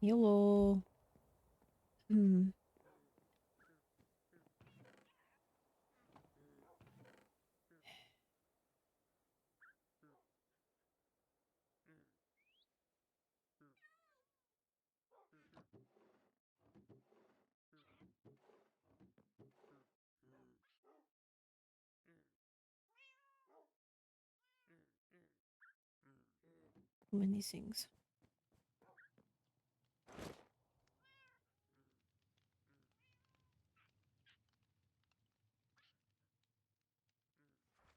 YOLO. Hmm. Many things.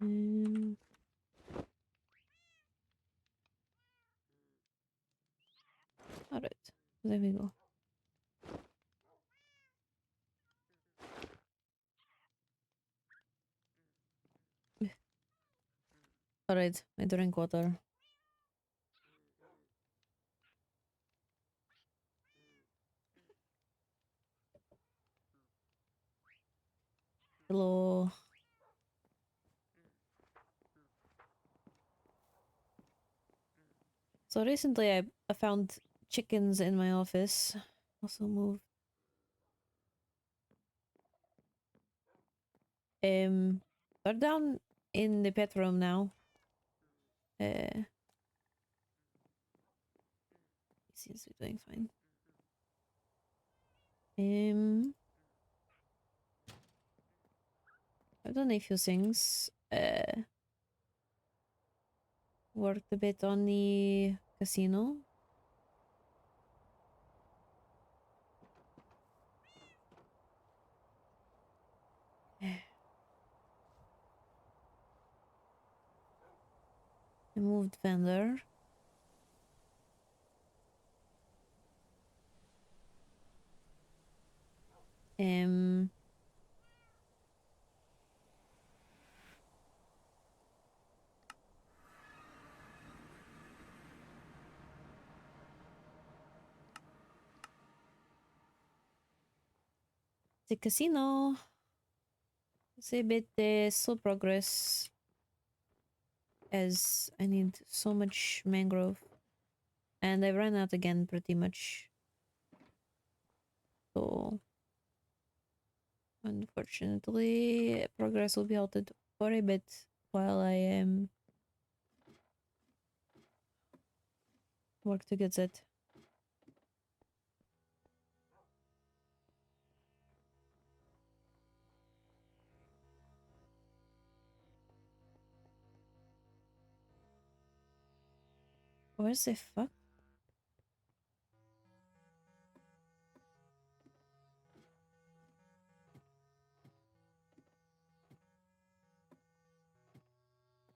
Um, Alright, there we go. Alright, I drink water. Hello. So recently I found chickens in my office. Also moved. They're down in the pet room now. He seems to be doing fine. I've done a few things. Worked a bit on the casino. I moved vendor. Um, the casino is a bit slow progress as I need so much mangrove. And I ran out again pretty much. So unfortunately progress will be halted for a bit while I work to get that. Where's the fuck?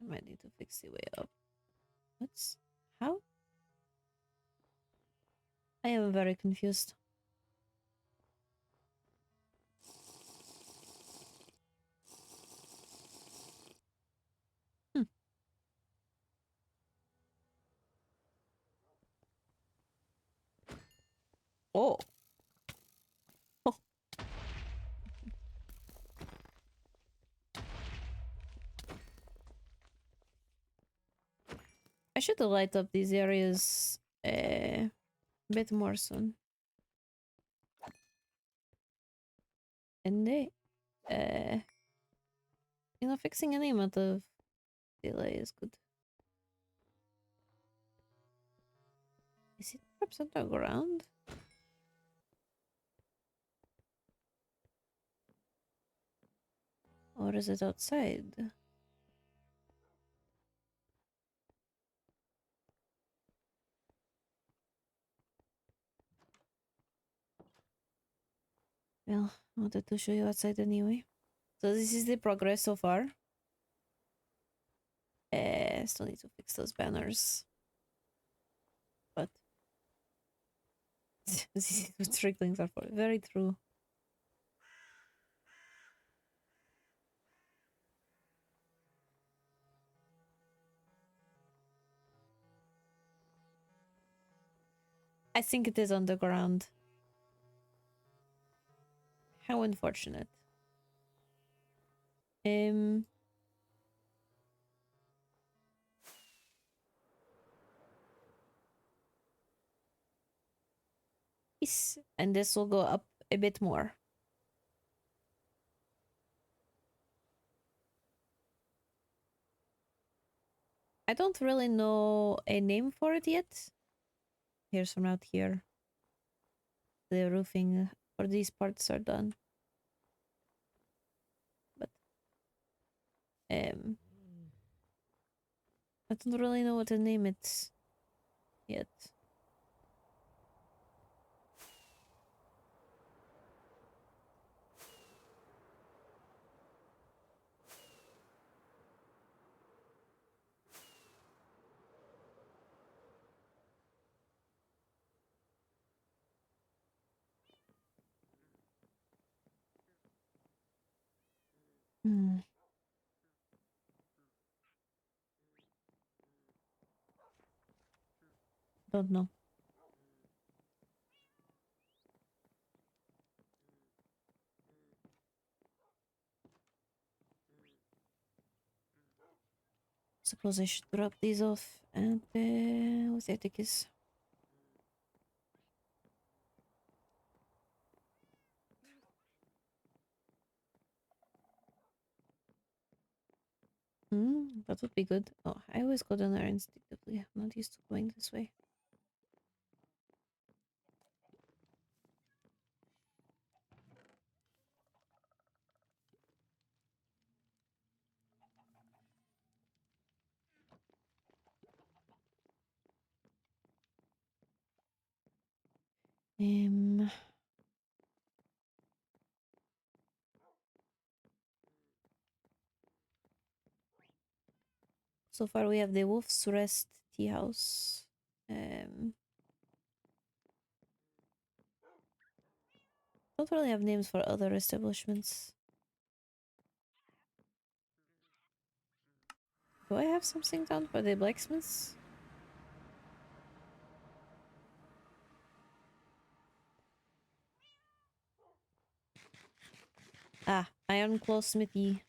I might need to fix the way up. What's... how? I am very confused. Hmm. Oh. Oh. I should light up these areas a bit more soon. And they, you know, fixing any amount of delay is good. Is it perhaps underground? Or is it outside? Well, I wanted to show you outside anyway. So this is the progress so far. Still need to fix those banners. But this is what tricklings are for. Very true. I think it is underground. How unfortunate. Um, Nice. And this will go up a bit more. I don't really know a name for it yet. Here's from out here. The roofing for these parts are done. But I don't really know what to name it yet. Hmm. Don't know. Suppose I should drop these off and with Atticus. That would be good. Oh, I always go down there instinctively. I'm not used to going this way. Um, so far we have the Wolf's Rest Tea House. Don't really have names for other establishments. Do I have something down for the blacksmiths? Ah, Iron Claw Smithy.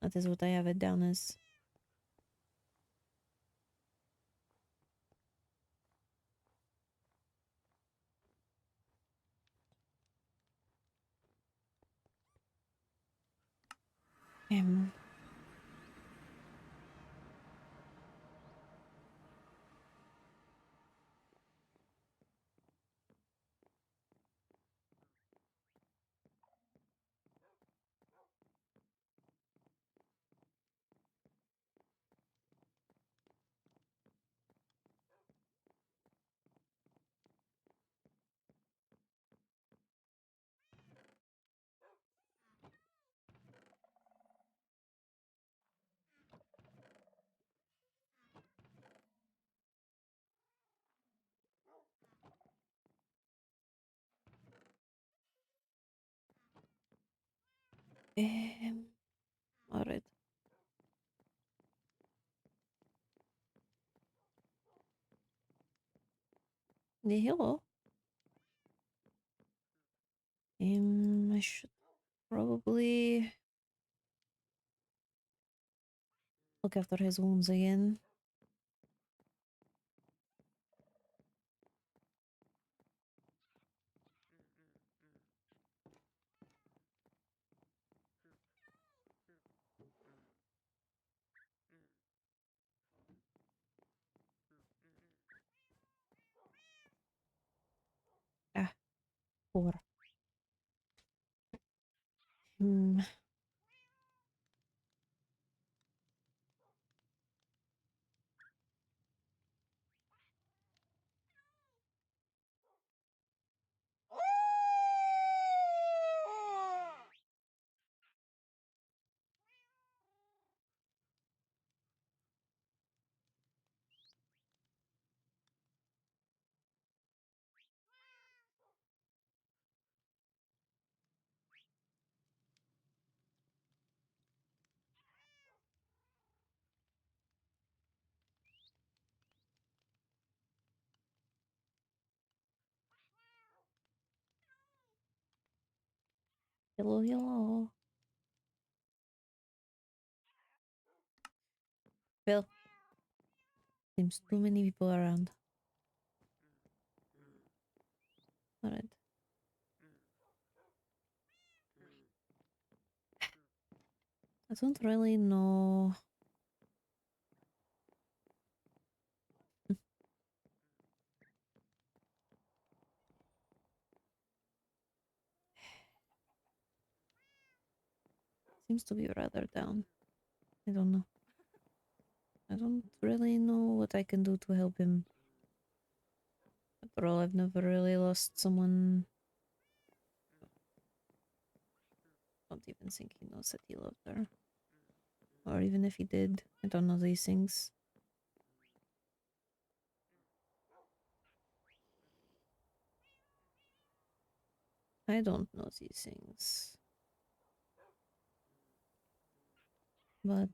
That is what I have it down as. Um, um, alright. Yeah, hello. I should probably look after his wounds again. Ah, poor. Hmm. Hello, hello. Well, seems too many people around. Alright. I don't really know. Seems to be rather down. I don't know. I don't really know what I can do to help him. After all, I've never really lost someone. Don't even think he knows that he loved her. Or even if he did, I don't know these things. I don't know these things. But...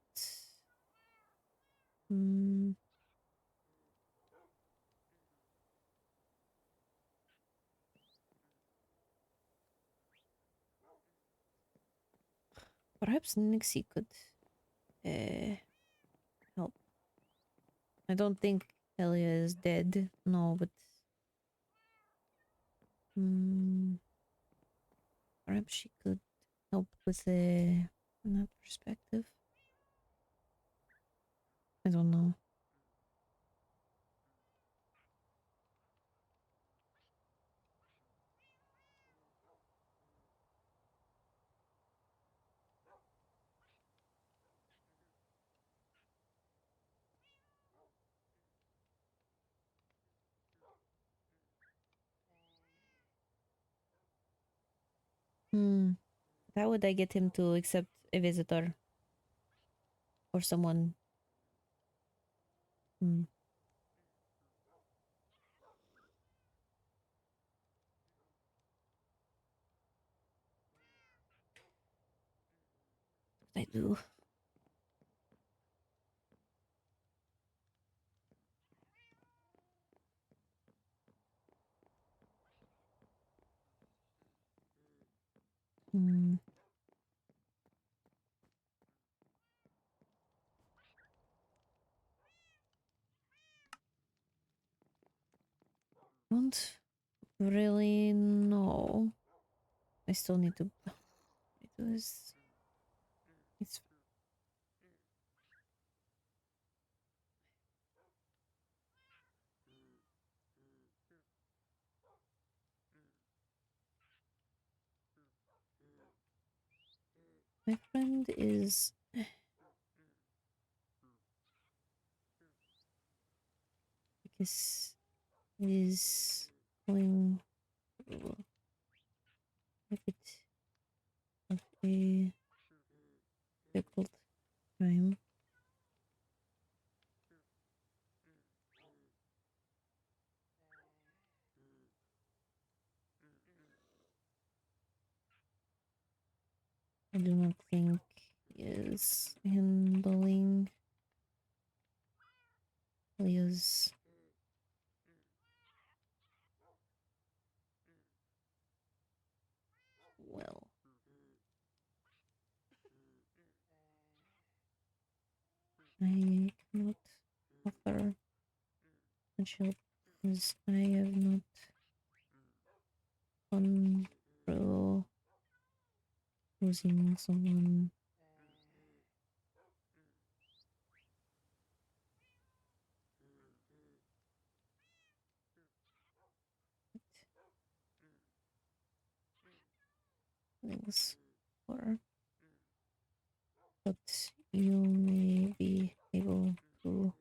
perhaps Nixie could help. I don't think Elia is dead, no, but perhaps she could help with that perspective. I don't know. How would I get him to accept a visitor? Or someone? What I do? Don't really know. I still need to do this. It's my friend is because is going through a bit of a difficult time. I do not think he is handling Leo's well. I cannot offer much help as I have not gone through losing someone. Things for, but you may be able to.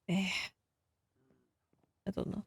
I don't know.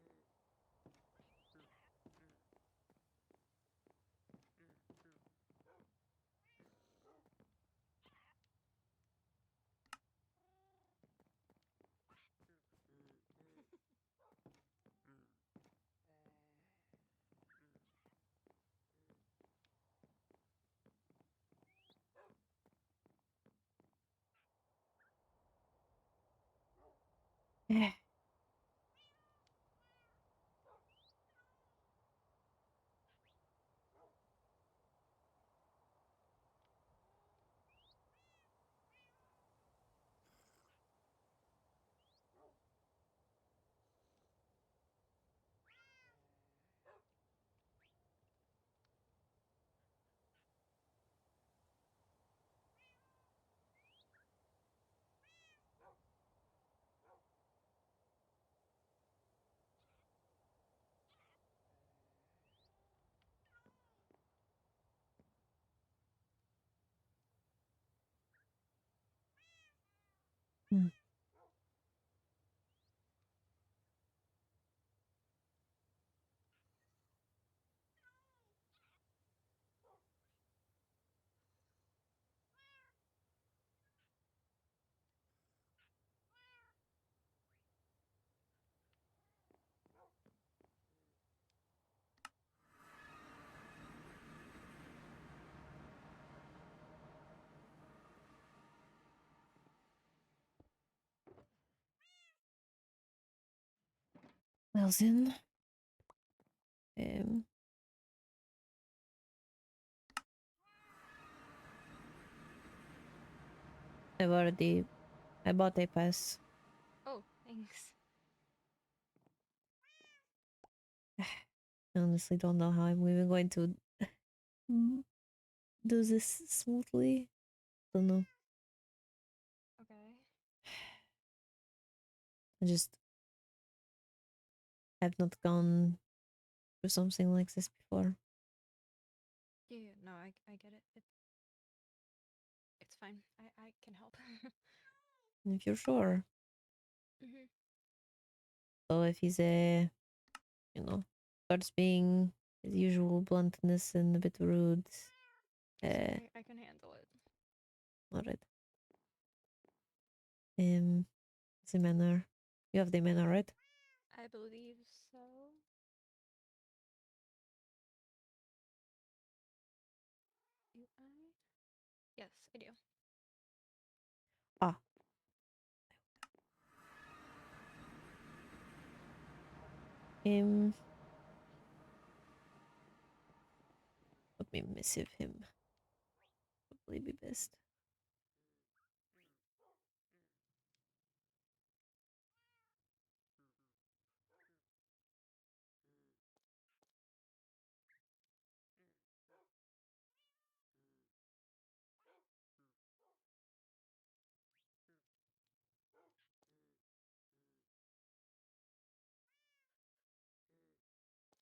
else in. Um, I bought a pass. Oh, thanks. I honestly don't know how I'm even going to do this smoothly. Don't know. Okay. I just have not gone through something like this before. Yeah, no, I get it. It's fine. I can help. If you're sure. Mm-hmm. So if he's you know, starts being his usual bluntness and a bit rude, It's uh, okay. I can handle it. alright. What's the manner? You have the manner, right? I believe so. Do I? Yes, I do. Ah, um, let me missive him. Probably be best.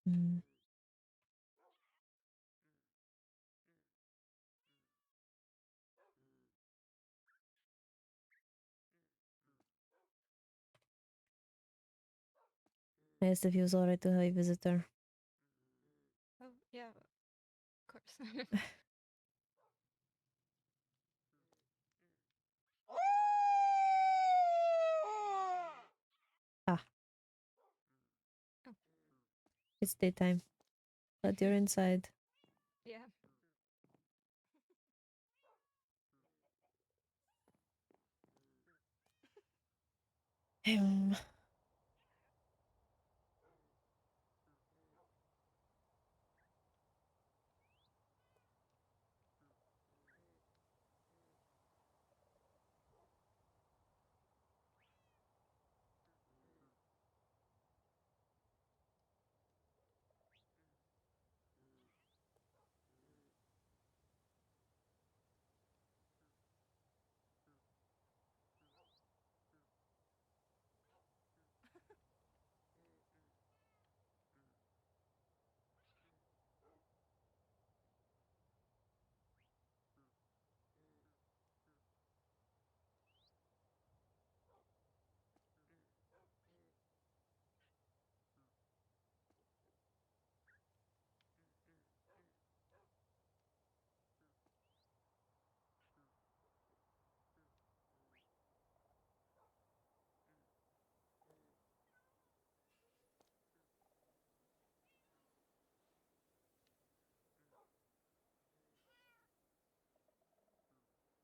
Mm. I asked if he was alright to have a visitor. Oh, yeah, of course. Ah, Oh. it's daytime, but you're inside. Yeah. Um,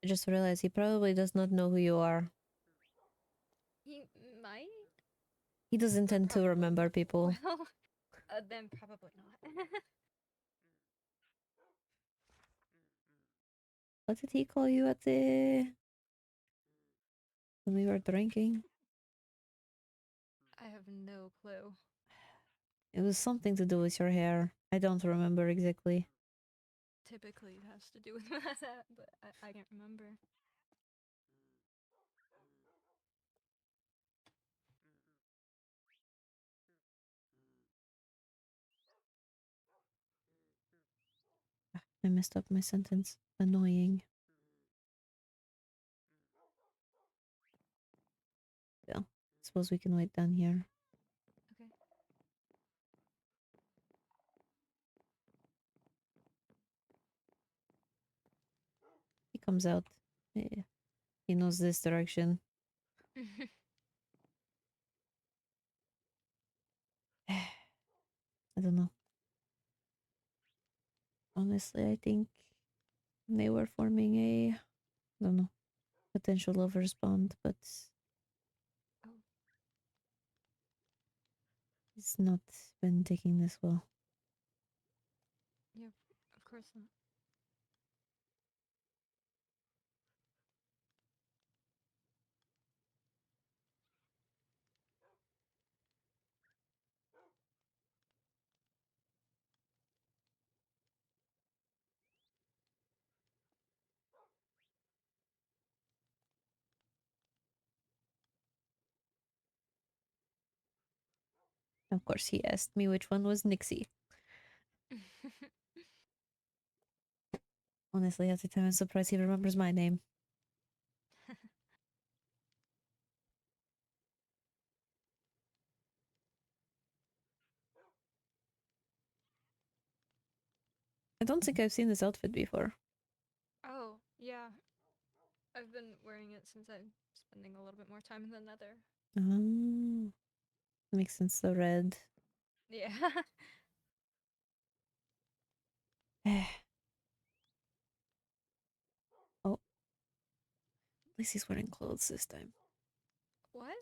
I just realized he probably does not know who you are. He might, He doesn't but tend to probably remember not. people. Well, then probably not. What did he call you at the when we were drinking? I have no clue. It was something to do with your hair. I don't remember exactly. Typically, it has to do with that, but I can't remember. I messed up my sentence. Annoying. Well, suppose we can wait down here. Okay. He comes out. Yeah. He knows this direction. I don't know. Honestly, I think they were forming a, I don't know, potential lovers bond, but Oh, He's not been taking this well. Yeah, of course not. Of course, he asked me which one was Nixie. Honestly, at the time, I'm surprised he remembers my name. I don't think I've seen this outfit before. Oh, yeah. I've been wearing it since I'm spending a little bit more time in the nether. Oh, makes sense. The red. Yeah. Oh, at least he's wearing clothes this time. What?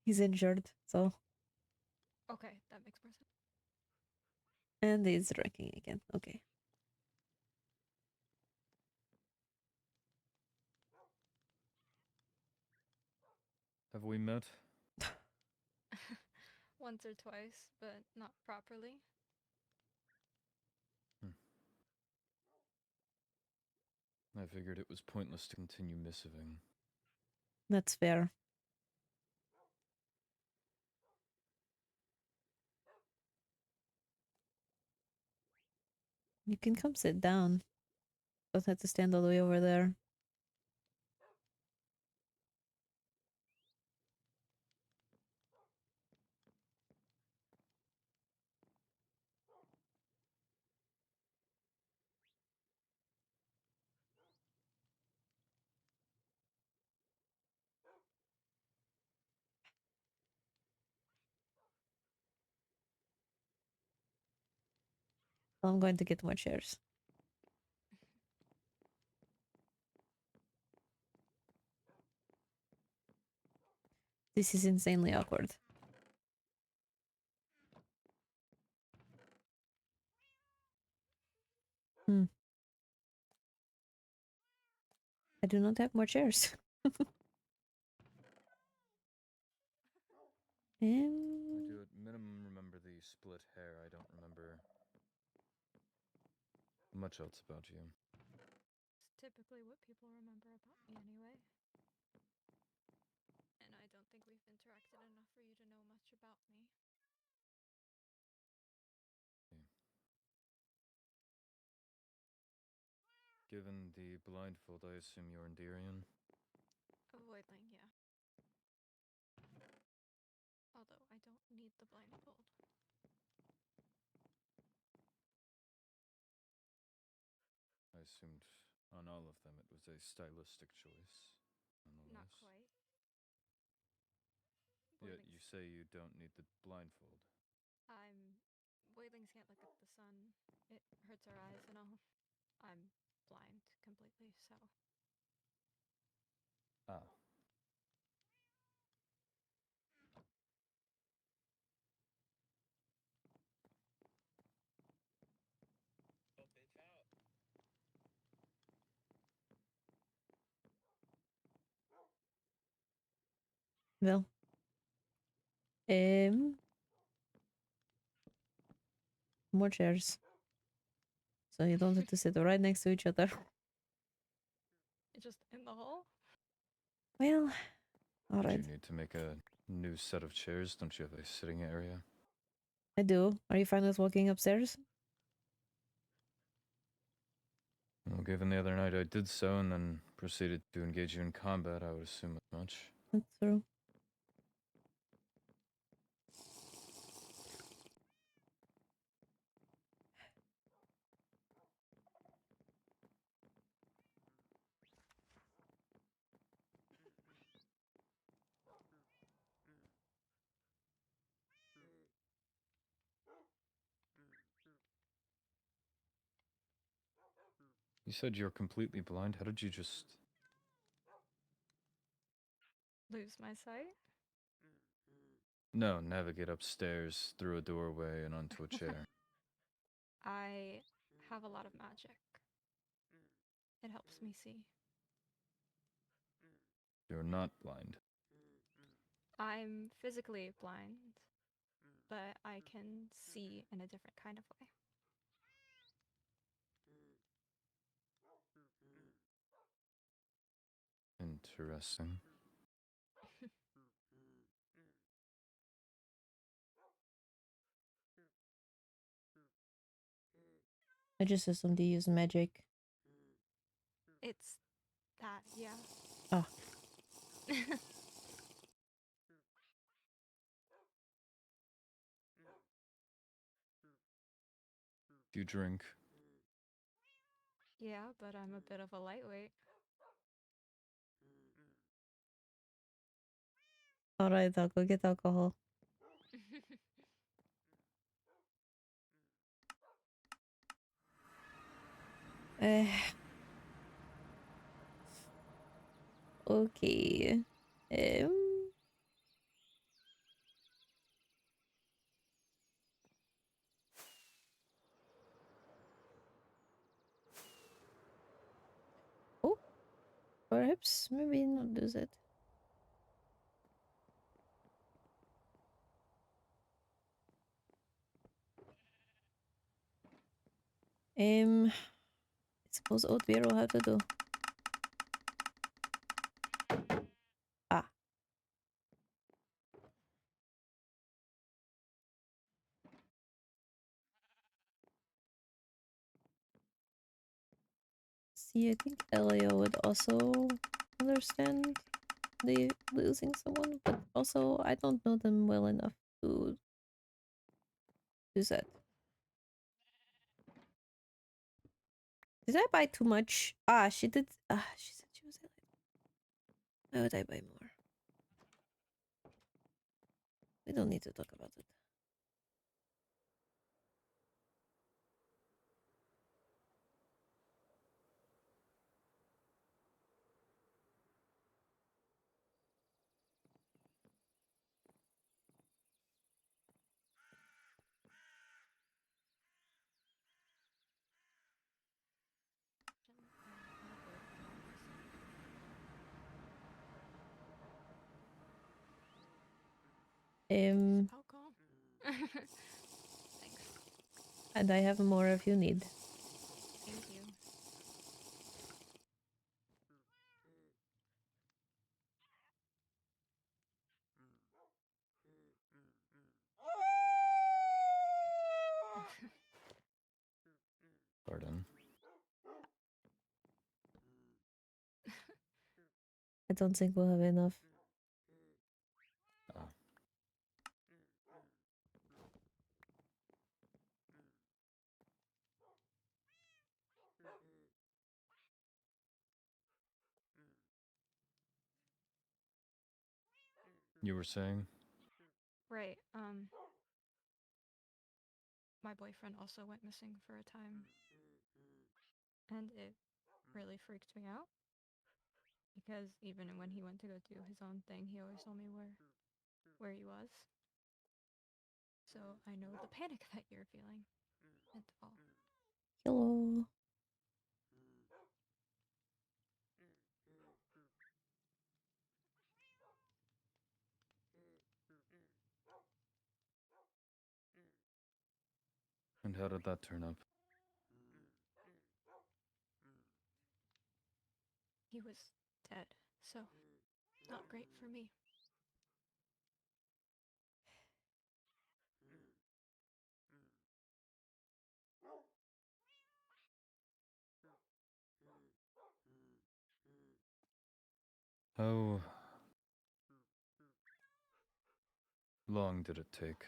He's injured, so. Okay, that makes more sense. And he's drinking again. Okay. Have we met? Once or twice, but not properly. I figured it was pointless to continue missiving. That's fair. You can come sit down. Don't have to stand all the way over there. I'm going to get more chairs. This is insanely awkward. I do not have more chairs. I do at minimum remember the split hair. I don't remember much else about you. It's typically what people remember about me anyway. And I don't think we've interacted enough for you to know much about me. Given the blindfold, I assume you're Endirian? A voidling, yeah. Although I don't need the blindfold. I assumed on all of them it was a stylistic choice. Not quite. Yet Voidlings, you say you don't need the blindfold. voidlings can't look at the sun. It hurts our eyes and all. I'm blind completely, so. Ah. Well. More chairs. So you don't have to sit right next to each other. Just in the hall? Well, Would alright. you need to make a new set of chairs? Don't you have a sitting area? I do. Are you fine with walking upstairs? Well, given the other night I did so and then proceeded to engage you in combat, I would assume as much. That's true. You said you're completely blind. How did you just... Lose my sight? No, navigate upstairs through a doorway and onto a chair. I have a lot of magic. It helps me see. You're not blind. I'm physically blind, but I can see in a different kind of way. Interesting. I just assumed they use magic. It's that, yeah. Ah. Do you drink? Yeah, but I'm a bit of a lightweight. Alright, I'll go get alcohol. Okay. Oh, perhaps maybe not do that. I suppose oat beer will have to do. Ah. See, I think Elio would also understand the losing someone, but also I don't know them well enough to do that. Did I buy too much? Ah, she did. Ah, she said she was. Why would I buy more? We don't need to talk about it. Alcohol. Thanks. And I have more if you need. Thank you. Pardon. I don't think we'll have enough. Ah. You were saying? Right. My boyfriend also went missing for a time, and it really freaked me out because even when he went to go do his own thing, he always told me where he was. So I know the panic that you're feeling and all. Hello. And how did that turn up? He was dead, so not great for me. How long did it take?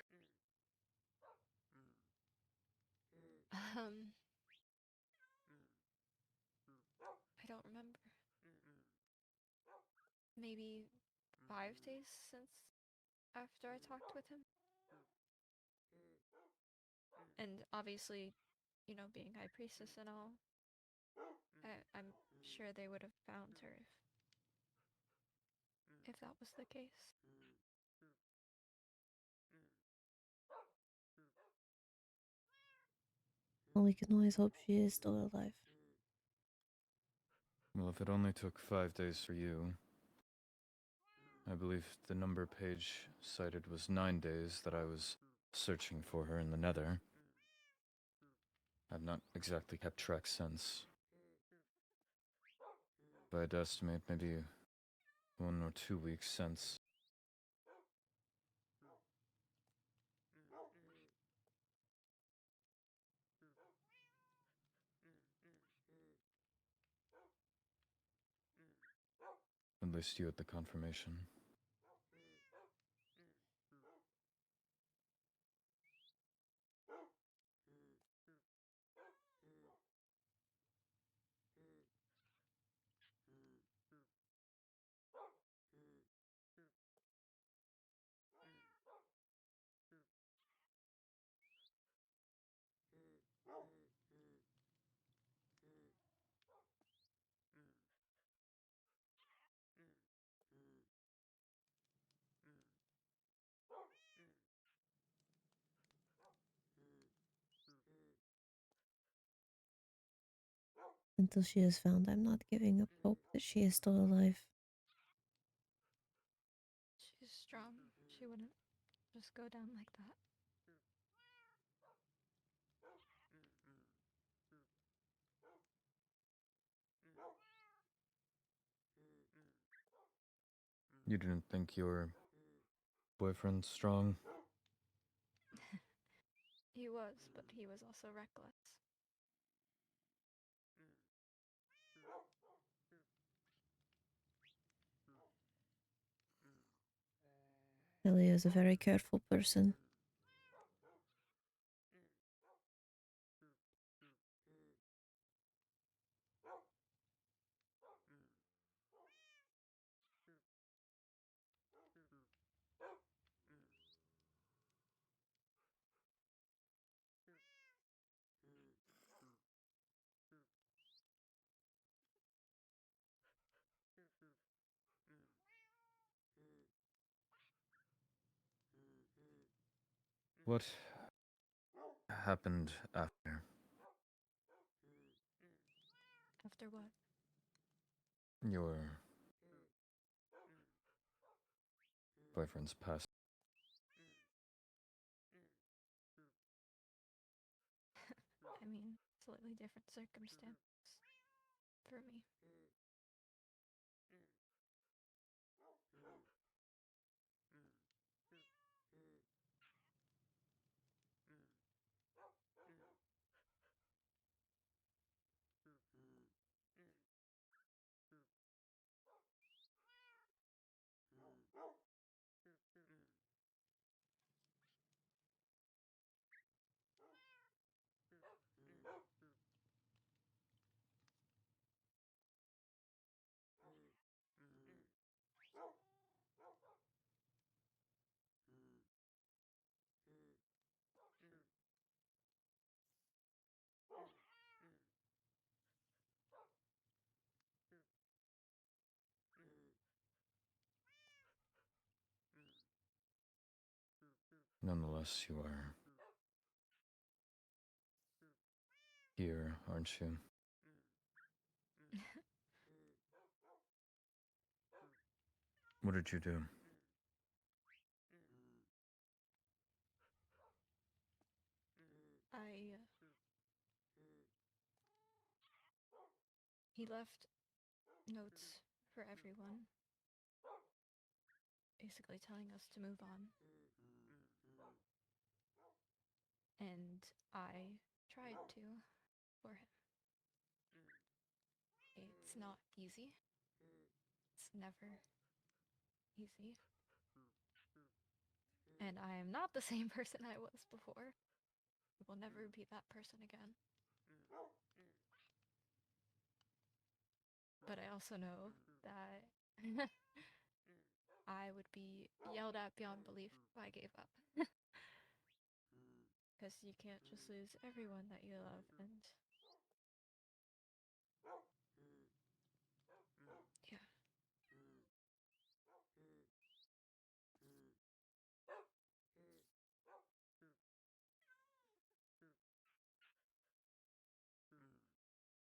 I don't remember. Maybe 5 days since after I talked with him. And obviously, you know, being high priestess and all, I'm sure they would have found her if that was the case. Well, we can always hope she is still alive. Well, if it only took 5 days for you, I believe the number page cited was 9 days that I was searching for her in the Nether. I've not exactly kept track since. But I'd estimate maybe 1 or 2 weeks since. At least you had the confirmation. Until she is found, I'm not giving up hope that she is still alive. She's strong. She wouldn't just go down like that. You didn't think your boyfriend strong? He was, but he was also reckless. Ellie is a very careful person. What happened after? After what? Your boyfriend's passed. I mean, slightly different circumstances for me. Nonetheless, you are here, aren't you? What did you do? I. He left notes for everyone, basically telling us to move on. And I tried to for him. It's not easy. It's never easy. And I am not the same person I was before. I will never be that person again. But I also know that I would be yelled at beyond belief if I gave up. Because you can't just lose everyone that you love, and yeah.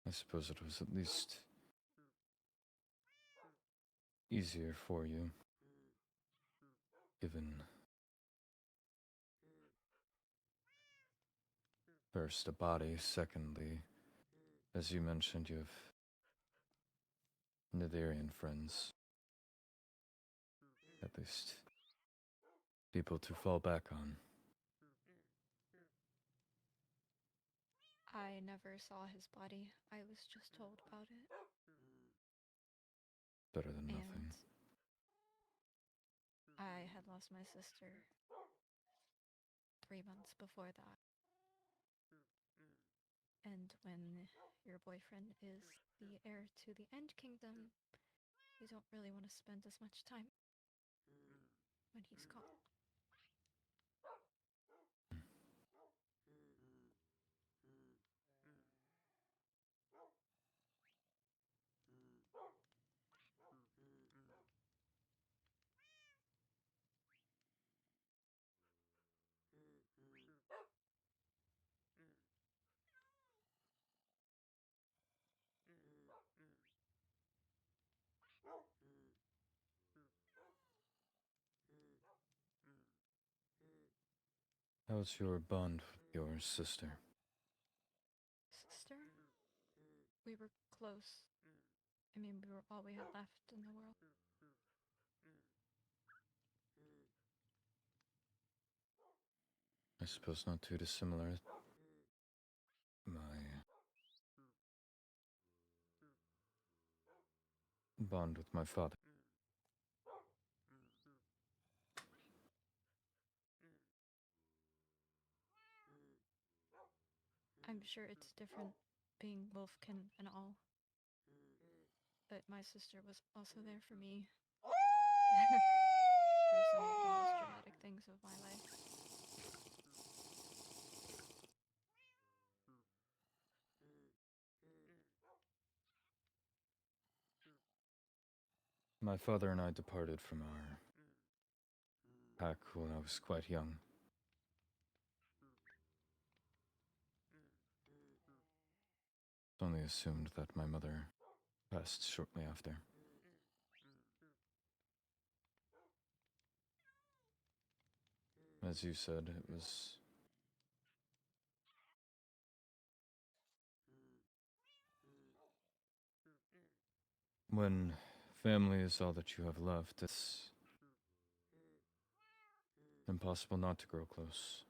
I suppose it was at least easier for you, given first a body, secondly, as you mentioned, you have Nitherian friends. At least people to fall back on. I never saw his body. I was just told about it. Better than nothing. And I had lost my sister 3 months before that. And when your boyfriend is the heir to the End Kingdom, you don't really want to spend as much time when he's gone. How's your bond with your sister? Sister? We were close. I mean, we were all we had left in the world. I suppose not too dissimilar. My bond with my father. I'm sure it's different being Wolfkin and all. But my sister was also there for me. For some of the most dramatic things of my life. My father and I departed from our pack when I was quite young. It's only assumed that my mother passed shortly after. As you said, it was when family is all that you have left, it's impossible not to grow close.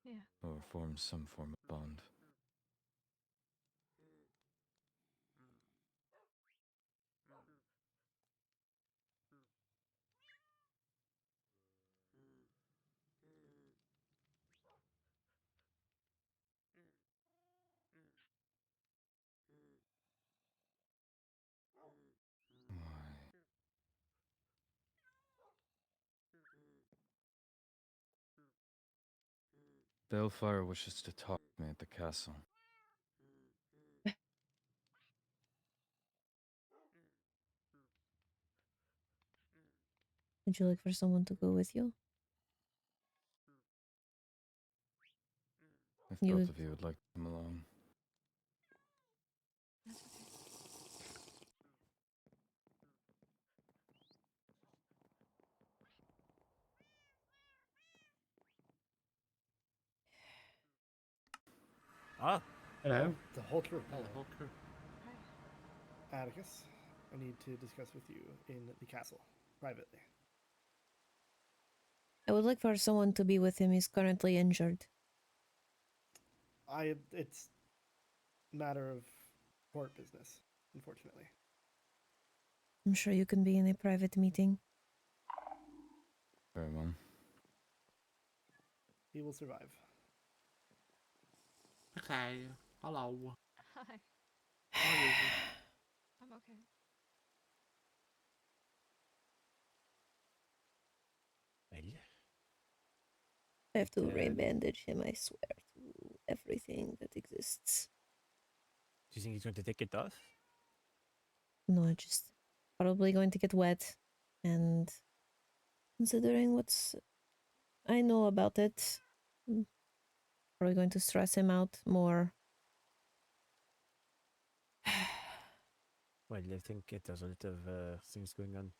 Yeah. Or form some form of bond. Why? Balefire wishes to talk to me at the castle. Would you like for someone to go with you? If You both would- of you would like to come along. That's okay. Ah, Hello. The whole crew. The whole crew. Hi. Atticus, I need to discuss with you in the castle, privately. I would like for someone to be with him. He's currently injured. It's a matter of court business, unfortunately. I'm sure you can be in a private meeting. Very well. He will survive. Okay. Hello. Hi. How are you? I'm okay. well, I have to Uh, re-bandage him, I swear to everything that exists. do you think he's going to take it off? No, I just probably going to get wet. And considering what's I know about it, I'm probably going to stress him out more. Well, I think there's a lot of things going on.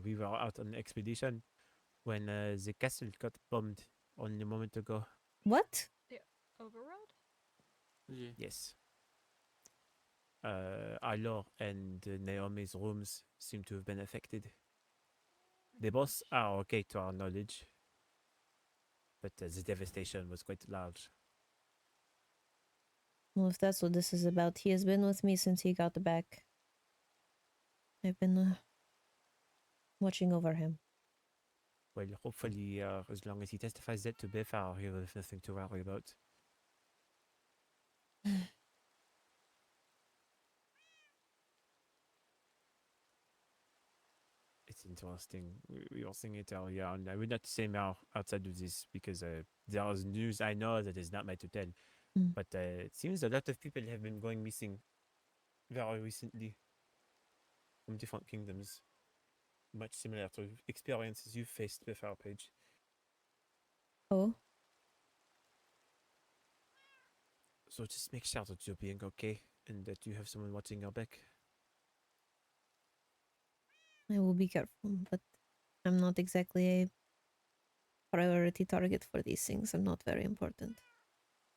We were out on an expedition when the castle got bombed only a moment ago. What? The overworld? Yeah. Yes. Alor and Naomi's rooms seem to have been affected. They both are okay to our knowledge, but the devastation was quite large. Well, if that's what this is about, he has been with me since he got back. I've been watching over him. Well, hopefully, as long as he testifies that to Befar, he will have nothing to worry about. It's interesting. We were saying it earlier, and I would not say more outside of this because there is news I know that is not mine to tell. Mm. But it seems a lot of people have been going missing very recently from different kingdoms. Much similar to experiences you've faced with our page. Oh, So just make sure that you're being okay and that you have someone watching your back. I will be careful, but I'm not exactly a priority target for these things. I'm not very important.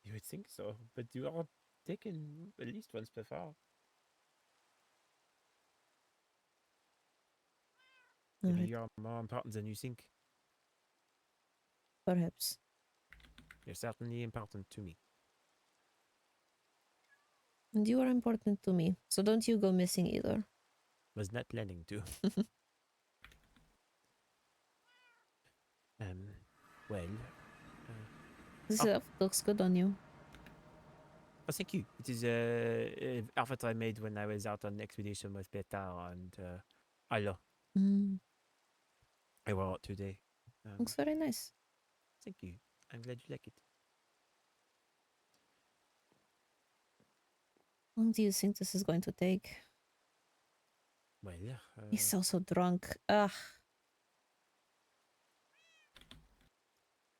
You would think so, but you are taken at least once before. Maybe Alright, you're more important than you think. perhaps. You're certainly important to me. And you are important to me, so don't you go missing either. Was not planning to. Well, This Oh. stuff looks good on you. oh, thank you. It is outfit I made when I was out on expedition with Petar and Alo. Mm, I wore it today. looks very nice. Thank you. I'm glad you like it. How long do you think this is going to take? Well, He's so drunk. Ugh,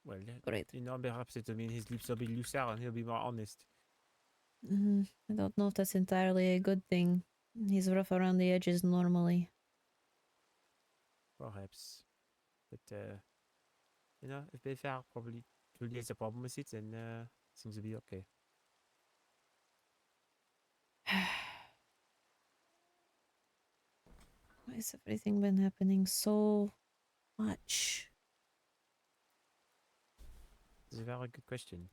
well, great. you know, perhaps it'll mean his lips will be looser and he'll be more honest. I don't know if that's entirely a good thing. He's rough around the edges normally. Perhaps. But, you know, if Petar probably truly has a problem with it, then things will be okay. Why has everything been happening so much? It's a very good question.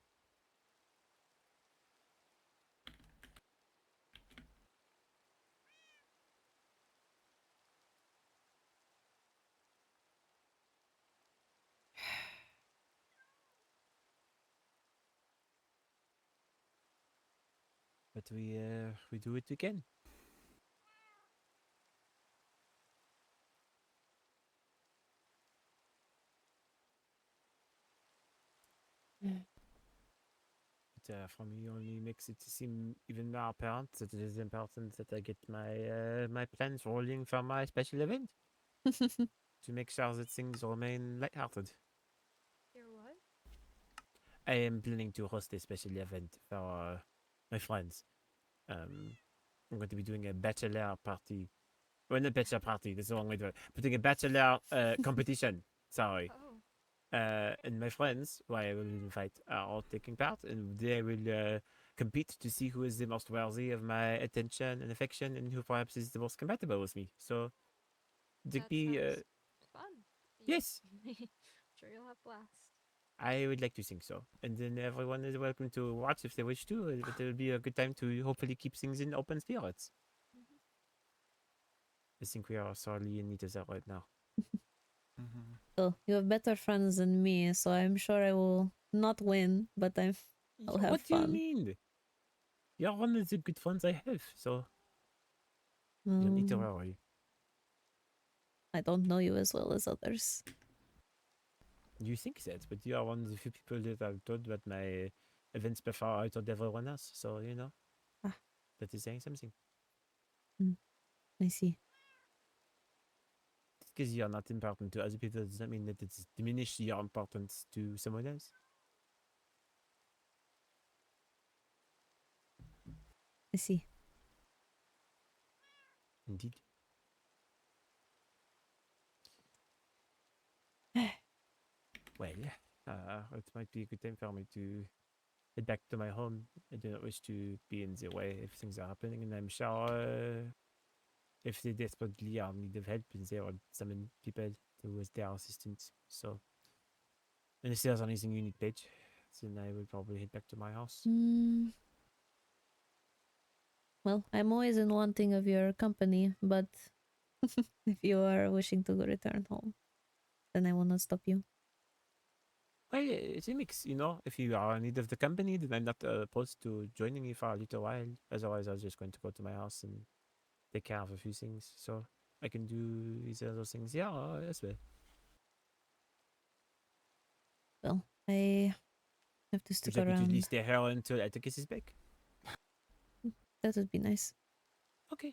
But we do it again. But for me, only makes it seem even more apparent that it is important that I get my my plans rolling for my special event to make sure that things remain lighthearted. Your what? I am planning to host a special event for my friends. I'm going to be doing a bachelor party. Well, not bachelor party. That's the wrong way to do it. But doing a bachelor competition. Sorry. Oh, And my friends, who I will invite, are all taking part, and they will compete to see who is the most worthy of my attention and affection, and who perhaps is the most compatible with me. So, to that be, sounds fun. yes, Sure, you'll have blast. I would like to think so. And then everyone is welcome to watch if they wish to. But it will be a good time to hopefully keep things in open spirits. Mhm. I think we are sorely in need of that right now. Mm-hmm. So you have better friends than me, so I'm sure I will not win, but I'll have What do you fun. mean? You're one of the good friends I have, so you don't need to worry. I don't know you as well as others. You think that, but you are one of the few people that I've told about my events before I told everyone else. So, you know, Ah. that is saying something. I see. Because you're not important to other people does not mean that it's diminished your importance to someone else. I see. Indeed. Well, it might be a good time for me to head back to my home. I do not wish to be in the way if things are happening, and I'm sure if they desperately are in need of help, they would summon people to as their assistants. So, unless there's anything you need, Paige, then I will probably head back to my house. Mm. Well, I'm always in wanting of your company, but if you are wishing to return home, then I will not stop you. Well, it's a mix, you know. If you are in need of the company, then I'm not opposed to joining you for a little while. Otherwise, I was just going to go to my house and take care of a few things. So I can do either of those things. Yeah, as well. Well, I have to Would stick you like me to at around. least stay here until Atticus is back? That would be nice. Okay.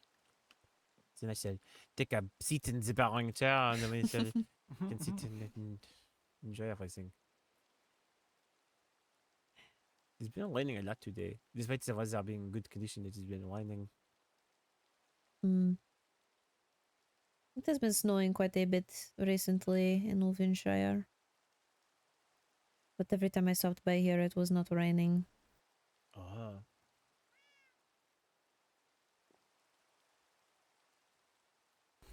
Then I shall take a seat in the borrowing chair and then we shall can sit in it and enjoy everything. It's been raining a lot today. Despite the weather being in good condition, it has been raining. Mm. It has been snowing quite a bit recently in Ulvinshire. But every time I stopped by here, it was not raining. Oh.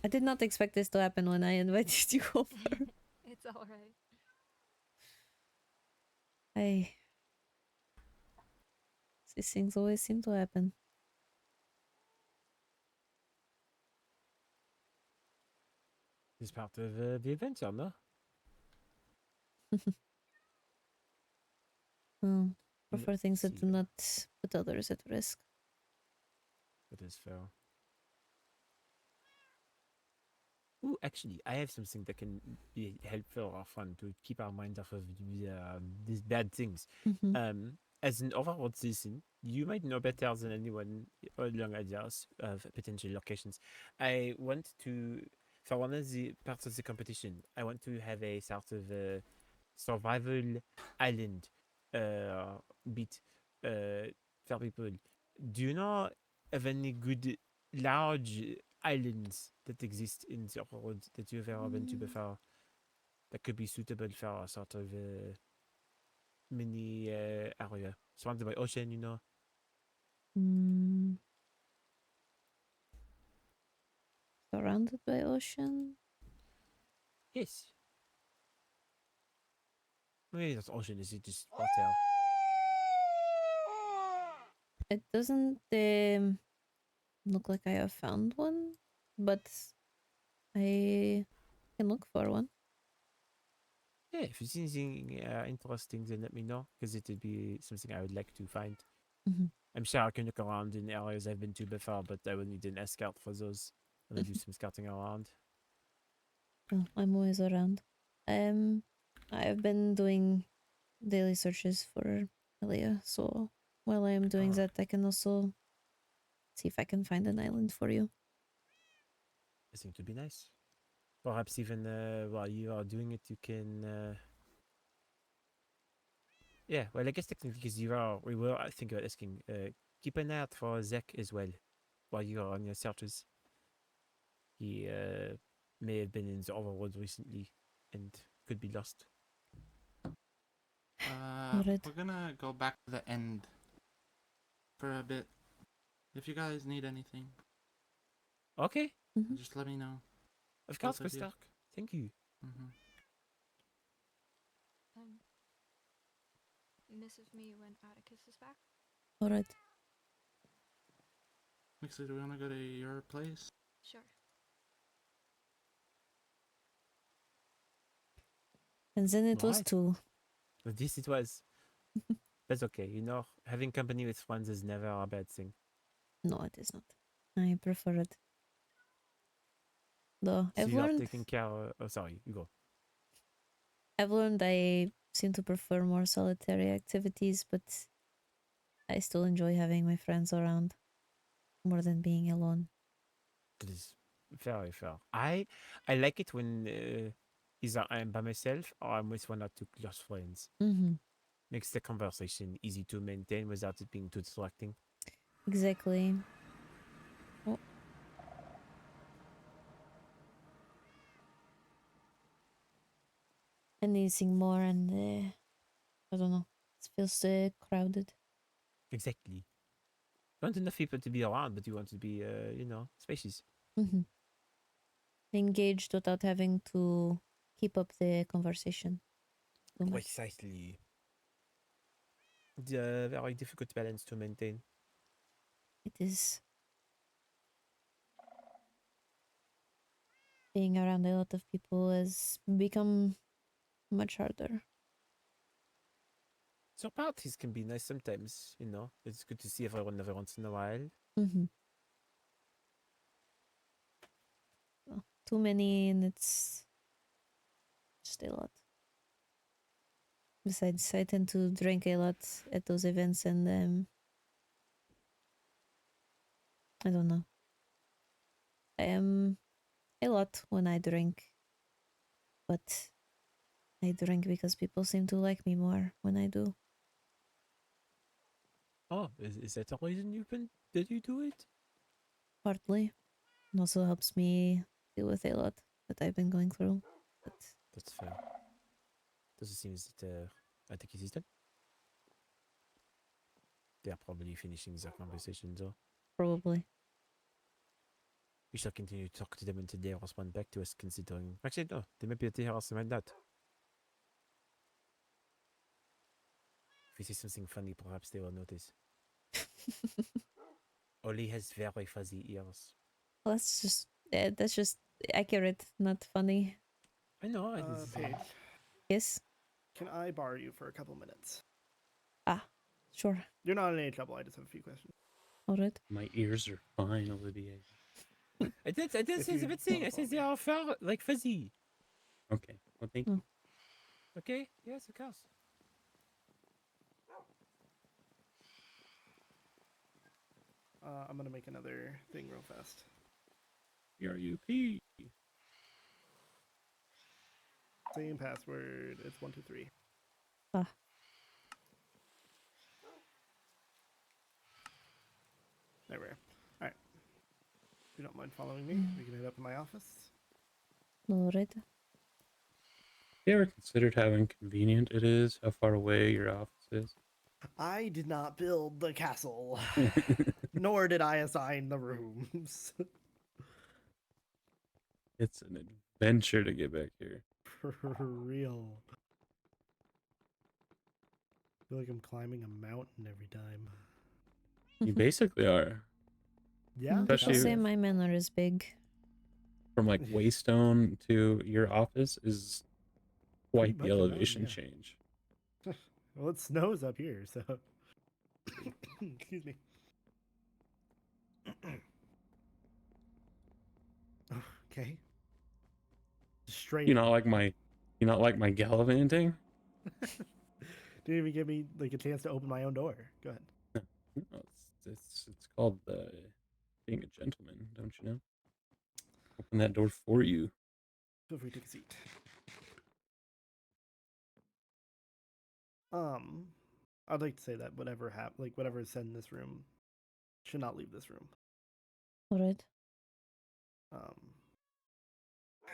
I did not expect this to happen when I invited you over. It's alright. These things always seem to happen. It's part of the adventure, no? Well, prefer things that See do that. not put others at risk. That is fair. Ooh, actually, I have something that can be helpful or fun to keep our mind off of these bad things. Mm-hmm. As an overworld citizen, you might know better than anyone along ideas of potential locations. I want to, for one of the parts of the competition, I want to have a sort of survival island bit for people. Do you know of any good large islands that exist in the world that you've ever been to before that could be suitable for a sort of mini area surrounded by ocean, you know? Mm. Surrounded by ocean? Yes. Maybe that's ocean, is it just water? It doesn't look like I have found one, but I can look for one. Yeah, if you see anything interesting, then let me know because it would be something I would like to find. Mm-hmm. I'm sure I can look around in areas I've been to before, but I will need an escort for those when I do some scouting around. Well, I'm always around. I've been doing daily searches for Elia, so while I am doing Oh. that, I can also see if I can find an island for you. I think it would be nice. Perhaps even while you are doing it, you can. Yeah, well, I guess technically, because we were thinking about asking, keep an eye out for Zek as well while you are on your searches. He may have been in the overworld recently and could be lost. Noted. We're gonna go back to the end for a bit. If you guys need anything, Okay, Mm-hmm. just let me know. of course, Both of you. Stark. Thank you. Mm-hmm. Message me when Atticus is back. All right. Mixer, do we wanna go to your place? Sure. And then it was Right. two. But this it was. That's okay. You know, having company with friends is never a bad thing. No, it is not. I prefer it. Though So you are taking care. Oh, sorry, you go. I've learned I seem to prefer more solitary activities, but I still enjoy having my friends around more than being alone. That is very fair. I like it when either I'm by myself or I'm with one or two close friends. Mm-hmm. Makes the conversation easy to maintain without it being too distracting. Exactly. Oh. anything more, and I don't know. It feels crowded. Exactly. You want enough people to be around, but you want to be, spacious. Mm-hmm. Engaged without having to keep up the conversation too much. Precisely. It's a very difficult balance to maintain. It is. Being around a lot of people has become much harder. So parties can be nice sometimes, It's good to see everyone every once in a while. Mm-hmm. Well, too many, and it's just a lot. Besides, I tend to drink a lot at those events, and I don't know. I am a lot when I drink, but I drink because people seem to like me more when I do. Oh, is that the reason that you do it? Partly. It also helps me deal with a lot that I've been going through. But That's fair. Does it seem that Atticus is done? They are probably finishing their conversation though. probably. We shall continue to talk to them until they respond back to us, considering. Actually, no, they might be able to hear us about that. If we say something funny, perhaps they will notice. Oli has very fuzzy ears. Well, that's just accurate, not funny. I know. Paige, Yes? can I borrow you for a couple minutes? Ah, sure. You're not in any trouble. I just have a few questions. Alright. My ears are fine, Olivier. I did If say you the bit thing. wanna I said they follow are far, like fuzzy. Okay, well, thank Oh. you. Okay? Yes, of course. I'm gonna make another thing real fast. PRUP. Same password. It's 123. Ah. There we are. All right. If you don't mind following me, we can head up to my office. Alright. You ever considered how inconvenient it is, how far away your office is? I did not build the castle, nor did I assign the rooms. It's an adventure to get back here. For real. I feel like I'm climbing a mountain every time. You basically are. Yeah, People Especially- say my manor is big. From like Waystone to your office is quite Pretty the much a mountain, elevation yeah. change. Well, it snows up here, so. Excuse me. Okay. Straight. You not like my gallivanting? Didn't even give me like a chance to open my own door. Go ahead. No, it's called being a gentleman, don't you know? Open that door for you. Feel free to take a seat. I'd like to say that whatever is said in this room should not leave this room. Alright.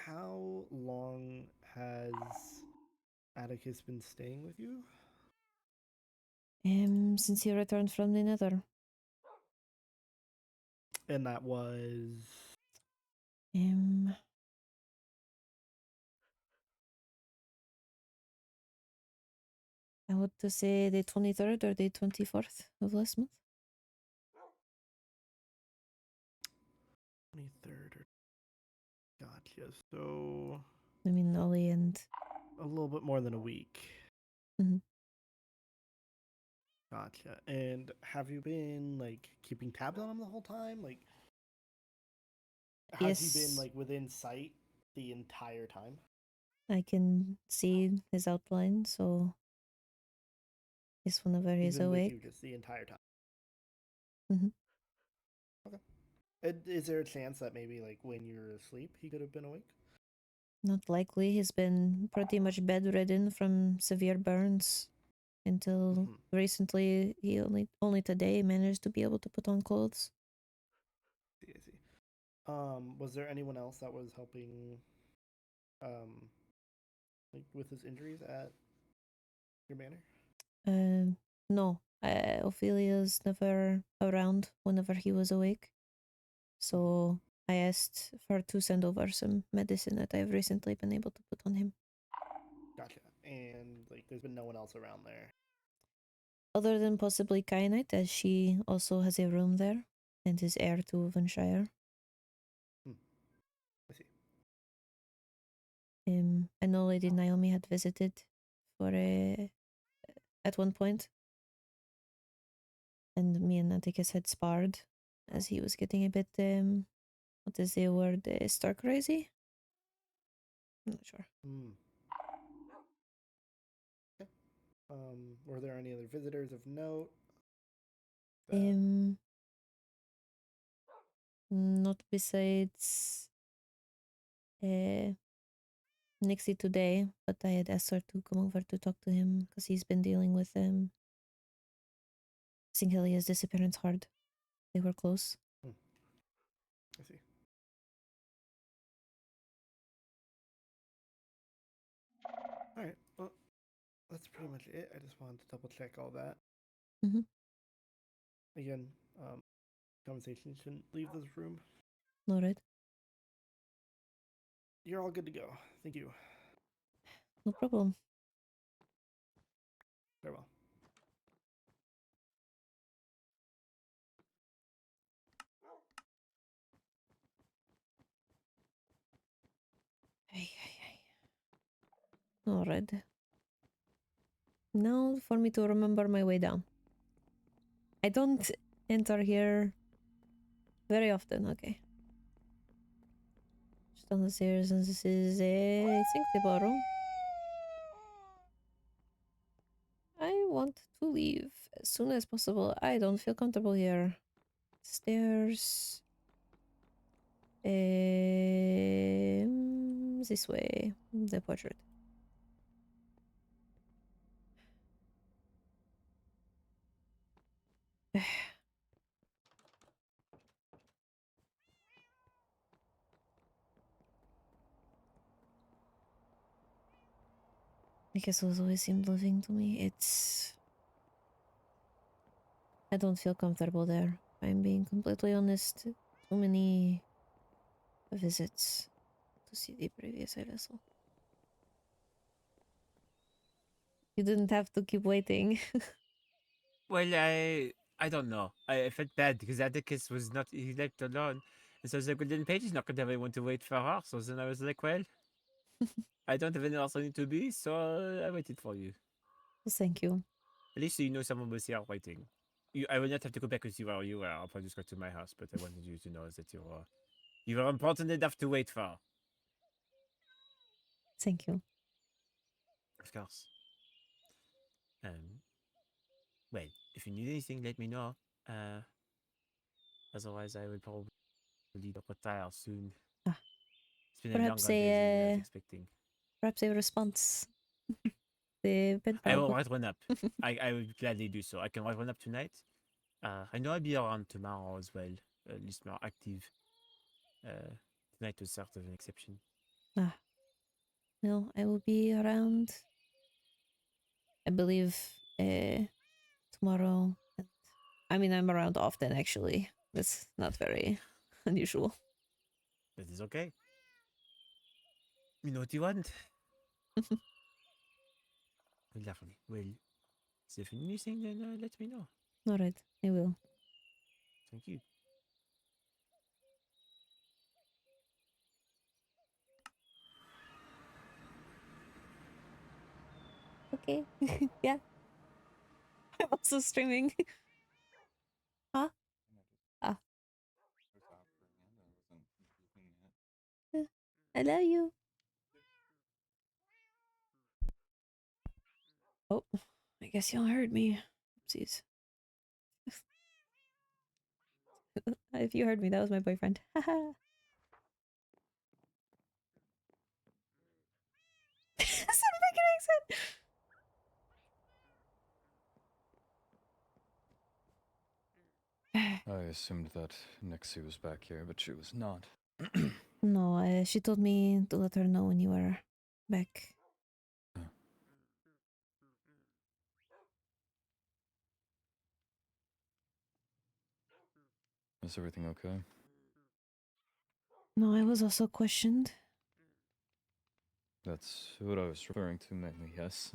How long has Atticus been staying with you? Since he returned from the nether. And that was I want to say the 23rd or the 24th of last month. 23rd. Gotcha. So I mean, Ollie and a little bit more than a week. Mhm. Gotcha. And have you been like keeping tabs on him the whole time? Like, has he been Yes. like within sight the entire time? I can see his outline, so yes, whenever He's he's been with awake. you just the entire time. Mhm. Okay. Is there a chance that maybe like when you're asleep he could have been awake? Not likely. He's been pretty much bedridden from severe burns until Mhm. recently. He only today managed to be able to put on clothes. I see. Was there anyone else that was helping like with his injuries at your manor? No. Ophelia's never around whenever he was awake. So I asked her to send over some medicine that I've recently been able to put on him. Gotcha. And like, there's been no one else around there. Other than possibly Kyanite, as she also has a room there and is heir to Venshire. I see. I know Lady Naomi had visited for at one point, and me and Atticus had sparred as he was getting a bit what is the word, star crazy? I'm not sure. Okay. Were there any other visitors of note? Not besides Nixie today, but I had asked her to come over to talk to him because he's been dealing with Singhelia's disappearance hard. They were close. I see. All right. Well, that's pretty much it. I just wanted to double check all that. Mhm. Again, conversation shouldn't leave this room. All right. You're all good to go. Thank you. No problem. Farewell. Hey. All right. Now for me to remember my way down. I don't enter here very often. Okay. Just on the stairs, and this is I think the bottom. I want to leave as soon as possible. I don't feel comfortable here. Stairs. This way. The portrait. I guess it was always seemed living to me. It's... I don't feel comfortable there. I'm being completely honest. Too many visits to see the previous vessel. You didn't have to keep waiting. Well, I don't know. I felt bad because Atticus was not he left alone. And so I was like, well, then Paige is not gonna have anyone to wait for her. So then I was like, well, I don't have anywhere else I need to be, so I waited for you. Thank you. At least so you know someone was here waiting. I will not have to go back and see where you were. I'll probably just go to my house, but I wanted you to know that you were important enough to wait for. Thank you. Of course. Well, if you need anything, let me know. Otherwise, I will probably retire soon. Ah, It's been a perhaps longer day than I was a expecting. perhaps a response. The bed I will bug. write one up. I will gladly do so. I can write one up tonight. I know I'll be around tomorrow as well. At least more active. Tonight was sort of an exception. Ah, no, I will be around. I believe tomorrow. And I mean, I'm around often actually. That's not very unusual. That is okay. You know what you want. Well, lovely. Well, if you need anything, then let me know. All right, I will. Thank you. Okay. Yeah. I'm also streaming. Huh? Ah. I love you. Oh, I guess y'all heard me. Oopsies. If you heard me, that was my boyfriend. Haha. That's not a freaking accent. I assumed that Nixie was back here, but she was not. No, she told me to let her know when you were back. Is everything okay? No, I was also questioned. That's what I was referring to mainly, yes.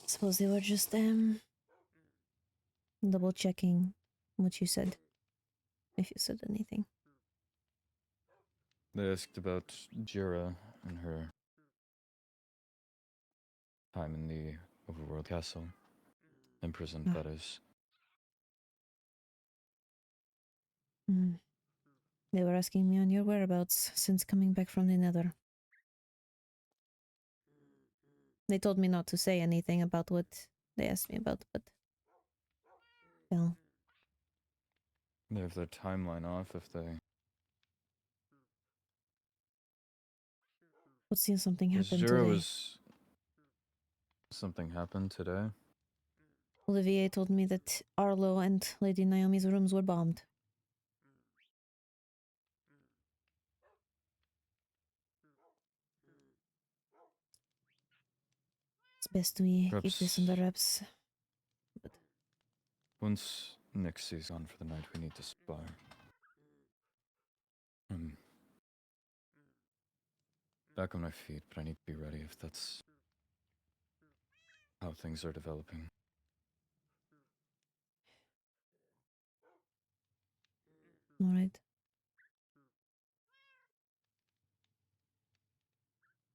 Suppose they were just double checking what you said. If you said anything. They asked about Jira and her time in the overworld castle. Imprisoned, Ah. that is. Mm. They were asking me on your whereabouts since coming back from the Nether. They told me not to say anything about what they asked me about, but well, They have their timeline off if they... would seem something Was happened Jira today. was... Something happened today? Olivier told me that Arlo and Lady Naomi's rooms were bombed. It's best we keep this under wraps. Once Nixie's gone for the night, we need to spar. I'm back on my feet, but I need to be ready if that's how things are developing. Alright.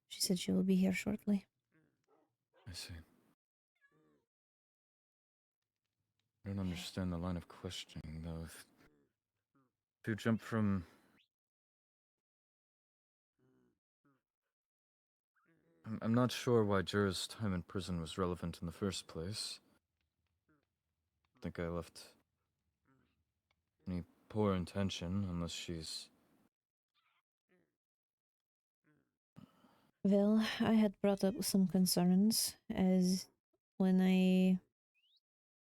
She said she will be here shortly. I see. I don't understand the line of questioning, though. If you jump from... I'm not sure why Jira's time in prison was relevant in the first place. I think I left any poor intention, unless she's... Well, I had brought up some concerns as when I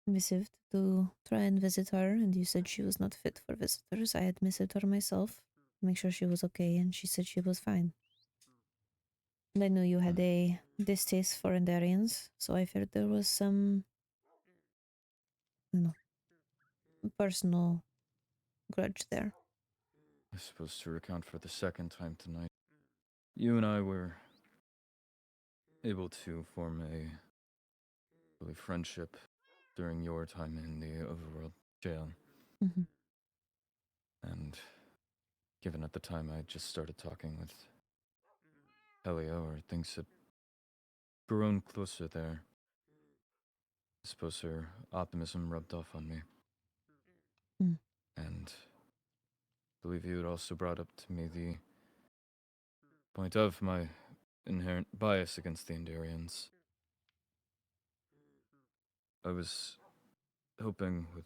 missived to try and visit her, and you said she was not fit for visitors. I had missived her myself to make sure she was okay, and she said she was fine. And I knew you had a distaste for Endarians, so I feared there was some, personal grudge there. I suppose to recount for the second time tonight, you and I were able to form a really friendship during your time in the overworld jail. Mm-hmm. And given at the time I just started talking with Helia, or things had grown closer there, I suppose her optimism rubbed off on me. Mm. And I believe you had also brought up to me the point of my inherent bias against the Endarians. I was hoping with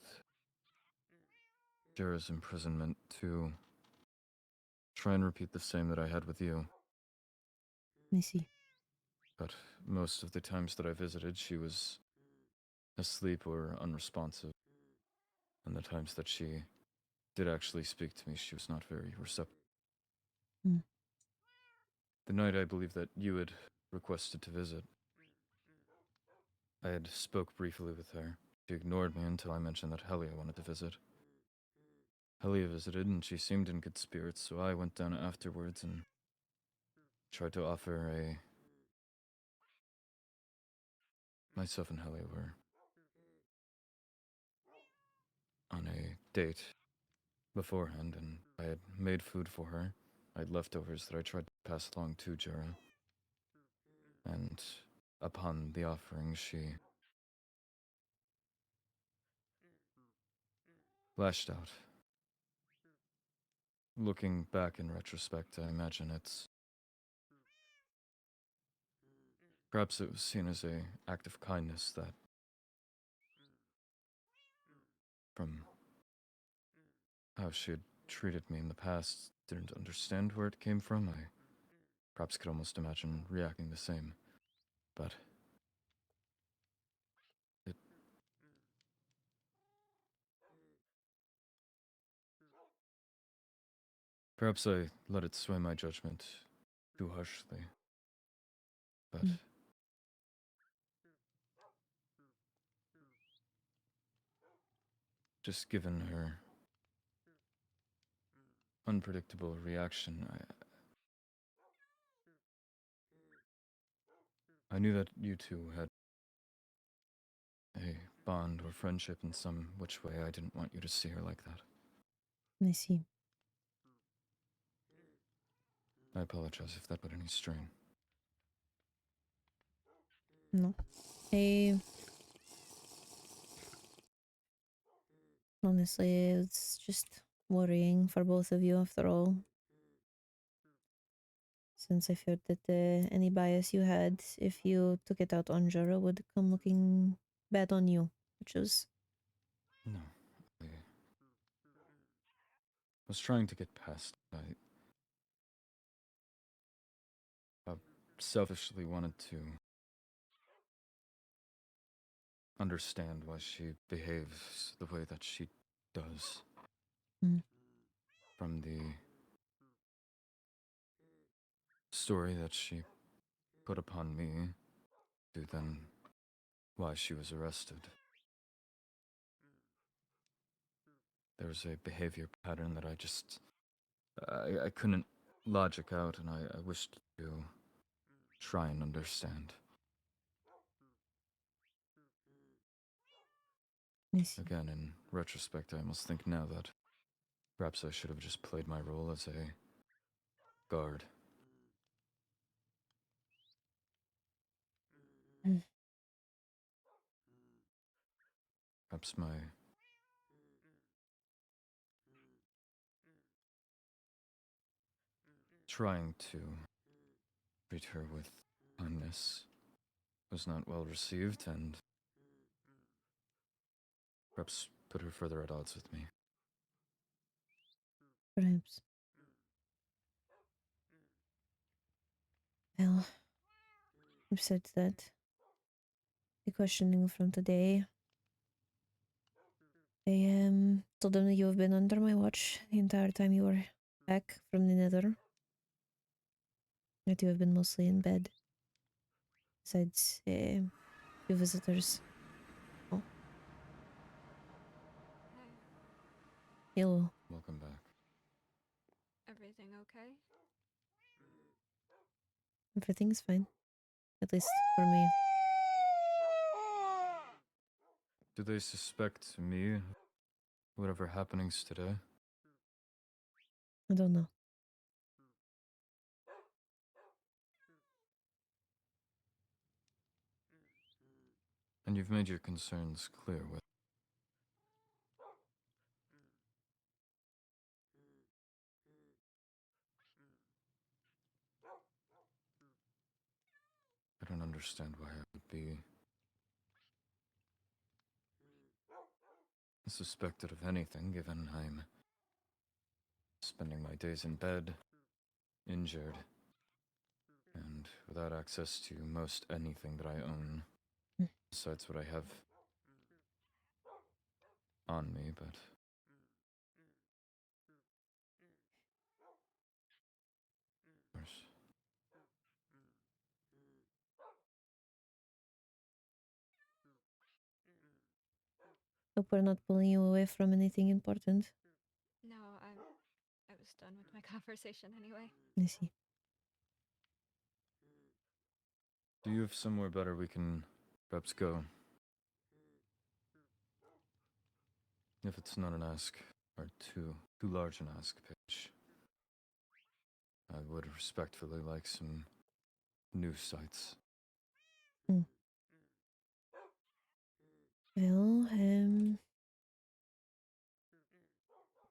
Jira's imprisonment to try and repeat the same that I had with you. I see. But most of the times that I visited, she was asleep or unresponsive. And the times that she did actually speak to me, she was not very receptive. Mm. The night I believe that you had requested to visit, I had spoke briefly with her. She ignored me until I mentioned that Helia wanted to visit. Helia visited and she seemed in good spirits, so I went down afterwards and tried to offer myself and Helia were on a date beforehand, and I had made food for her. I had leftovers that I tried to pass along to Jura. And upon the offering, she lashed out. Looking back in retrospect, I imagine perhaps it was seen as a act of kindness that, from how she had treated me in the past, didn't understand where it came from. I perhaps could almost imagine reacting the same. But perhaps I let it sway my judgment too harshly. But just given her unpredictable reaction, I knew that you two had a bond or friendship in some which way. I didn't want you to see her like that. I see. I apologize if that put any strain. No. Honestly, it's just worrying for both of you after all. Since I feared that any bias you had, if you took it out on Jura, would come looking bad on you, which was... No. I was trying to get past it. I selfishly wanted to understand why she behaves the way that she does. Mm. From the story that she put upon me to then why she was arrested. There's a behavior pattern that I couldn't logic out, and I wished to try and understand. I see. Again, in retrospect, I almost think now that perhaps I should have just played my role as a guard. Mm. Perhaps my trying to treat her with kindness was not well received, and perhaps put her further at odds with me. Perhaps. Well, besides that, the questioning from today, I told them that you have been under my watch the entire time you were back from the Nether. That you have been mostly in bed. Besides a few visitors. Oh, Hey, hello. Welcome back. everything okay? Everything's fine. At least for me. Do they suspect me of whatever happenings today? I don't know. And you've made your concerns clear with. I don't understand why I would be suspected of anything, given I'm spending my days in bed, injured, and without access to most anything that I own, Mm. besides what I have on me, but... Of course. Hope we're not pulling you away from anything important. No, I was done with my conversation anyway. I see. Do you have somewhere better we can perhaps go? If it's not an ask, or too large an ask, Paige. I would respectfully like some new sights. Mm. Well,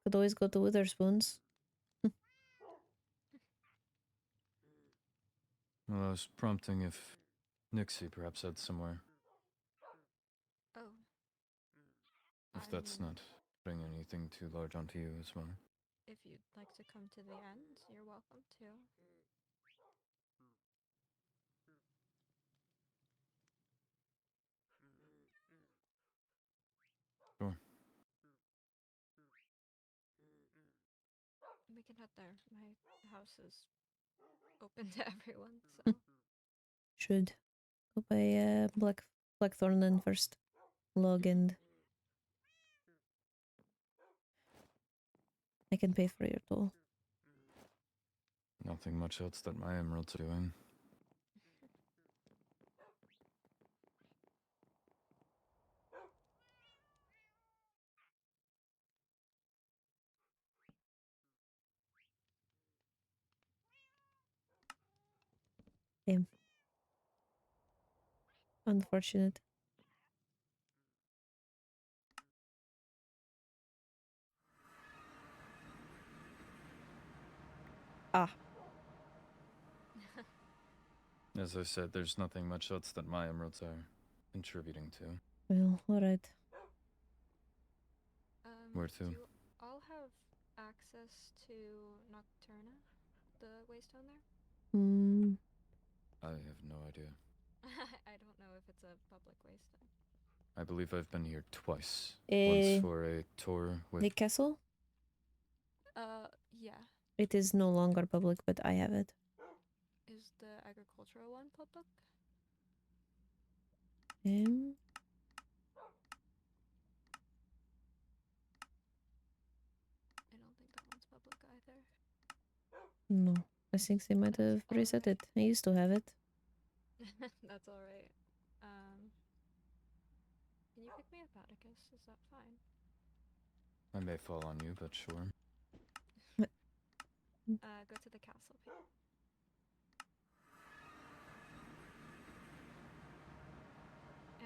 could always go to Witherspoon's. Well, I was prompting if Nixie perhaps had somewhere. Oh. If that's I'm- not putting anything too large onto you as well. If you'd like to come to the end, you're welcome to. Sure. We can head there. My house is open to everyone, so. Should go by Blackthorn then first. Log and I can pay for your toll. Nothing much else that my emeralds are doing. Damn. Unfortunate. Ah, As I said, there's nothing much else that my emeralds are contributing to. well, alright. Where to? Do you all have access to Nocturna, the waystone there? Hmm. I have no idea. I don't know if it's a public waystone. I believe I've been here twice. Eh, Once for a tour with... The castle? Yeah. It is no longer public, but I have it. Is the agricultural one public? I don't think that one's public either. No. I think they might That's have reset alright. it. I used to have it. That's alright. Can you pick me up, Atticus? Is that fine? I may fall on you, but sure. Go to the castle.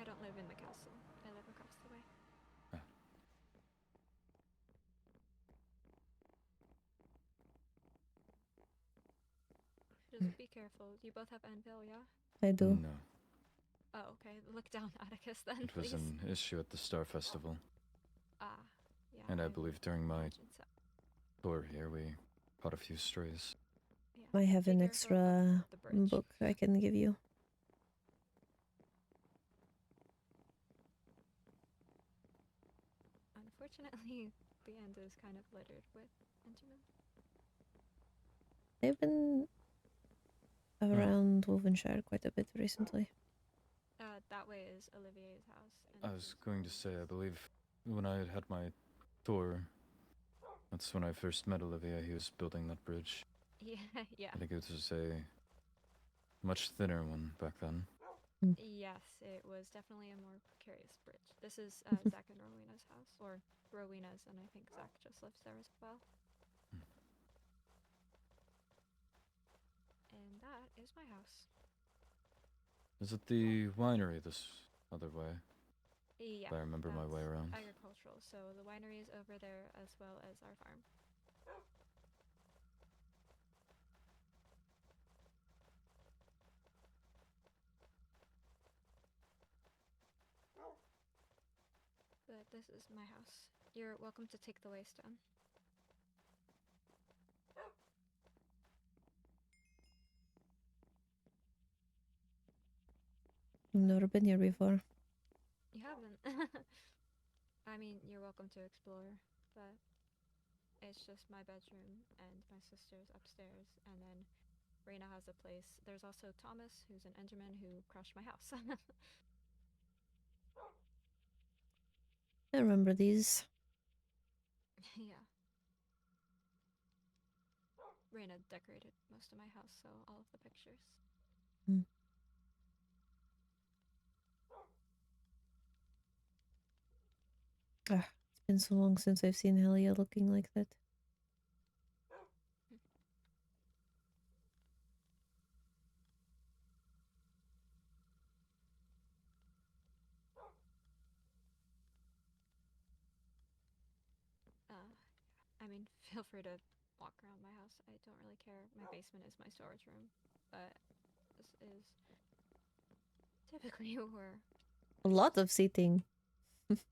I don't live in the castle. I live across the way. Ah. Just be careful. You both have anvil, yeah? I do. No. Oh, okay. Look down, Atticus, then, It was please. an issue at the Star Festival. Ah, yeah. And I would believe during my imagine so. tour here, we caught a few strays. Yeah. I have Be an careful up extra the bridge. book I can give you. Unfortunately, the end is kind of littered with Endermen. They've been around Wolvenshire quite a bit recently. That way is Olivier's house. And I this was is- going to say, I believe when I had my tour, that's when I first met Olivia. He was building that bridge. Yeah, yeah. I think it was a much thinner one back then. Yes, it was definitely a more precarious bridge. This is Zach and Rowena's house, or Rowena's, and I think Zach just lives there as well. And that is my house. Is it the winery this other way? Yeah. If I remember my way that's around. Agricultural, so the winery is over there as well as our farm. But this is my house. You're welcome to take the waystone. Never been here before. You haven't. I mean, you're welcome to explore, but it's just my bedroom and my sister's upstairs, and then Reina has a place. There's also Thomas, who's an Enderman who crashed my house. I remember these. Yeah. Reina decorated most of my house, so all of the pictures. Ah, it's been so long since I've seen Helia looking like that. I mean, feel free to walk around my house. I don't really care. My basement is my storage room, but this is typically where. A lot of seating.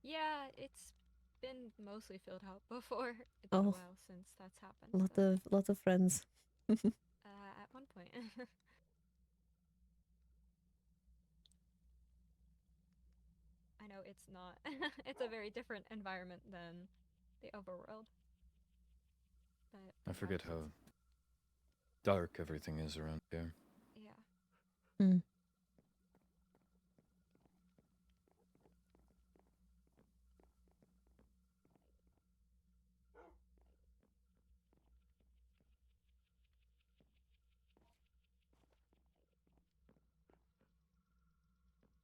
Yeah, it's been mostly filled out before. It's been a Oh. while since that's happened. Lot of friends. At one point. I know it's not. It's a very different environment than the overworld. But I forget how dark everything is around here. yeah.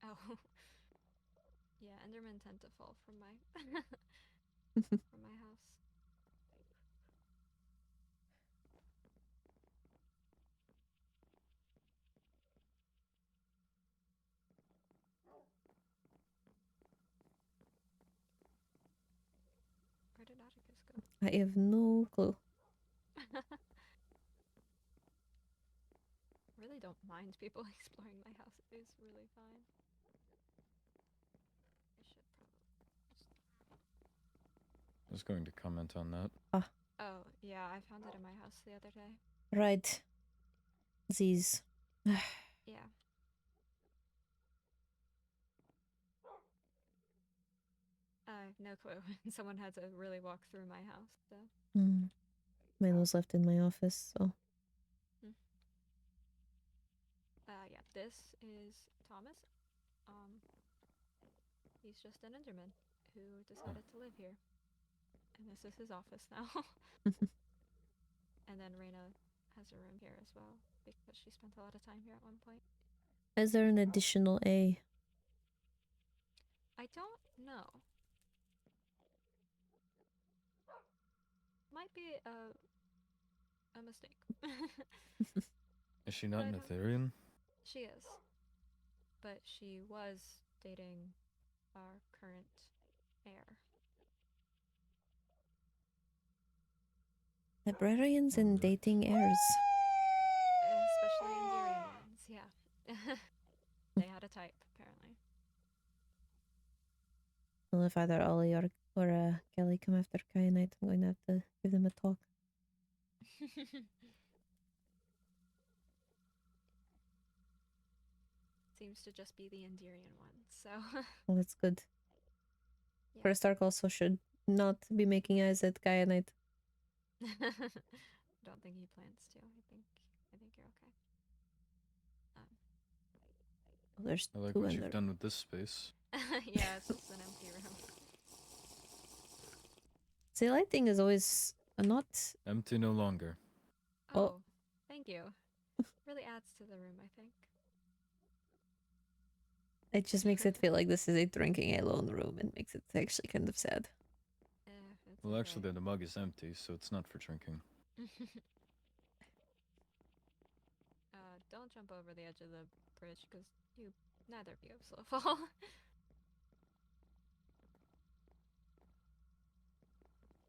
Oh. Yeah, Endermen tend to fall from my from my house. Where did Atticus go? I have no clue. Really don't mind people exploring my house. It is really fine. I should probably just... I was going to comment on that. Oh, yeah, I found it in my house the other day. Right. These. Yeah. I have no clue. Someone had to really walk through my house, so... Mine was left in my office, so. Yeah, this is Thomas. He's just an Enderman who decided to live here. And this is his office now. And then Reina has a room here as well, because she spent a lot of time here at one point. Is there an additional A? I don't know. Might be a mistake. Is she not I an don't- Ethereum? She is. But she was dating our current heir. Librarians and Wonder. dating heirs. Especially Endurian ones, yeah. They had a type, apparently. Well, if either Ollie or Kelly come after Kyanite, I'm going to have to give them a talk. Seems to just be the Endurian ones, so... Well, that's good. Yeah. First Arc also should not be making eyes at Kyanite. Don't think he plans to. I think you're okay. Oh, there's I like two what in you've there. done with this space. Yeah, it's just an empty room. See, lighting is always not. Empty no longer. Oh. Oh, thank you. Really adds to the room, I think. It just makes it feel like this is a drinking alone room and makes it actually kind of sad. It's Well, actually, okay. the mug is empty, so it's not for drinking. Don't jump over the edge of the bridge, because neither of you have slow fall.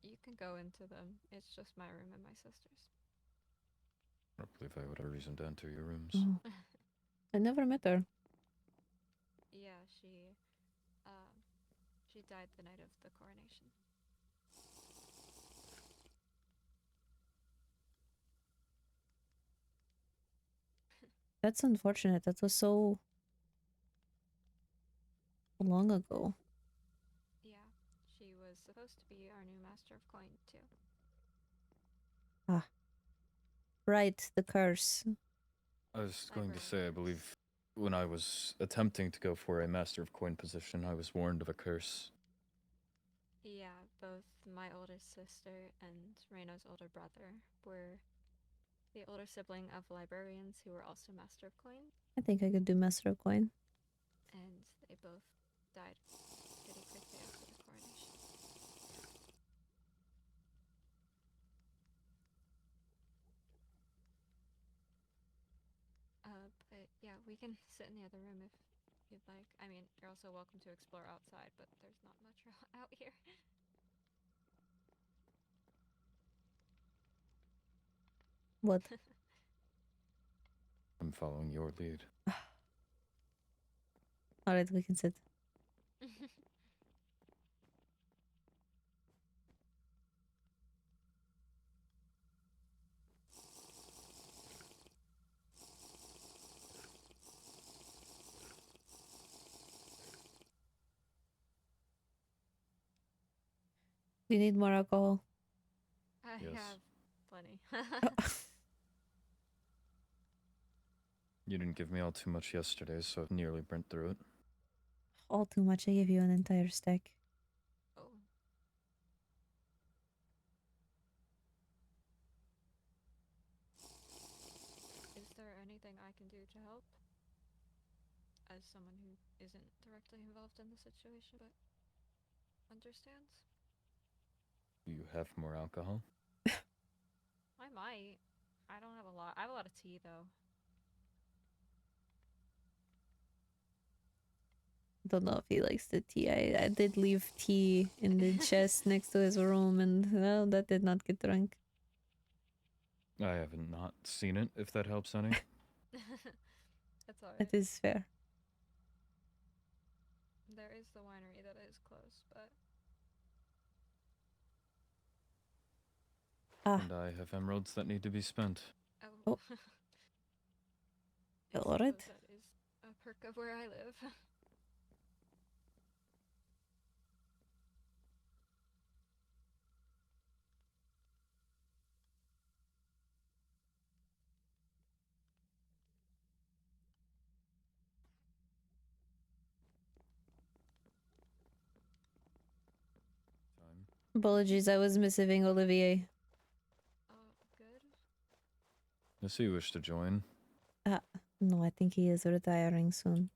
You can go into them. It's just my room and my sister's. I don't believe I would have reason to enter your rooms. Oh. I never met her. Yeah, she died the night of the coronation. That's unfortunate. That was so long ago. Yeah, she was supposed to be our new master of coin, too. Ah. Right, the curse. I was going to say, I believe when I was attempting to go for a Master of Coin position, I was warned of a curse. Yeah, both my older sister and Reina's older brother were the older sibling of librarians who were also master of coin, I think I could do Master of Coin. and they both died pretty quickly after the coronation. But yeah, we can sit in the other room if you'd like. I mean, you're also welcome to explore outside, but there's not much out here. What? I'm following your lead. Alright, we can sit. Do you need more alcohol? I Yes. have plenty. You didn't give me all too much yesterday, so I've nearly burnt through it. All too much. I gave you an entire stack. Oh. Is there anything I can do to help? as someone who isn't directly involved in the situation, but understands. You have more alcohol? I might. I don't have a lot. I have a lot of tea though. Don't know if he likes the tea. I did leave tea in the chest next to his room, and well, that did not get drunk. I haven't not seen it, if that helps any. That's alright. That is fair. There is the winery that is close, but Ah, And I have emeralds that need to be spent. oh. Oh. I Alright. suppose that is a perk of where I live. Time. apologies, I was missing Olivier. Oh, good. Does he wish to join? No, I think he is retiring soon.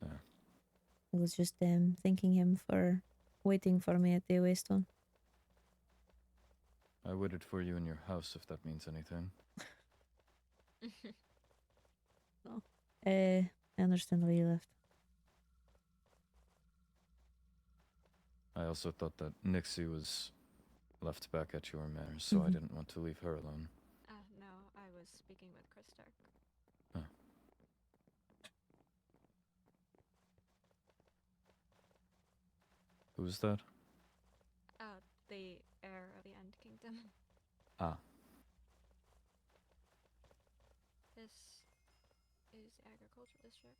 Yeah. I was just thanking him for waiting for me at the Waystone. I waited for you in your house, if that means anything. I understand why you left. I also thought that Nixie was left back at your manor, so I Mhm. didn't want to leave her alone. No, I was speaking with Chris Stark. Who's that? The heir of the End Kingdom. Ah, This is the agricultural district.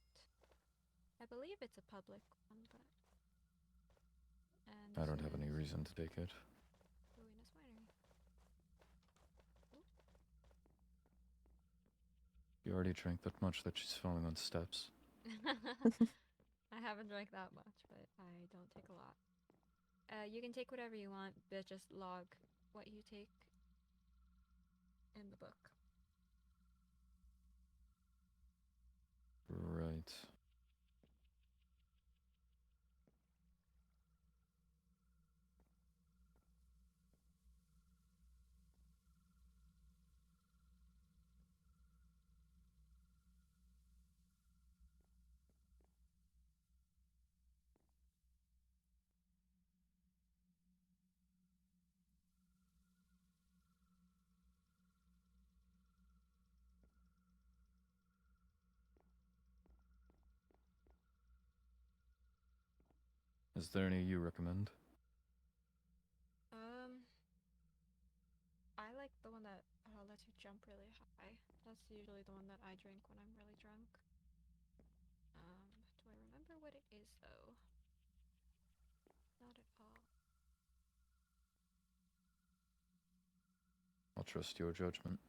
I believe it's a public one, but. And I this don't have any is reason to take it. Ruinous Winery. You already drank that much that she's falling on steps. I haven't drank that much, but I don't take a lot. You can take whatever you want, but just log what you take in the book. Right. Is there any you recommend? I like the one that lets you jump really high. That's usually the one that I drink when I'm really drunk. Do I remember what it is though? Not at all. I'll trust your judgment.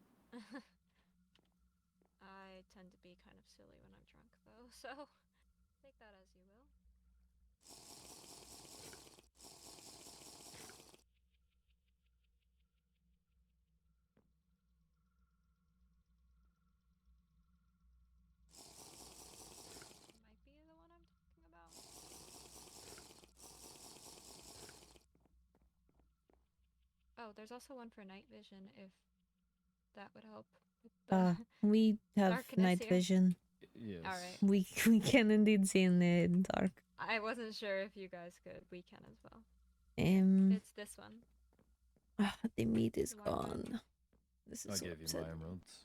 I tend to be kind of silly when I'm drunk though, so take that as you will. Might be the one I'm talking about. Oh, there's also one for night vision if that would help with the We have darkness night here. vision. Yes. Alright. We can indeed see in the dark. I wasn't sure if you guys could. We can as well. It's this one. The meat is The white one. gone. This I is so gave you my upsetting. emeralds.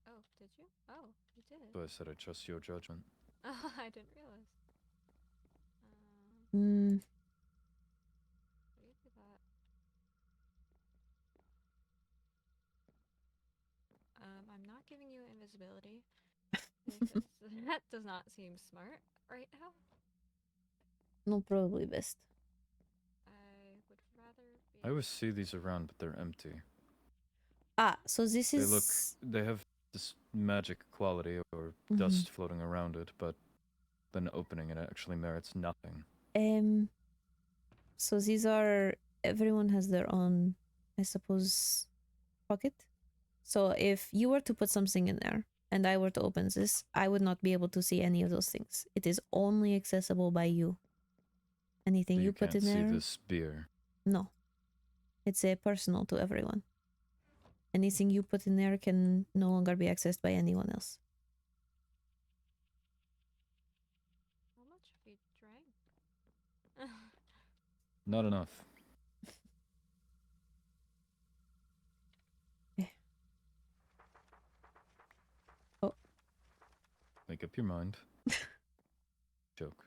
Oh, did you? Oh, you did. So I said I trust your judgment. Oh, I didn't realize. Hmm. How do you do that? I'm not giving you invisibility because that does not seem smart right now. No, probably best. I would rather be. I always see these around, but they're empty. So this They is... they have this magic quality or dust floating around it, but then opening it actually merits nothing. So these are... Everyone has their own, I suppose, pocket. So if you were to put something in there and I were to open this, I would not be able to see any of those things. It is only accessible by you. Anything But you you put can't in see there? this beer. No. It's personal to everyone. Anything you put in there can no longer be accessed by anyone else. How much have you drank? Not enough. Oh. Make up your mind. Joke.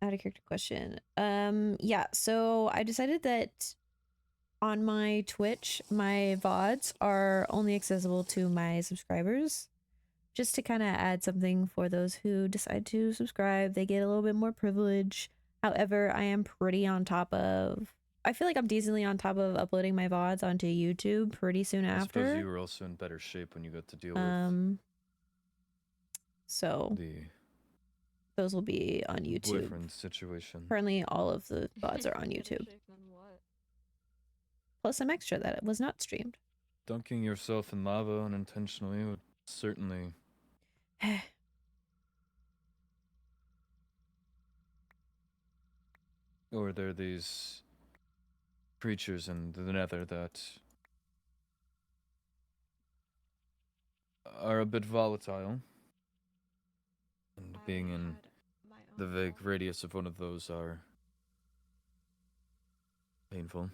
Out of character question. Yeah, so I decided that on my Twitch, my VODs are only accessible to my subscribers. Just to kind of add something for those who decide to subscribe. They get a little bit more privilege. However, I am pretty on top of... I feel like I'm decently on top of uploading my VODs onto YouTube pretty soon I suppose after. you were also in better shape when you got to deal So with the those will be on YouTube. boyfriend situation. Currently, all of the VODs are on Better YouTube. shape than what? Plus some extra that was not streamed. Dunking yourself in lava unintentionally would certainly... Or there are these creatures in the nether that are a bit volatile. And being in had my own the vague role. radius of one of those are painful.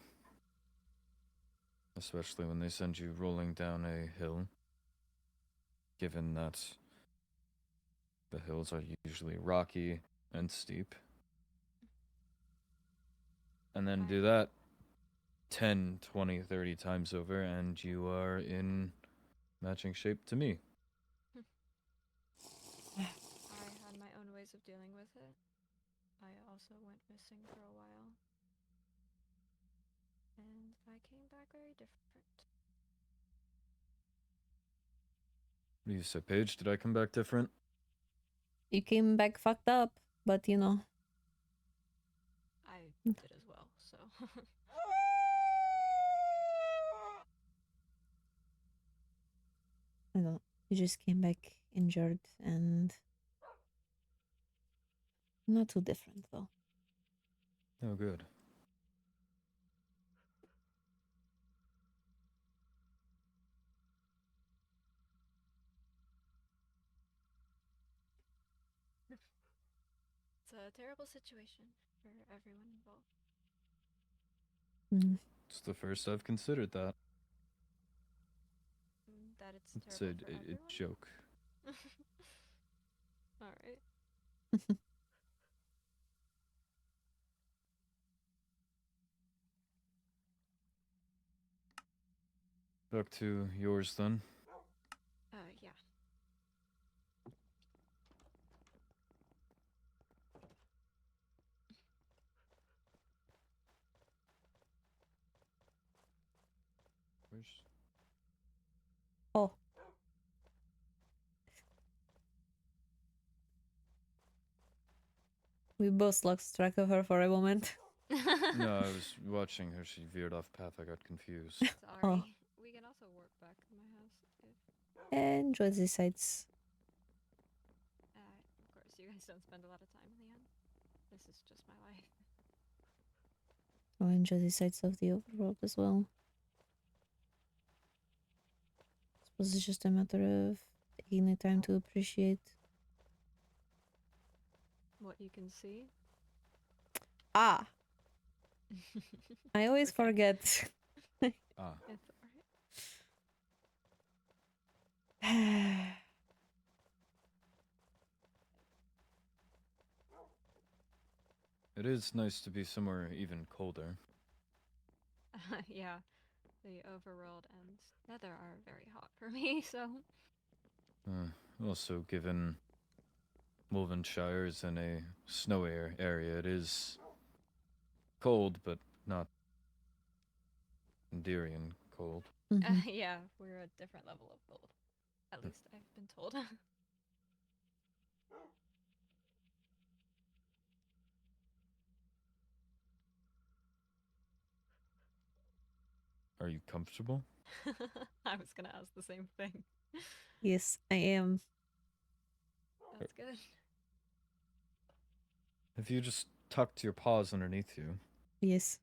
Especially when they send you rolling down a hill. Given that the hills are usually rocky and steep. And then do that 10, 20, 30 times over, and you are in matching shape to me. I had my own ways of dealing with it. I also went missing for a while. And I came back very different. What do you say, Paige? Did I come back different? You came back fucked up, but you know. I did as well, so. I don't. You just came back injured and not too different though. Oh, good. It's a terrible situation for everyone involved. It's the first I've considered that. That it's It's terrible for a everyone? joke. Alright. Back to yours then. Yeah. Where's... Oh. We both lost track of her for a moment. No, I was watching her. She veered off path. I got confused. Sorry. Oh. We can also work back to my house if Enjoy the sights. of course you guys don't spend a lot of time in the end. This is just my life. I'll enjoy the sights of the overworld as well. I suppose it's just a matter of taking the time to appreciate. What you can see. Ah! I always Okay. forget. Ah, It's alright. it is nice to be somewhere even colder. Yeah. The overworld and nether are very hot for me, so. Also, given Wolvenshire is in a snowy area, it is cold, but not Endearian cold. Mhm. Yeah, we're a different level of cold. At least I've been told. Are you comfortable? I was gonna ask the same thing. Yes, I am. That's good. If you just tucked your paws underneath you. Yes.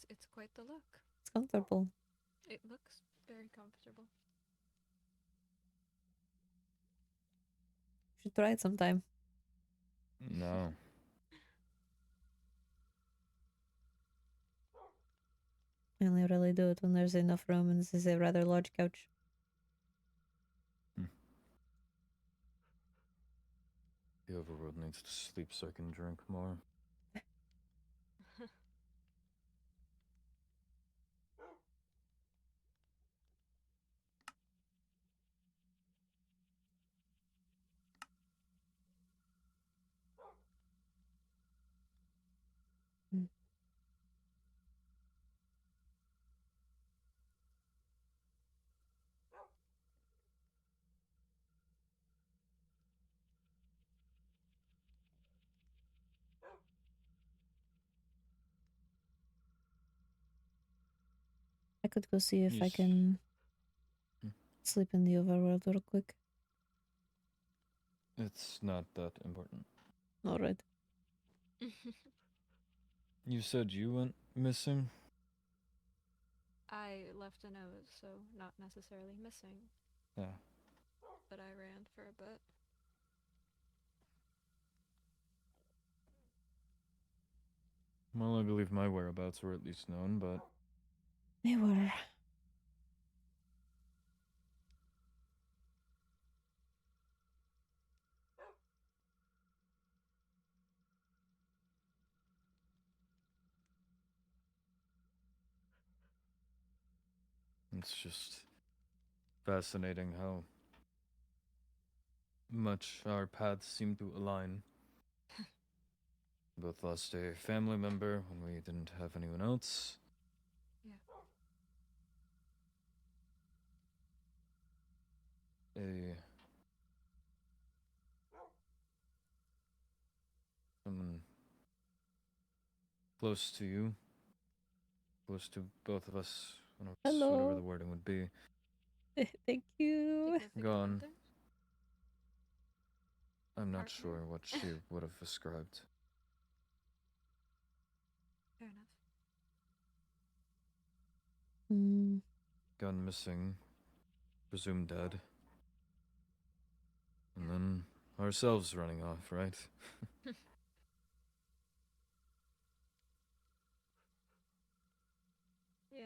It's quite the look. It's comfortable. It looks very comfortable. Should try it sometime. No. I only really do it when there's enough room and this is a rather large couch. The overworld needs to sleep so I can drink more. Mm. I could go see if I Yes. can Hmm. sleep in the overworld real quick. It's not that important. Alright. You said you went missing? I left a note, so not necessarily missing, Yeah. but I ran for a bit. Well, I believe my whereabouts were at least known, but They were. it's just fascinating how much our paths seem to align. Both lost a family member when we didn't have anyone else. Yeah. Someone close to you, close to both of us, whatever Hello. the wording would be, Thank you. Significant gone. other? I'm not Partner? sure what she would have described. Fair enough. Mm, Gone missing, presumed dead. And then ourselves running off, right? Yeah.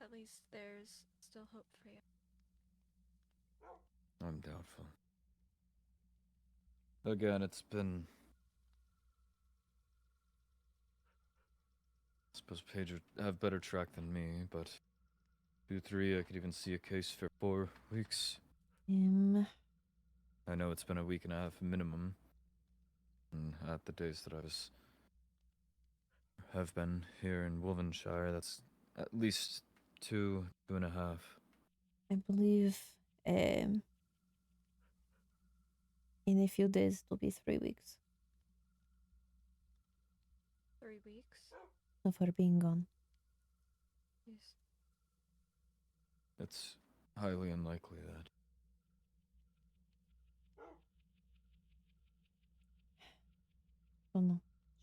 At least there's still hope for you. I'm doubtful. Again, it's been. I suppose Paige would have better track than me, but 2-3, I could even see a case for 4 weeks. I know it's been a week and a half minimum. And at the days that have been here in Wolvenshire, that's at least 2.5. I believe in a few days it'll be 3 weeks 3 weeks? of her being gone. Yes. It's highly unlikely that. Don't know.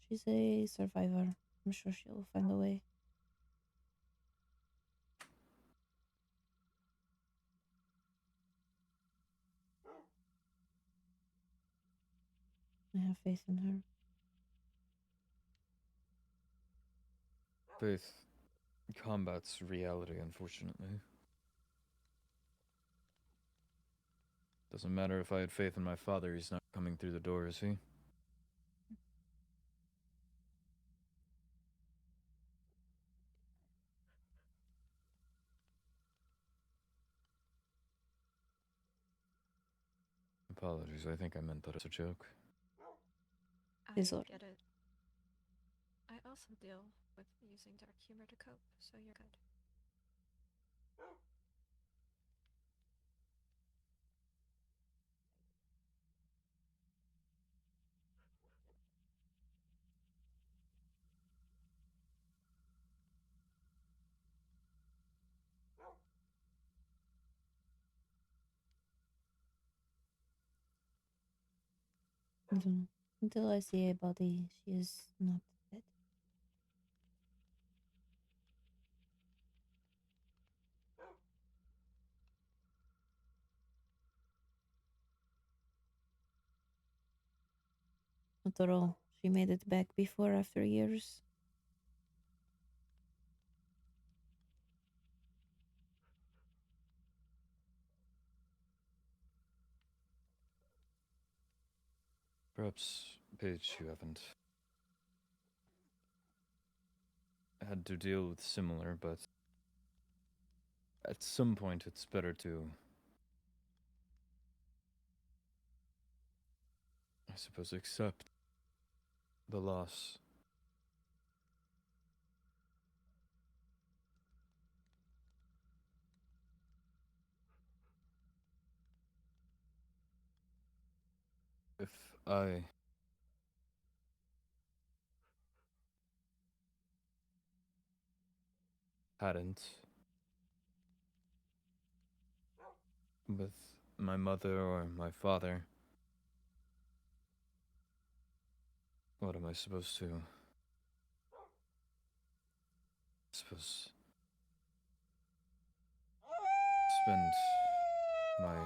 She's a survivor. I'm sure she'll find a way. I have faith in her. Faith combats reality, unfortunately. Doesn't matter if I had faith in my father, he's not coming through the door, is he? Apologies, I think I meant that as a joke. I Is alright. get it. I also deal with using dark humor to cope, so you're good. I don't know. Until I see a body, she is not dead. After all, she made it back before after years. Perhaps, Paige, you haven't had to deal with similar, but at some point it's better to, I suppose, accept the loss. If I hadn't, with my mother or my father, what am I supposed to? Suppose spend my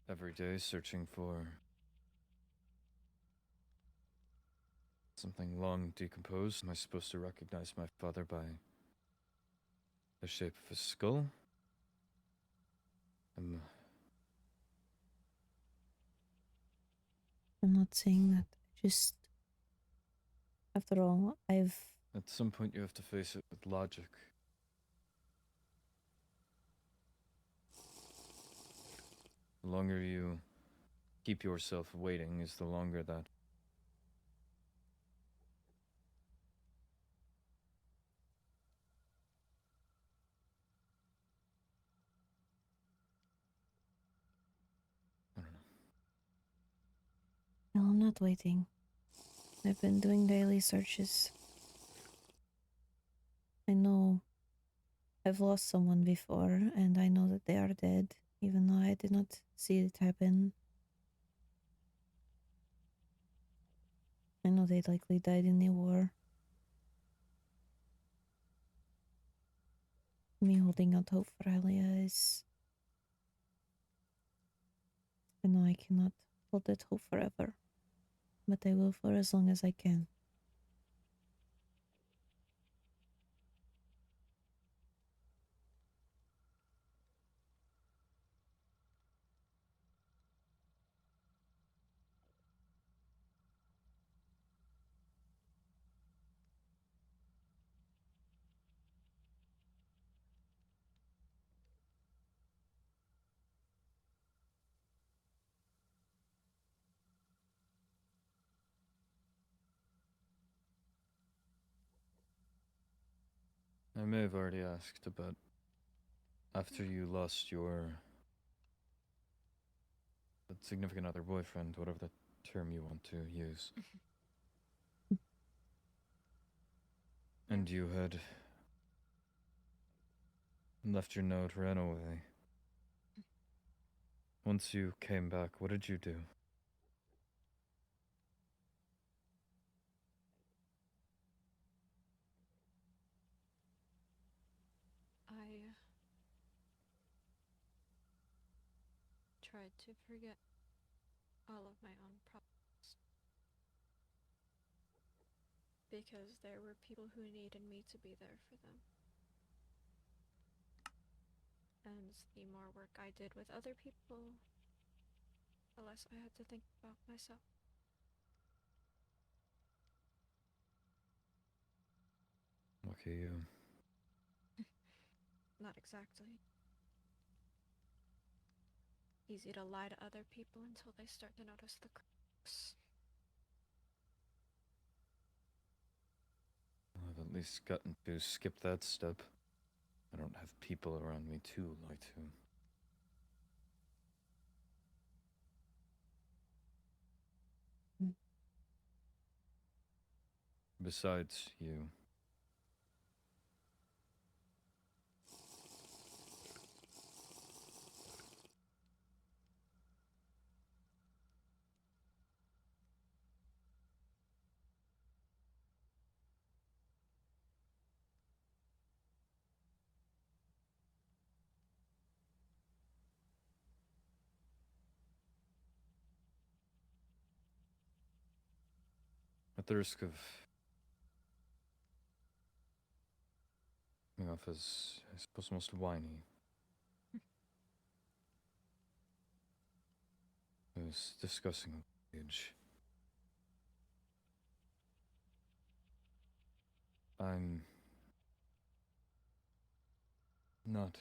every day searching for something long decomposed. Am I supposed to recognize my father by the shape of his skull? I'm not saying that. Just, after all, At some point you have to face it with logic. The longer you keep yourself waiting is the longer that I don't know. Well, I'm not waiting. I've been doing daily searches. I know I've lost someone before, and I know that they are dead, even though I did not see it happen. I know they likely died in the war. Me holding out hope for Alia is... I know I cannot hold that hope forever, but I will for as long as I can. I may have already asked, but after you lost your significant other boyfriend, whatever the term you want to use, and you had left your note, ran away. Once you came back, what did you do? I tried to forget all of my own problems because there were people who needed me to be there for them. And the more work I did with other people, the less I had to think about myself. Lucky you. Not exactly. Easy to lie to other people until they start to notice the cracks. I've at least gotten to skip that step. I don't have people around me to lie to. Mm. Besides you, the risk of coming off as, I suppose, most whiny, I was discussing a page. I'm not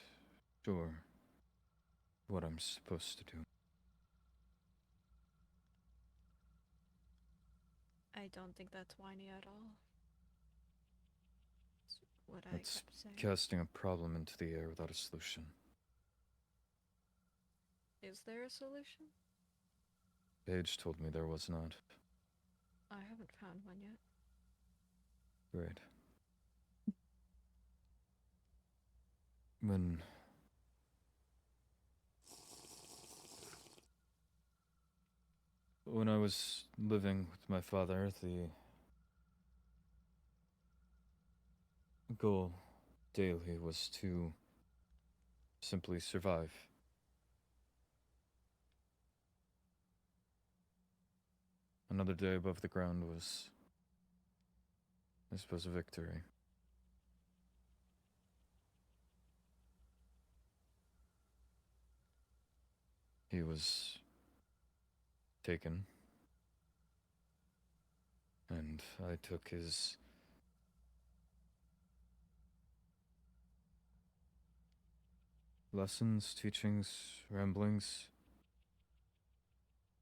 sure what I'm supposed to do. I don't think that's whiny at all. It's what I It's kept saying. casting a problem into the air without a solution. Is there a solution? Paige told me there was not. I haven't found one yet. Great. When I was living with my father, the goal daily was to simply survive. Another day above the ground was, I suppose, a victory. He was taken, and I took his lessons, teachings, ramblings.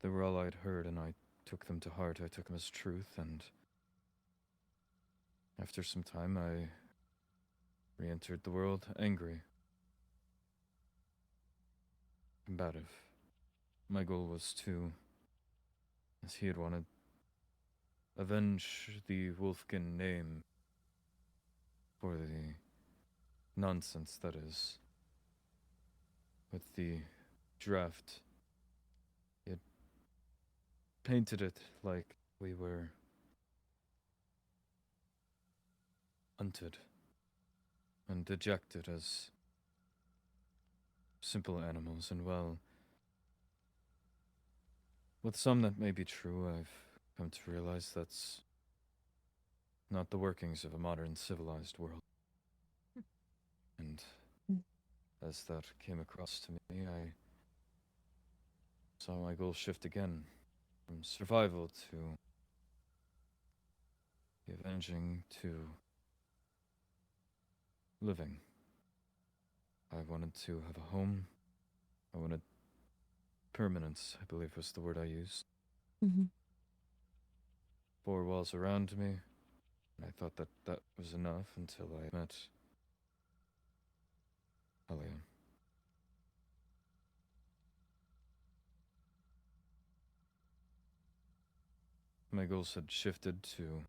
They were all I'd heard, and I took them to heart. I took them as truth, and after some time, I re-entered the world angry, combative. My goal was to, as he had wanted, avenge the Wolfkin name for the nonsense that is. With the draft, he had painted it like we were hunted and dejected as simple animals, and well, with some that may be true, I've come to realize that's not the workings of a modern civilized world. And as that came across to me, I saw my goal shift again from survival to the avenging to living. I wanted to have a home. I wanted permanence, I believe was the word I used. Mm-hmm. 4 walls around me, and I thought that that was enough until I met Alia. My goals had shifted to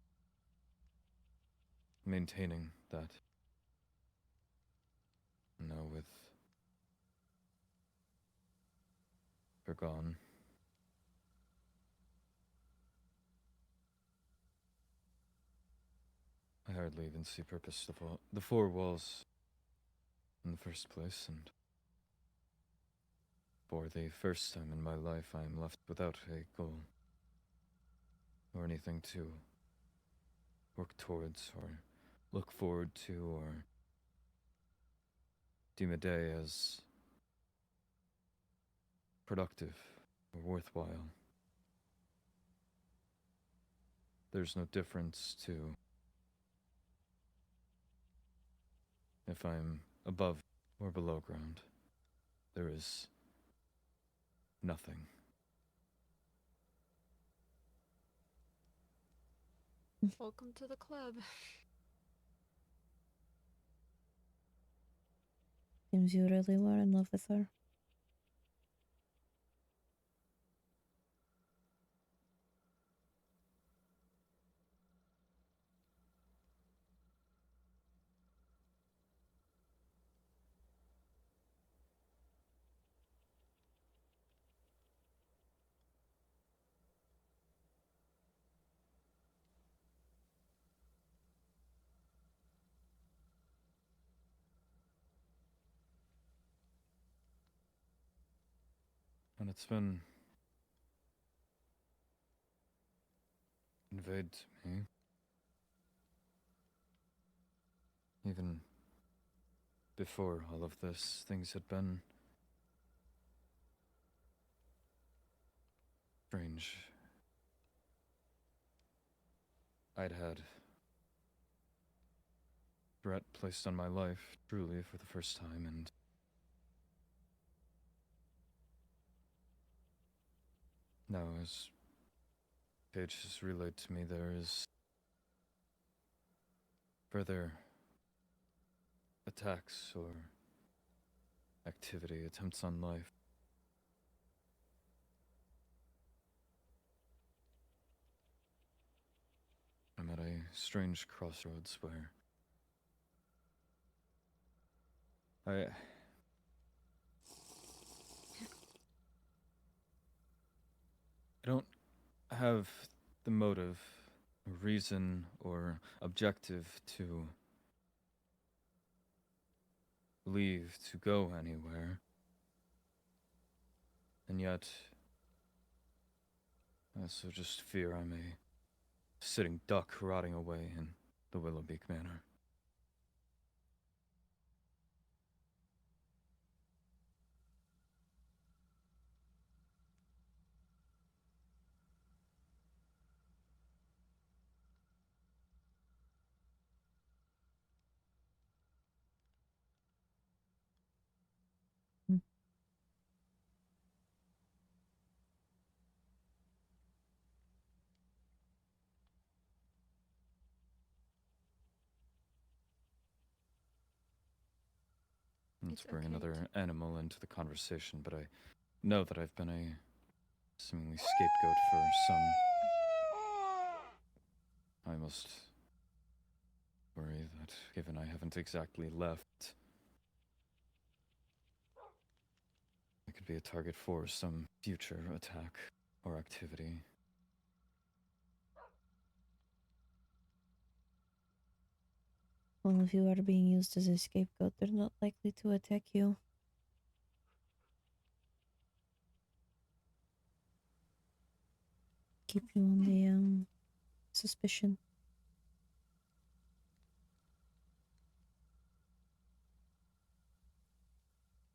maintaining that. Now with her gone, I hardly even see purpose of the 4 walls in the first place, and for the first time in my life I am left without a goal, or anything to work towards, or look forward to, or deem a day as productive or worthwhile. There's no difference to if I'm above or below ground. There is nothing. Welcome to the club. Seems you really were in love with her. And it's been conveyed to me. Even before all of this, things had been strange. I'd had threat placed on my life, truly, for the first time, and now, as Paige has relayed to me, there is further attacks or activity, attempts on life. I'm at a strange crossroads where I don't have the motive, reason, or objective to leave, to go anywhere. And yet, I also just fear I'm a sitting duck rotting away in the Willowbeak Manor. Mm. Not It's to bring okay another animal into the conversation, but I know that I've been a seemingly scapegoat for some. I must worry that, given I haven't exactly left, I could be a target for some future attack or activity. Well, if you are being used as a scapegoat, they're not likely to attack you. Keep you on the suspicion.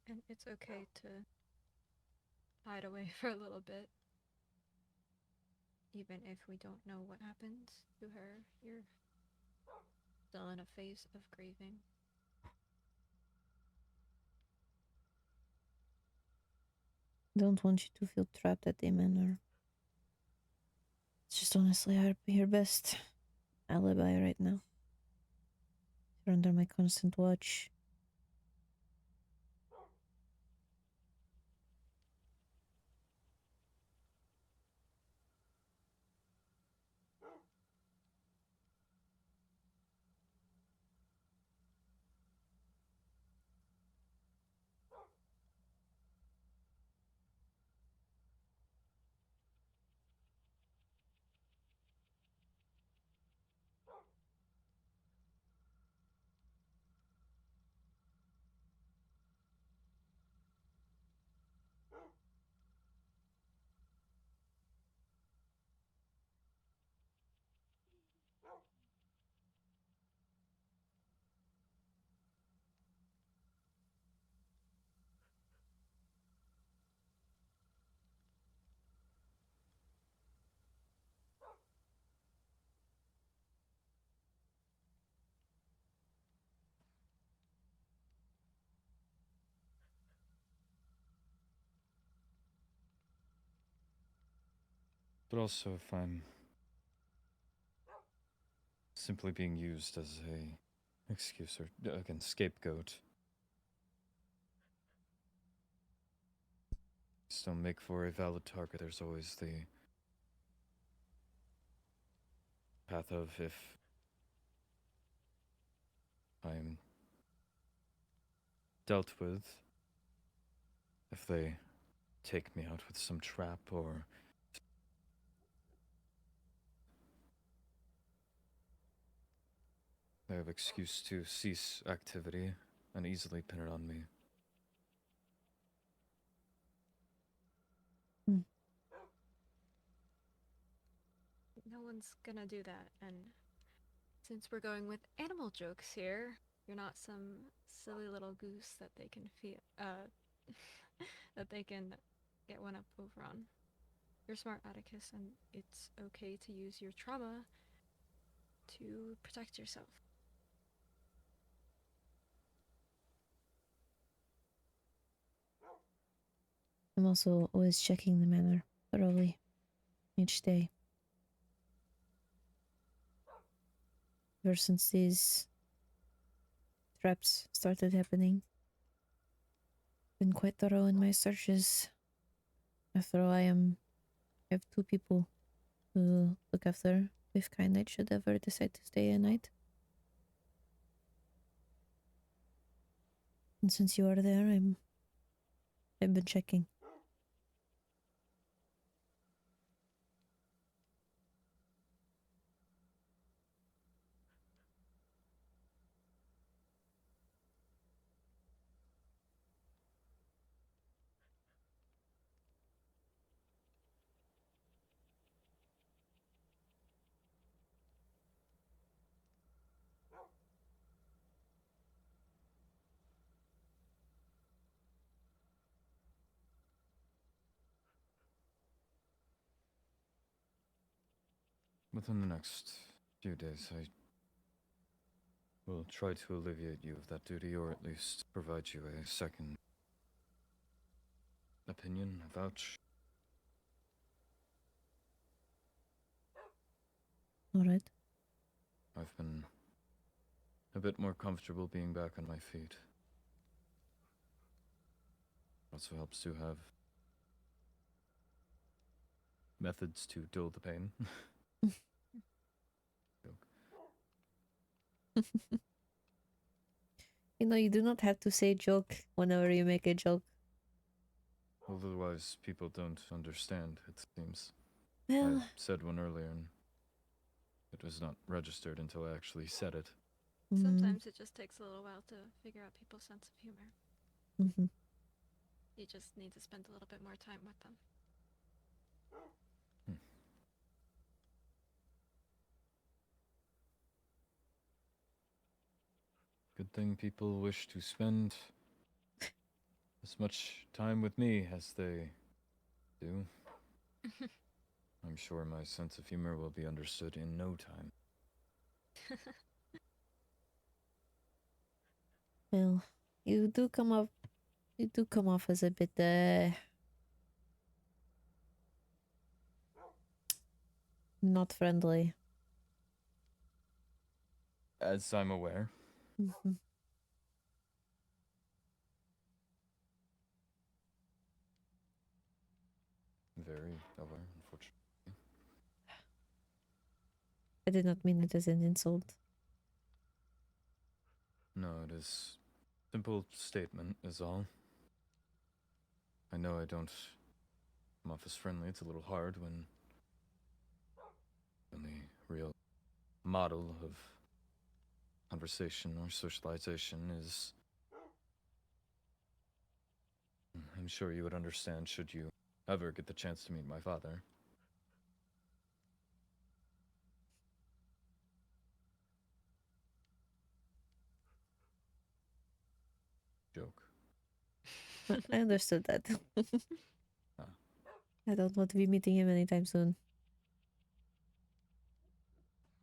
And it's okay to hide away for a little bit. Even if we don't know what happens to her, you're still in a phase of grieving. Don't want you to feel trapped at the manor. It's just honestly your best alibi right now. You're under my constant watch. But also, if I'm simply being used as a excuse or, again, scapegoat, still make for a valid target. There's always the path of, if I'm dealt with, if they take me out with some trap or they have excuse to cease activity and easily pin it on me. no one's gonna do that. And since we're going with animal jokes here, you're not some silly little goose that they can feel, that they can get one up over on. You're smart, Atticus, and it's okay to use your trauma to protect yourself. I'm also always checking the manor thoroughly each day. Ever since these traps started happening, been quite thorough in my searches. After all, I have two people who look after if Knight should ever decide to stay a night. And since you are there, I've been checking. Within the next few days, I will try to alleviate you of that duty, or at least provide you a second opinion, a vouch. Alright. I've been a bit more comfortable being back on my feet. Also helps to have methods to dull the pain. You know, you do not have to say joke whenever you make a joke. Otherwise, people don't understand, it seems. Well, I said one earlier, and it was not registered until I actually said it. Sometimes it just takes a little while to figure out people's sense of humor. Mm-hmm. You just need to spend a little bit more time with them. Good thing people wish to spend as much time with me as they do. I'm sure my sense of humor will be understood in no time. Well, you do come off as a bit not friendly. As I'm aware. Mm-hmm. Very aware, unfortunately. I did not mean it as an insult. No, it is simple statement is all. I know I don't come off as friendly. It's a little hard when the only real model of conversation or socialization is... I'm sure you would understand should you ever get the chance to meet my father. Joke. I understood that. Ah. I don't want to be meeting him anytime soon.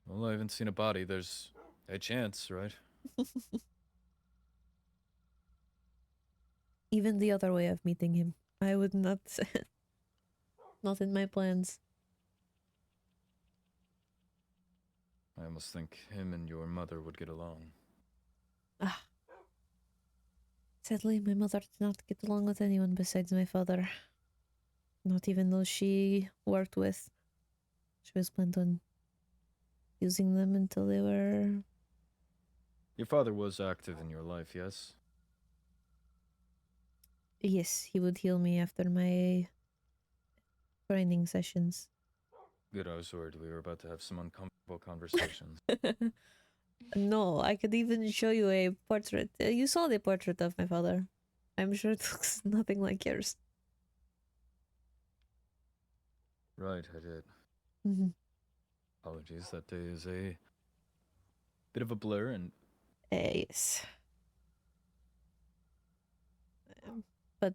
Well, I haven't seen a body. There's a chance, right? Even the other way of meeting him. I would not... not in my plans. I almost think him and your mother would get along. Ah. Sadly, my mother did not get along with anyone besides my father. Not even those she worked with. She was bent on using them until they were... Your father was active in your life, yes? Yes, he would heal me after my training sessions. Good, I was worried we were about to have some uncomfortable conversations. No, I could even show you a portrait. You saw the portrait of my father. I'm sure it looks nothing like yours. Right, I did. Mm-hmm. Apologies, that day is a bit of a blur, and Yes. But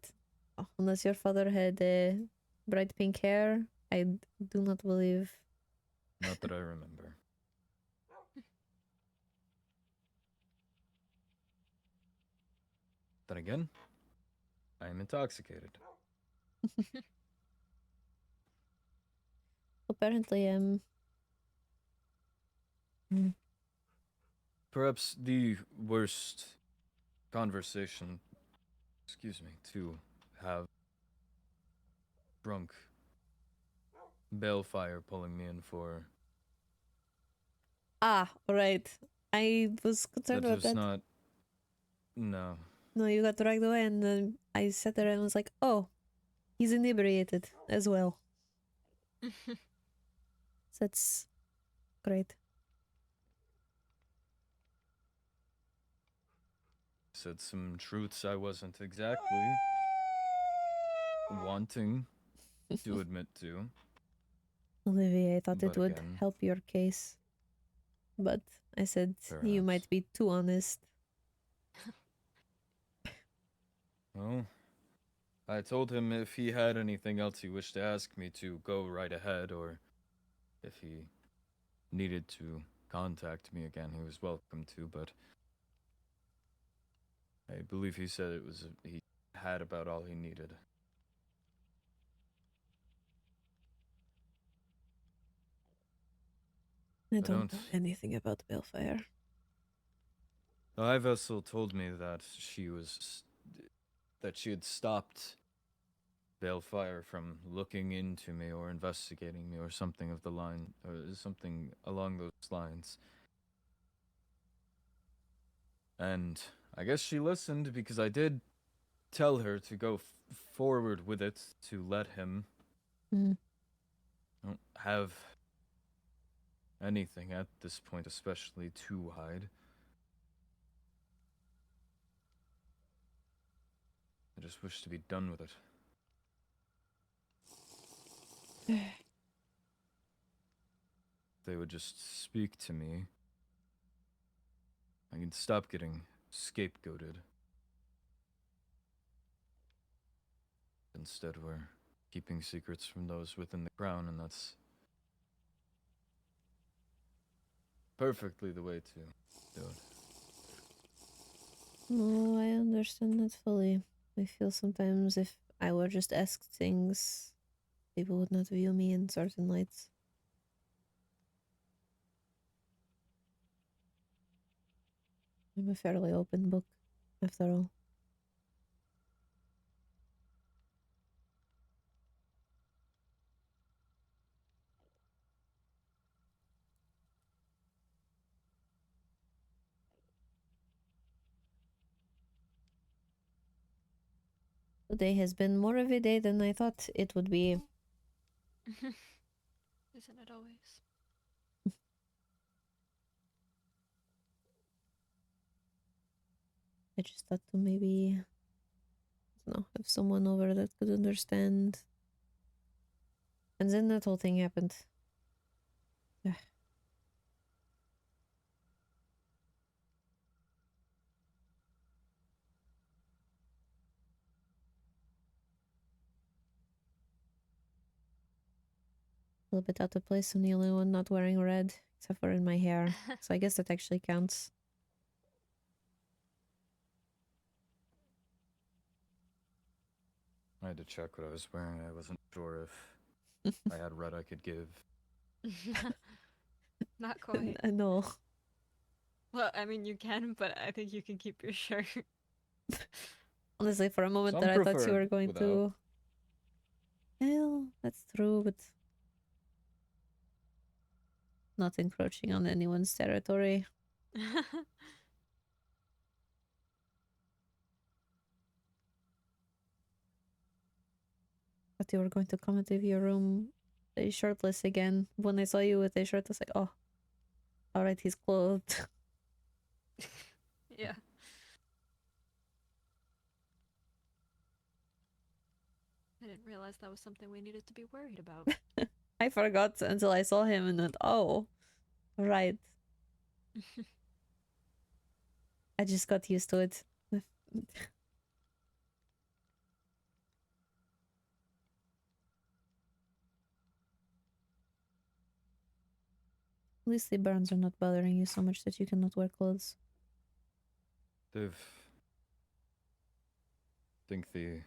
unless your father had bright pink hair, I do not believe. not that I remember. Then again, I am intoxicated. Apparently, Perhaps the worst conversation, excuse me, to have drunk Balefire pulling me in for. right. I was concerned That about was that. not. No. No, you got dragged away, and then I sat there and was like, oh, he's inebriated as well. So that's great. Said some truths I wasn't exactly wanting to admit to. Olivier, I thought But it would again, help your case. But I said you perhaps. might be too honest. Well, I told him if he had anything else he wished to ask me to go right ahead, or if he needed to contact me again, he was welcome to, but I believe he said it was he had about all he needed. I I don't know don't- anything about Balefire. The High Vessel told me that she had stopped Balefire from looking into me or investigating me or something of the line, or something along those lines. And I guess she listened because I did tell her to go forward with it, to let him don't have anything at this point, especially to hide. I just wish to be done with it. They would just speak to me. I can stop getting scapegoated. Instead, we're keeping secrets from those within the crown, and that's perfectly the way to do it. No, I understand that fully. I feel sometimes if I were just asked things, people would not view me in certain lights. I'm a fairly open book, after all. Today has been more of a day than I thought it would be. Isn't it always? I just thought to maybe, I don't know, have someone over that could understand. And then that whole thing happened. A little bit out of place. I'm the only one not wearing red, except for in my hair. So I guess that actually counts. I had to check what I was wearing. I wasn't sure if I had red I could give. Not quite. No. Well, I mean, you can, but I think you can keep your shirt. Honestly, for a moment Some there, I thought you prefer were going without. to. Well, that's true, but not encroaching on anyone's territory. But you were going to come into your room shirtless again. When I saw you with a shirt, I was like, oh, alright, he's clothed. Yeah. I didn't realize that was something we needed to be worried about. I forgot until I saw him and went, oh, right. I just got used to it. At least the burns are not bothering you so much that you cannot wear clothes. They've. Think the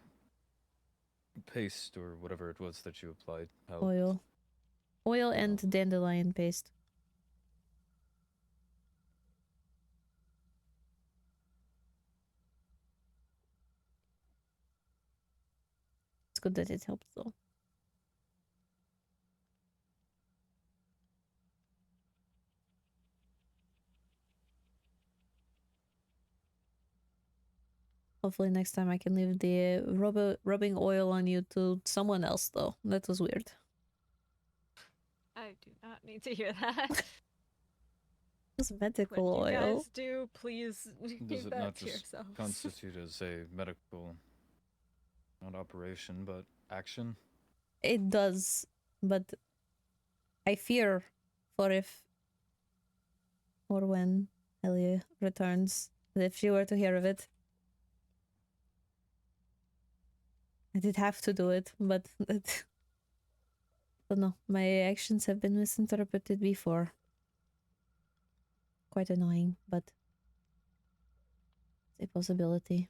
paste or whatever it was that you applied helped. Oil. Oil and Oh. dandelion paste. It's good that it helps though. Hopefully next time I can leave the rubbing oil on you to someone else though. That was weird. I do not need to hear that. It's What medical you oil. guys do, please Does keep it that not to just yourselves. constitute as a medical, not operation, but action? It does, but I fear for if or when Elia returns, that if she were to hear of it, I did have to do it, but that, don't know. My actions have been misinterpreted before. Quite annoying, but it's a possibility.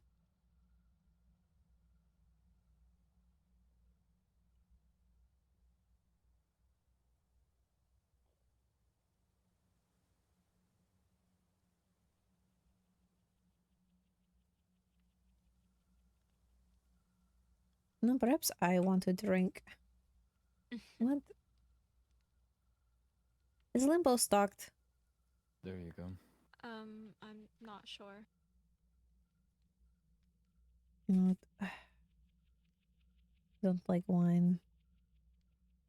No, perhaps I want to drink. What? Is Limbo stocked? There you go. I'm not sure. You know what? I don't like wine.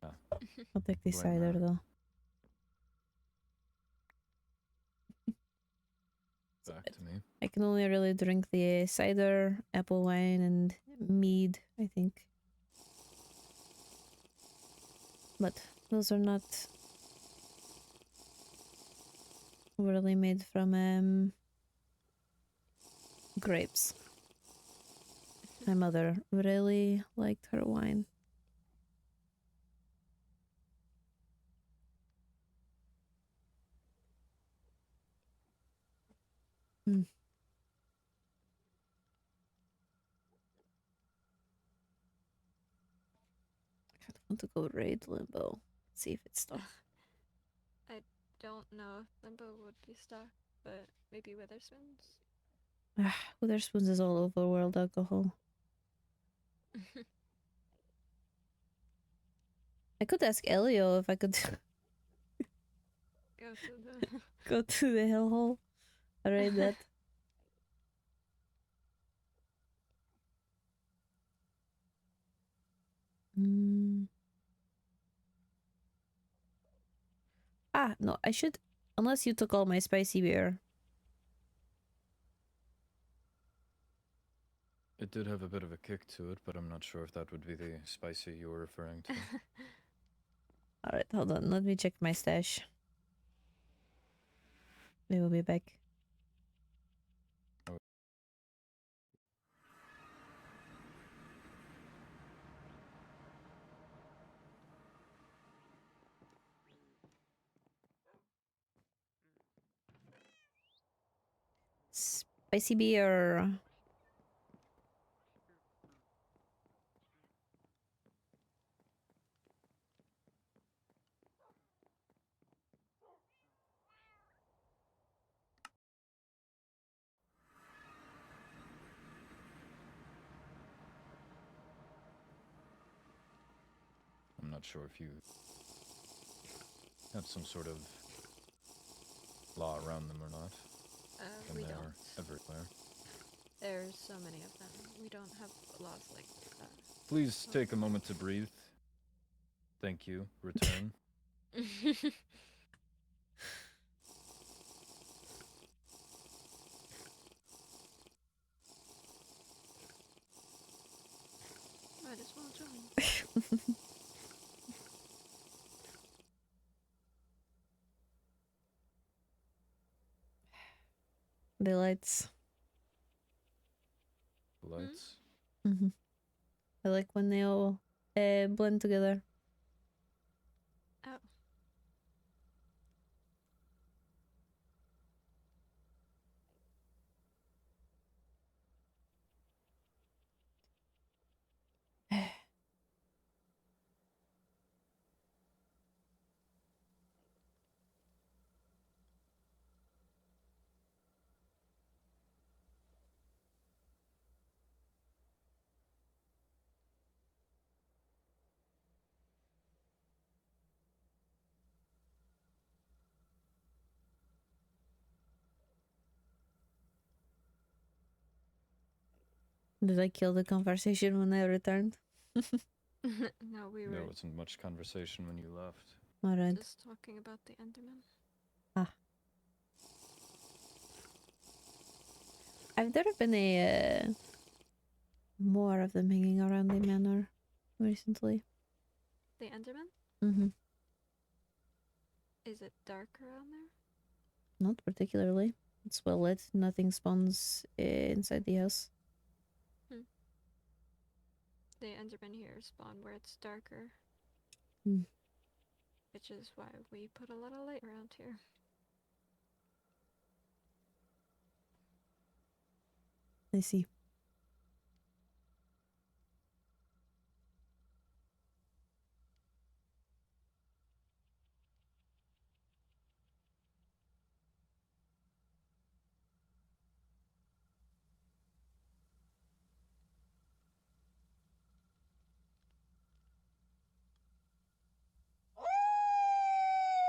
Ah, I'll take the blame cider her. though. Back to me. I can only really drink the cider, apple wine, and mead, I think. But those are not really made from grapes. My mother really liked her wine. Hmm. I kind of want to go raid Limbo. See if it's stuck. I don't know if Limbo would be stuck, but maybe Witherspoon's. Witherspoons is all overworld alcohol. I could ask Elio if I could Go to the. go to the hellhole. Raid that. Mm. Ah, no, I should. Unless you took all my spicy beer. It did have a bit of a kick to it, but I'm not sure if that would be the spicy you were referring to. Alright, hold on. Let me check my stash. We will be back. Spicy beer. I'm not sure if you have some sort of law around them or not. We And they don't. are everywhere. There's so many of them. We don't have laws like that. Please take a moment to breathe. Thank you. Return. Might as well join. The lights. Lights. Mm-hmm. I like when they all blend together. Oh. Did I kill the conversation when I returned? No, we were There wasn't much conversation when you left. Alright. just talking about the Enderman. Have there been a more of them hanging around the manor recently? The Enderman? Mm-hmm. Is it dark around there? Not particularly. It's well lit. Nothing spawns inside the house. The Enderman here spawn where it's darker. Hmm. Which is why we put a lot of light around here. I see.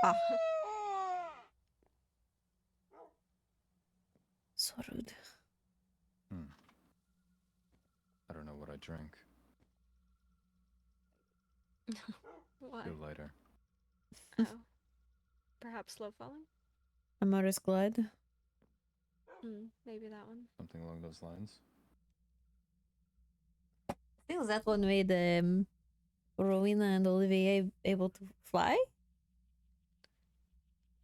Ah. So rude. I don't know what I drink. Why? Feel lighter. Oh. Perhaps slow falling? Amaris Glide. Maybe that one. Something along those lines. I think that one made Rowena and Olivier able to fly.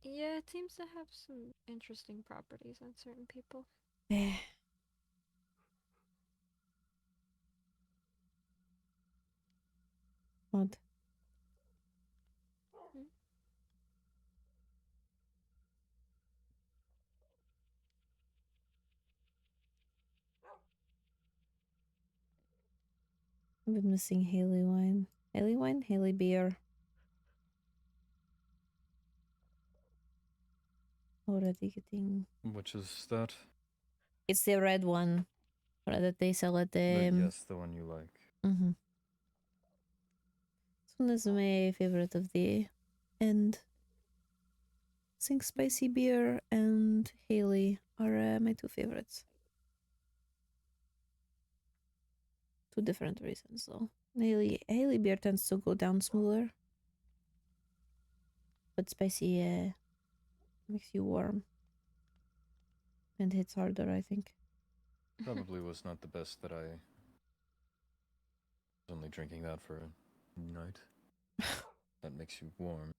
Yeah, it seems to have some interesting properties on certain people. Odd. I've been missing Haley wine. Haley wine? Haley beer. Already getting. Which is that? It's the red one that they sell at the. Yes, the one you like. Mm-hmm. This one is my favorite of the end. I think spicy beer and Haley are my two favorites. Two different reasons though. Haley beer tends to go down smoother, but spicy makes you warm and hits harder, I think. Probably was not the best that I was only drinking that for a night. That makes you warm.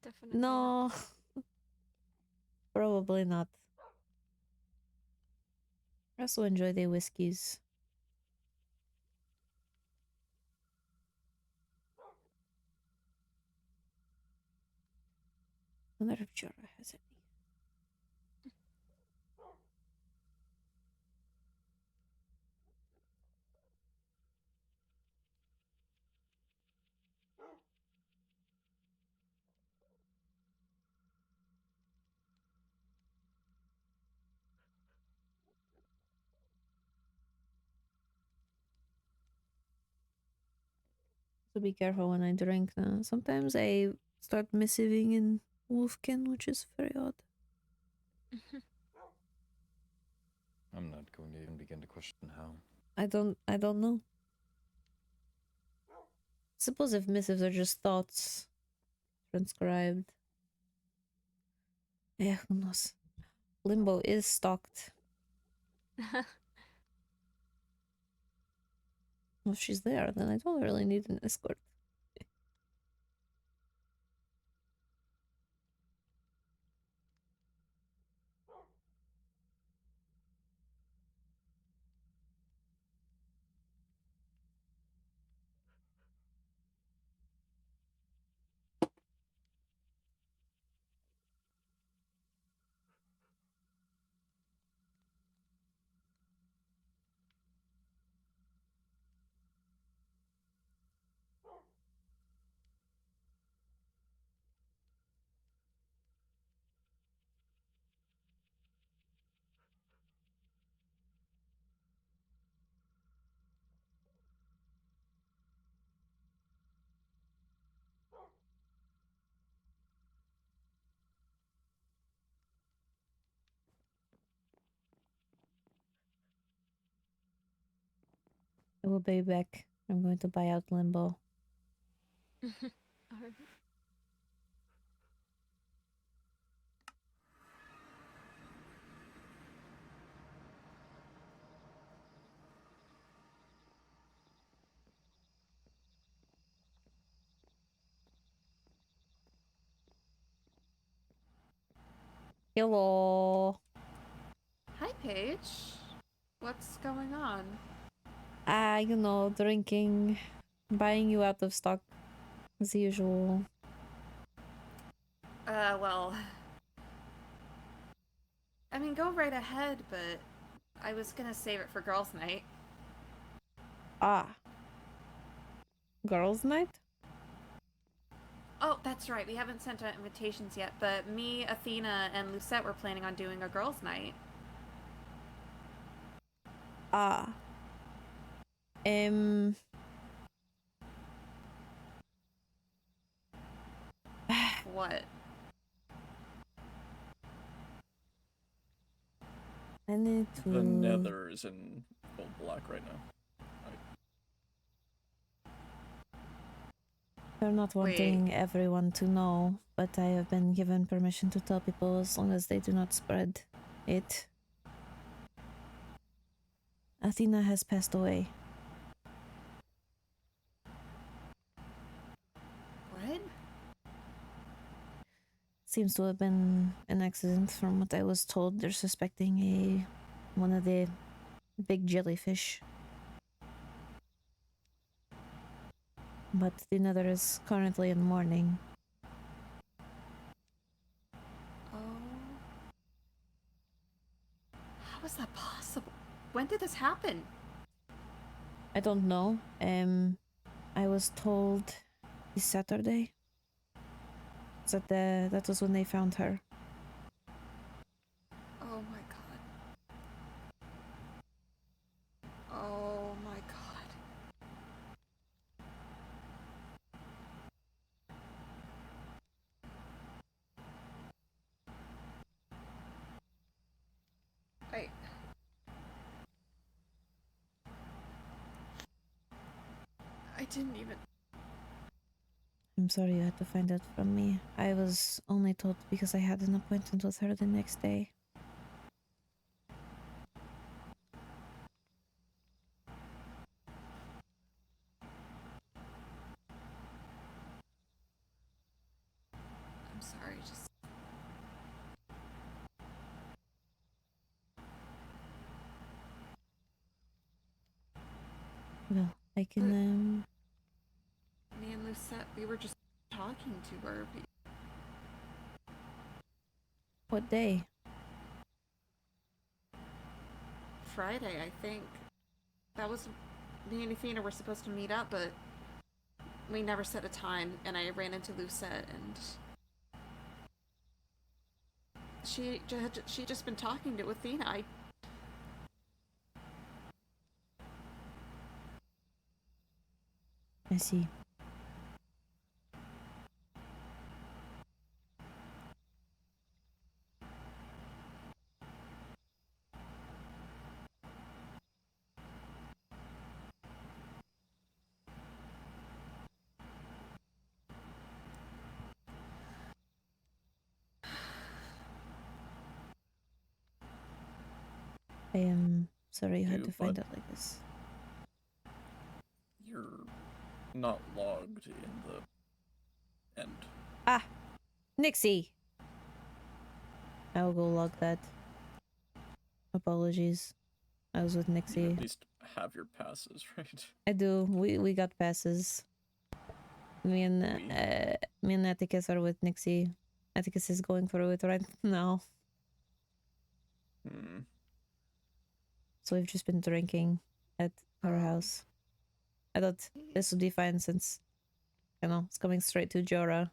Definitely. No, probably not. I also enjoy the whiskeys. I wonder if Jorah has any. So be careful when I drink now. Sometimes I start missiving in Wolfkin, which is very odd. I'm not going to even begin to question how. I don't know. Suppose if missives are just thoughts transcribed. Yeah, who knows? Limbo is stalked. Well, if she's there, then I don't really need an escort. I will be back. I'm going to buy out Limbo. Alright. Hello. Hi, Paige. What's going on? You know, drinking, buying you out of stock as usual. Well, I mean, go right ahead, but I was gonna save it for girls' night. Ah. Girls' night? Oh, that's right. We haven't sent out invitations yet, but me, Athena, and Lucette were planning on doing a girls' night. Ah. Um. What? I need to. The Nether is in full black right now. They're not Wait. wanting everyone to know, but I have been given permission to tell people as long as they do not spread it. Athena has passed away. What? Seems to have been an accident from what I was told. They're suspecting one of the big jellyfish. But the Nether is currently in mourning. Oh. How is that possible? When did this happen? I don't know. I was told this Saturday that was when they found her. Oh my god. Oh my god. I didn't even. I'm sorry you had to find out from me. I was only told because I had an appointment with her the next day. I'm sorry, just. Well, I can, Me and Lucette, we were just talking to her. what day? Friday, I think. That was. Me and Athena were supposed to meet up, but we never set a time, and I ran into Lucette, and she just been talking to Athena. I see. I am sorry you had to find But out like this. you're not logged in the end. Ah! Nixie! I'll go log that. Apologies. I was with You Nixie. at least have your passes, right? I do. We got passes. Me and Atticus are with Nixie. Atticus is going through it right now. Hmm. So we've just been drinking at her house. I thought this would be fine since, you know, it's coming straight to Jorah.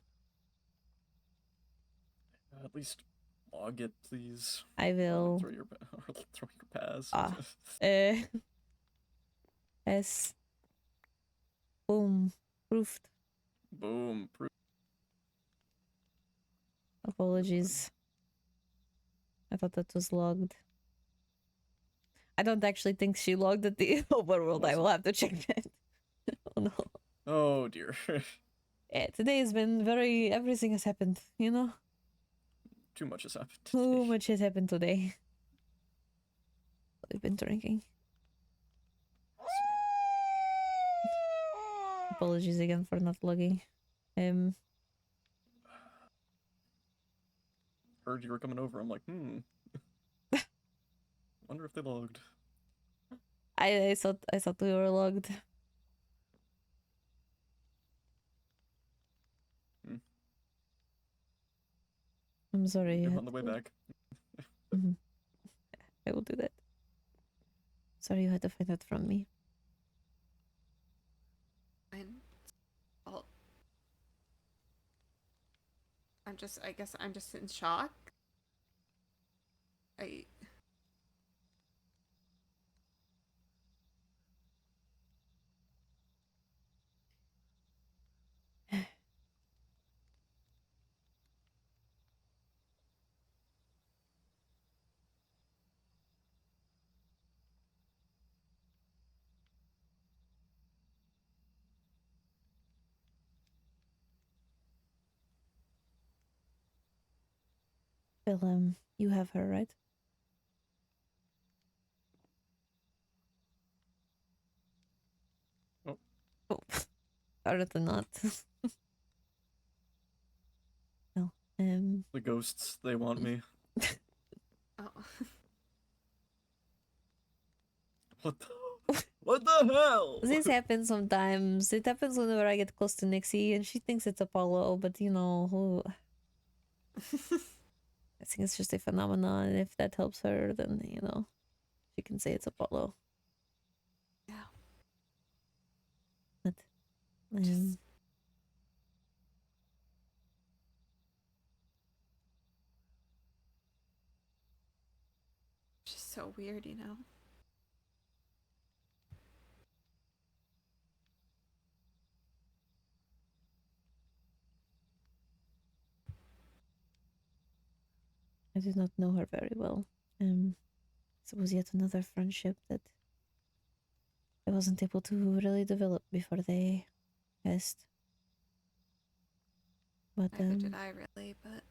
At least log it, please. I will. Throw your pass. S. Boom. Proofed. Boom. Apologies. I thought that was logged. I don't actually think she logged at the overworld. I will have to check that. Oh no. Oh dear. Yeah, today has been very. Everything has happened, you know? Too much has happened Too today. much has happened today. We've been drinking. Apologies again for not logging. Heard you were coming over. I'm like, wonder if they logged. I thought we were logged. Hmm. I'm sorry. You You're had on the way to- back. Mhm. I will do that. Sorry you had to find out from me. Well, I guess I'm just in shock. I Well, you have her, right? Oh. Oh, better than not. No. The ghosts, they want me. oh. What the hell? This happens sometimes. It happens whenever I get close to Nixie and she thinks it's Apollo, but you know, who... I think it's just a phenomenon. If that helps her, then, you know, she can say it's Apollo. Yeah. But, Just so weird, you know. I do not know her very well. It was yet another friendship that I wasn't able to really develop before they passed. But Neither did I really, but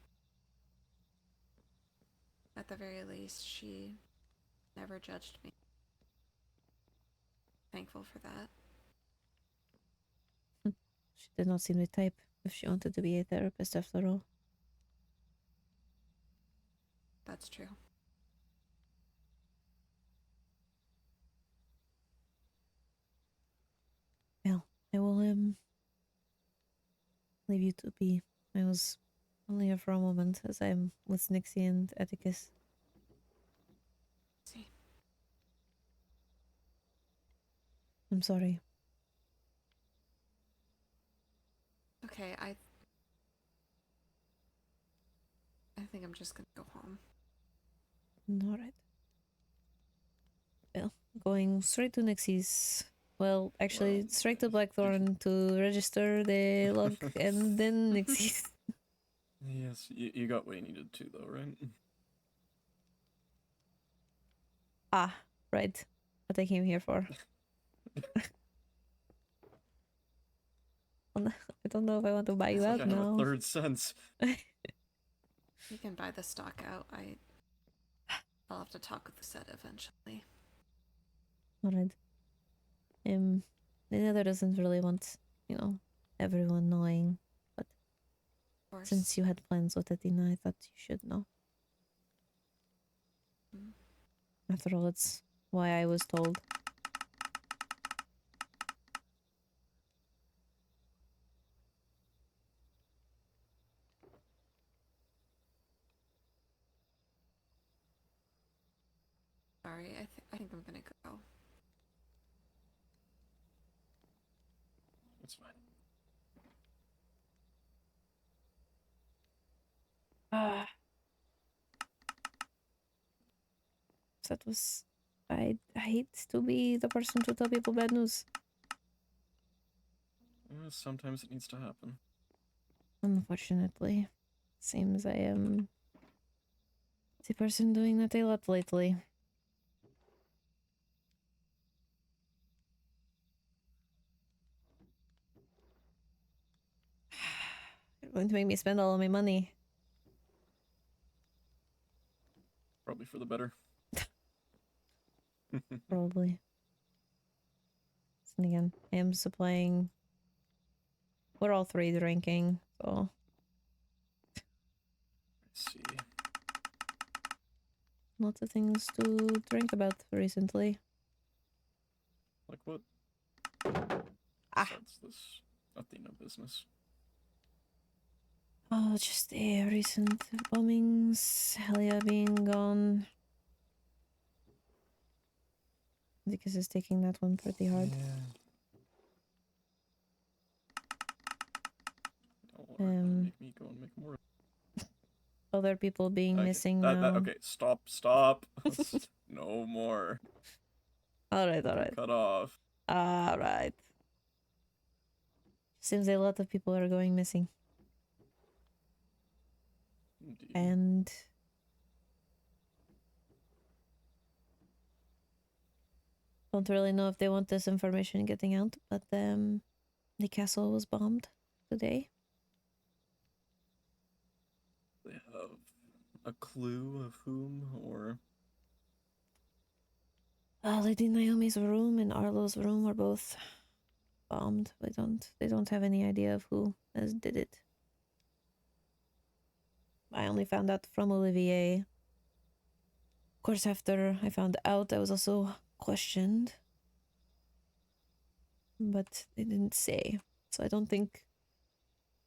at the very least, she never judged me. Thankful for that. she did not seem the type if she wanted to be a therapist after all. That's true. Well, I will leave you to be. I was only here for a moment as I'm with Nixie and Atticus. See. I'm sorry. Okay, I think I'm just gonna go home. Alright. Well, going straight to Nixie's. Well, actually, Well, straight to Blackthorn to register the log and then Nixie's. Yes, you got what you needed to, though, right? Ah, right. What I came here for. I don't know if I want to buy you It's out like I have a now. third sense. You can buy the stock out. I'll have to talk with the set eventually. Alright. The Nether doesn't really want, you know, everyone knowing. But Of course. since you had plans with Athena, I thought you should know. Mm. After all, it's why I was told. Sorry, I think I'm gonna go. It's fine. That was... I hate to be the person to tell people bad news. Sometimes it needs to happen. Unfortunately. Seems I am the person doing that a lot lately. Going to make me spend all of my money. Probably for the better. Probably. And again, I am supplying. We're all three drinking, so. Let's see. Lots of things to drink about recently. Like what? Ah. Besides this Athena business. Oh, just the recent bombings, Helia being gone. Atticus is taking that one pretty hard. Don't worry, Um, make me go and make more. Other people being Okay, missing now. okay, stop. No more. Alright, alright. Cut off. Alright. Seems a lot of people are going missing. Indeed. And don't really know if they want this information getting out, but the castle was bombed today. They have a clue of whom or Lady Naomi's room and Arlo's room were both bombed. They don't have any idea of who has did it. I only found out from Olivier. Of course, after I found out, I was also questioned. But they didn't say. So I don't think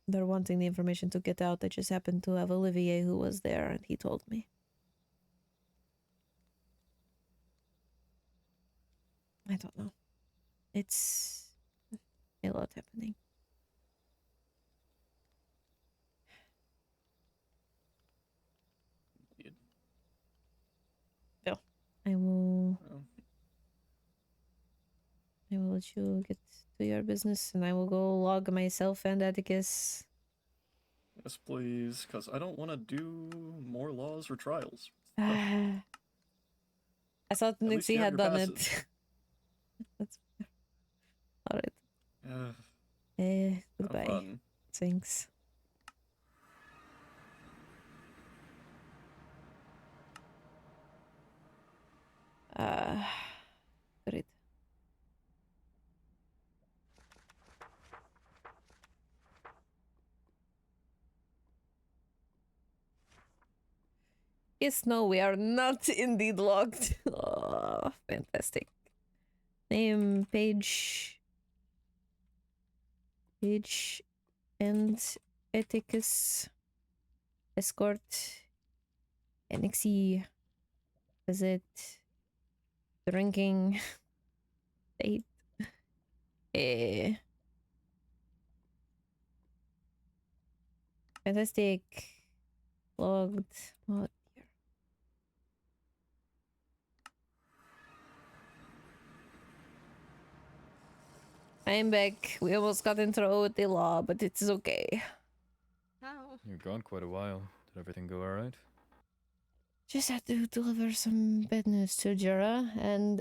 they're wanting the information to get out. They just happened to have Olivier who was there and he told me. I don't know. It's a lot happening. Indeed. So I will Well, let you get to your business and I will go log myself and Atticus. yes, please, because I don't want to do more laws or trials. I thought At least Nixie you have had your done passes. it. That's alright. Have Goodbye. fun. Thanks. Great. Yes, no, we are not indeed logged. Oh, fantastic. Name, page, and Atticus, escort, NXE, visit, drinking, date, fantastic, logged, oh dear. I'm back. We almost got in trouble with the law, but it's okay. How? You're gone quite a while. Did everything go alright? Just had to deliver some bad news to Jura, and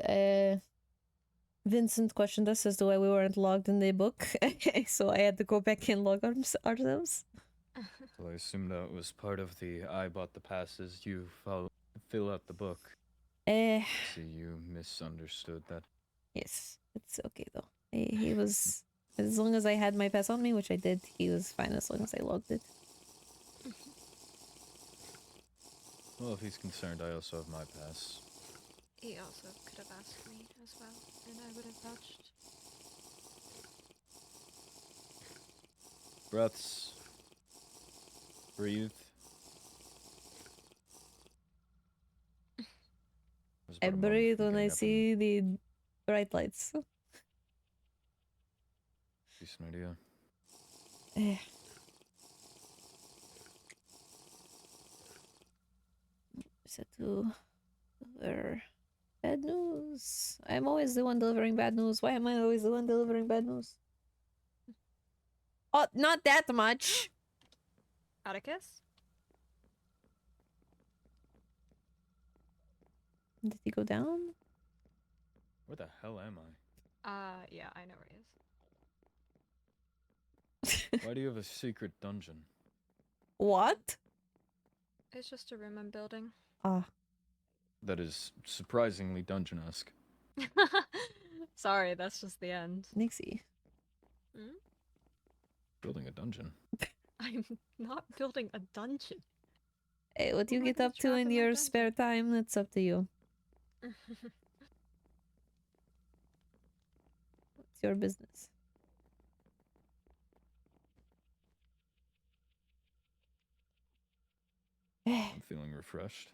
Vincent questioned us as to why we weren't logged in the book, so I had to go back and log ourselves. So I assume that was part of the I bought the passes, you fill out the book. See, you misunderstood that. Yes, it's okay though. He was, as long as I had my pass on me, which I did, he was fine as long as I logged it. Well, if he's concerned, I also have my pass. He also could have asked me as well, and I would have vouched. Breaths. Breathe. There's I about a month breathe from when I getting up see the bright lights. and- Decent idea. Set to deliver bad news. I'm always the one delivering bad news. Why am I always the one delivering bad news? Oh, not that much. Atticus? Did he go down? Where the hell am I? Yeah, I know where he is. Why do you have a secret dungeon? What? It's just a room I'm building. Ah, That is surprisingly dungeon-esque. Sorry, that's just the end. Nixie. Building a dungeon. I'm not building a dungeon. Hey, what Who you am I get gonna up to trap in in my your dungeon? spare time, that's up to you. It's your business. I'm feeling refreshed.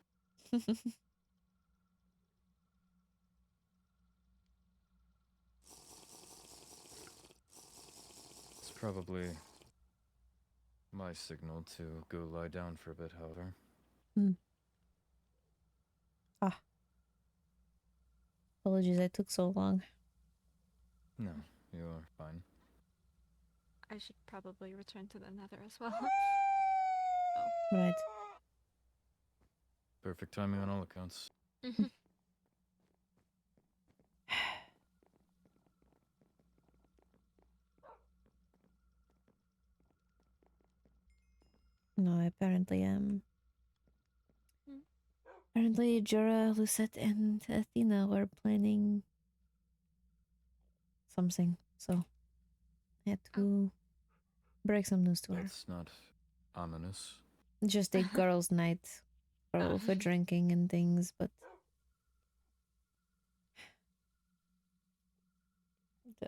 It's probably my signal to go lie down for a bit, however. Ah. Apologies I took so long. No, you are fine. I should probably return to the nether as well. Right. Perfect timing on all accounts. No, apparently, apparently Jura, Lucette, and Athena were planning something, so I had to break some news to her. That's not ominous. Just a girls' night for drinking and things, but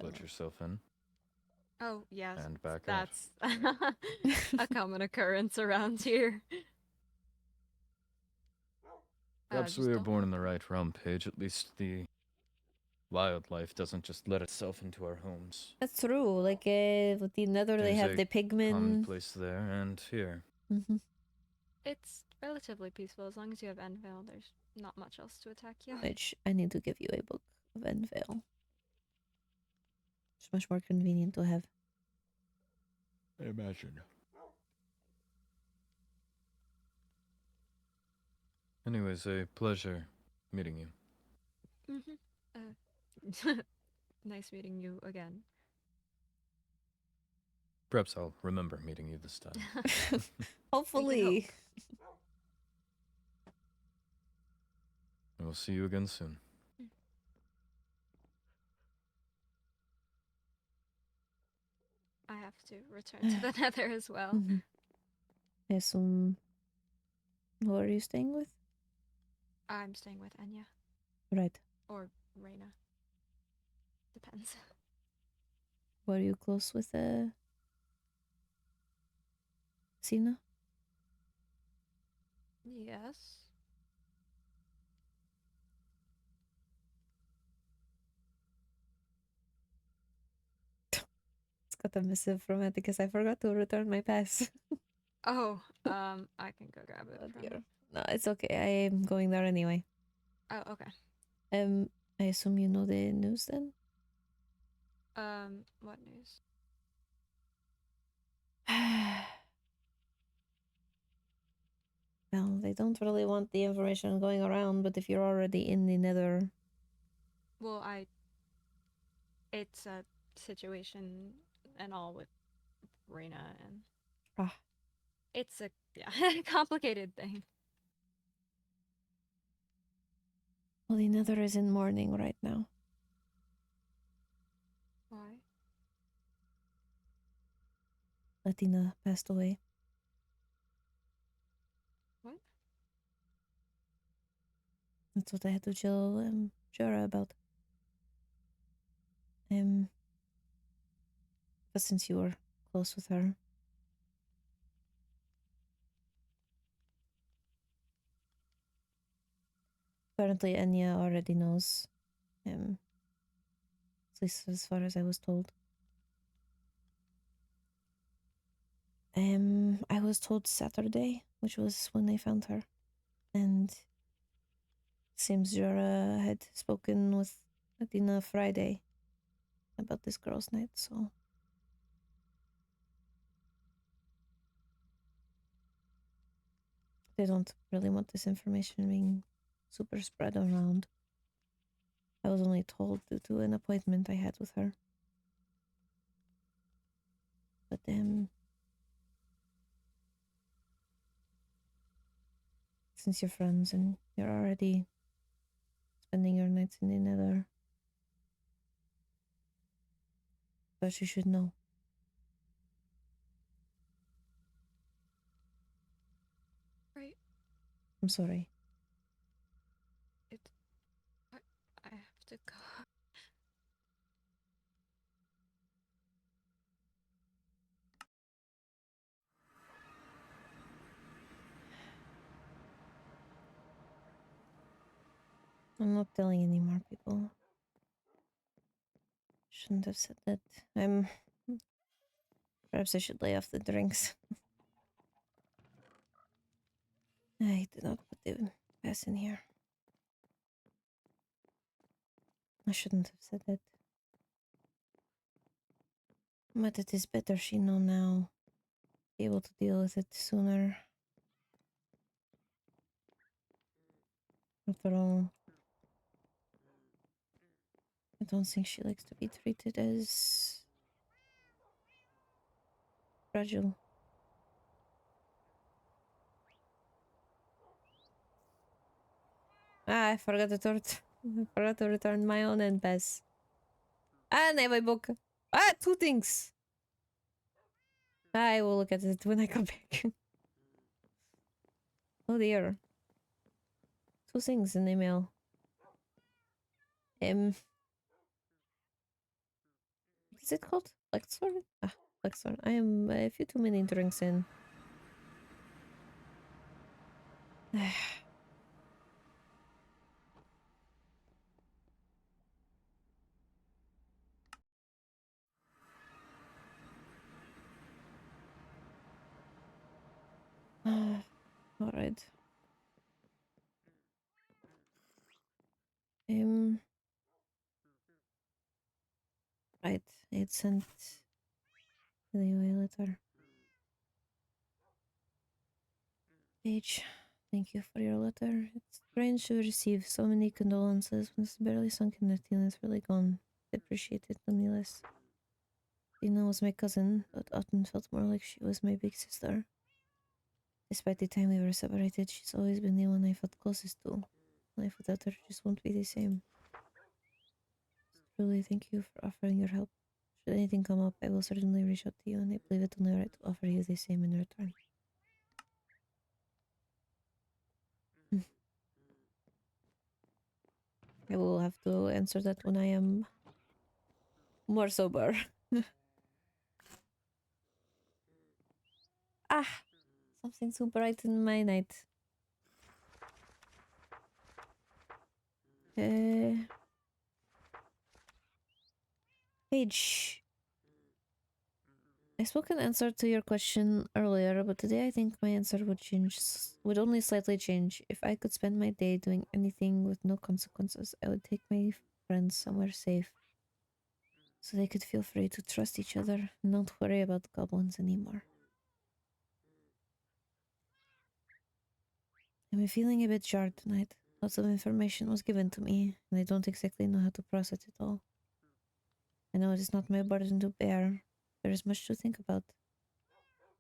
Let yourself in Oh, yes. and back out. That's a common occurrence around here. Perhaps just we were don't born in want the right realm, Paige. At least the wildlife doesn't just let itself into our homes. that's true. Like with the Nether, they There's have a the pigmen. commonplace there and here. It's relatively peaceful as long as you have Envale. There's not much else to attack you. Which I need to give you a book of Envale. It's much more convenient to have. I imagine. Anyways, a pleasure meeting you. Nice meeting you again. Perhaps I'll remember meeting you this time. Hopefully. I will see you again soon. I have to return to the nether as well. I assume. Who are you staying with? I'm staying with Enya. Right. Or Reina. Depends. Were you close with Sina? Yes. It's got a missive from Atticus. I forgot to return my pass. Oh, I can go grab it Oh from... dear. No, it's okay. I am going there anyway. Oh, okay. I assume you know the news then? What news? Well, they don't really want the information going around, but if you're already in the nether... Well, it's a situation and all with Reina, and it's a complicated thing. Well, the nether is in mourning right now. Why? Latina passed away. What? That's what I had to chill Jura about. But since you were close with her. Apparently Enya already knows. At least as far as I was told. I was told Saturday, which was when they found her. And seems Jura had spoken with Adina Friday about this girls' night, so they don't really want this information being super spread around. I was only told due to an appointment I had with her. But Since you're friends and you're already spending your nights in the nether. But you should know. Right. I'm sorry. I have to go. I'm not telling any more people. Shouldn't have said that. Perhaps I should lay off the drinks. I did not put the pass in here. I shouldn't have said that. But it is better she know now. Be able to deal with it sooner. After all, I don't think she likes to be treated as fragile. Ah, I forgot to I forgot to return my own end pass. And I have a book. Ah, two things. I will look at it when I come back. Oh dear. Two things in the mail. What is it called? Flexor? Ah, Flexor. I am a few too many drinks in. Alright. Right. It sent the letter. Paige, thank you for your letter. It's strange to receive so many condolences when it's barely sunk in the teen is really gone. I appreciate it nonetheless. Dina was my cousin, but often felt more like she was my big sister. Despite the time we were separated, she's always been the one I felt closest to. Life without her just won't be the same. Truly, thank you for offering your help. Should anything come up, I will certainly reach out to you, and I believe it only right to offer you the same in return. I will have to answer that when I am more sober. Ah! Something to brighten my night. Paige. I spoke an answer to your question earlier, but today I think my answer would change, would only slightly change. If I could spend my day doing anything with no consequences, I would take my friends somewhere safe, so they could feel free to trust each other and not worry about goblins anymore. I'm feeling a bit jarred tonight. Lots of information was given to me, and I don't exactly know how to process it all. I know it is not my burden to bear. There is much to think about.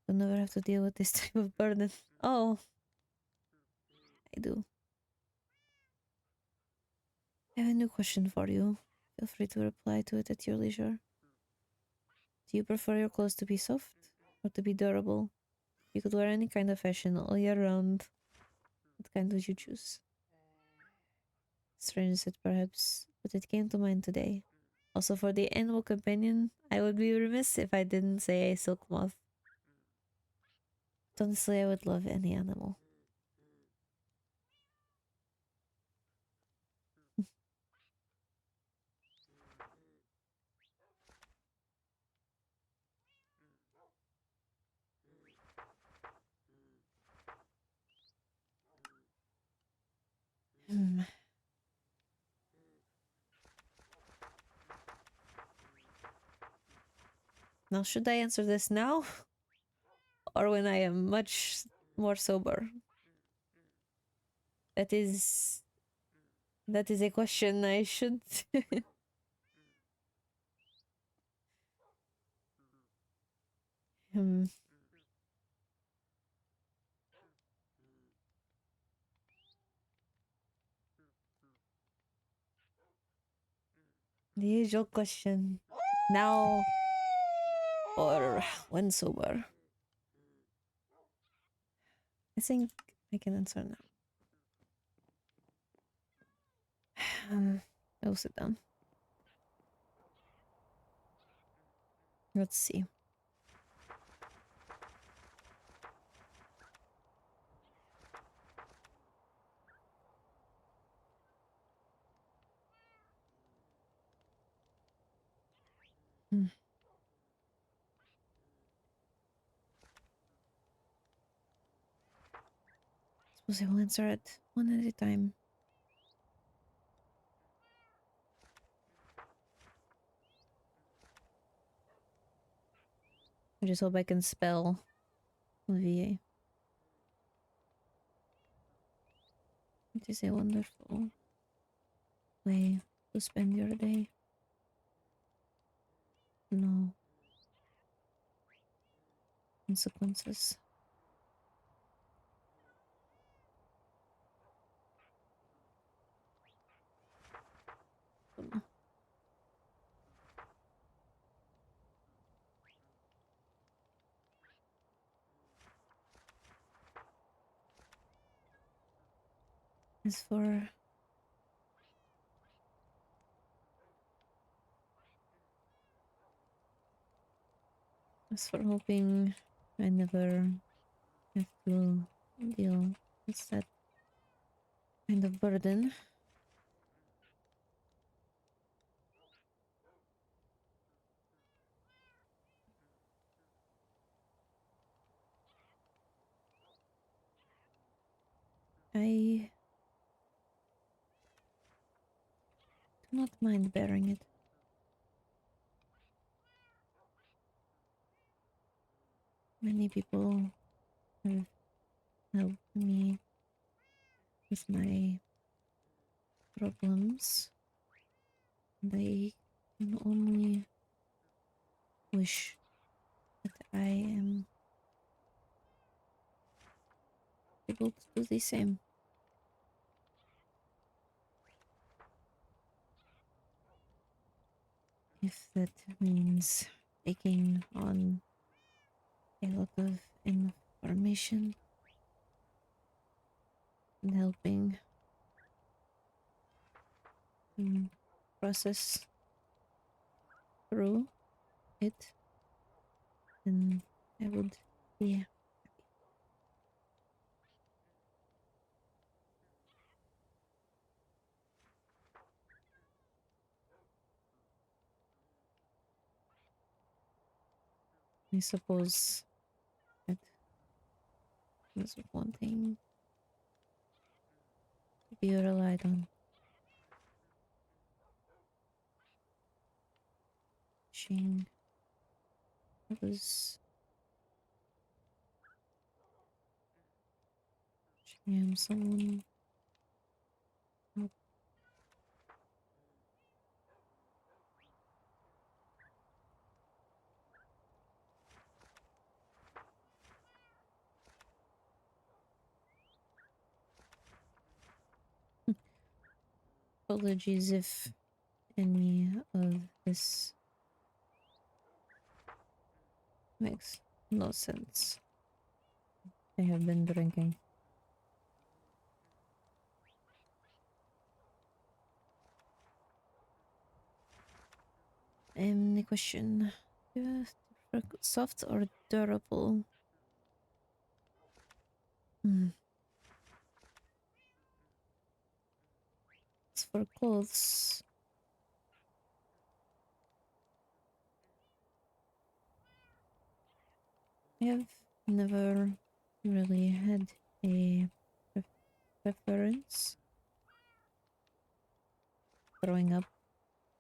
You'll never have to deal with this type of burden. Oh, I do. I have a new question for you. Feel free to reply to it at your leisure. Do you prefer your clothes to be soft or to be durable? You could wear any kind of fashion all year round. What kind would you choose? Strange said perhaps, but it came to mind today. Also, for the animal companion, I would be remiss if I didn't say a silk moth. But honestly, I would love any animal. Now, should I answer this now? Or when I am much more sober? That is a question I should The age old question. Now or when sober? I think I can answer now. I'll sit down. Let's see. Suppose I will answer it one at a time. I just hope I can spell VA. It is a wonderful way to spend your day. No consequences. As for hoping I never have to deal with that kind of burden. I do not mind bearing it. Many people have helped me with my problems. They can only wish that I am able to do the same. If that means taking on a lot of information and helping process through it, then I would be. I suppose that was one thing to be relied on. Wishing I was. I am someone. Apologies if any of this makes no sense. I have been drinking. The question: soft or durable? As for clothes, I have never really had a preference. Growing up,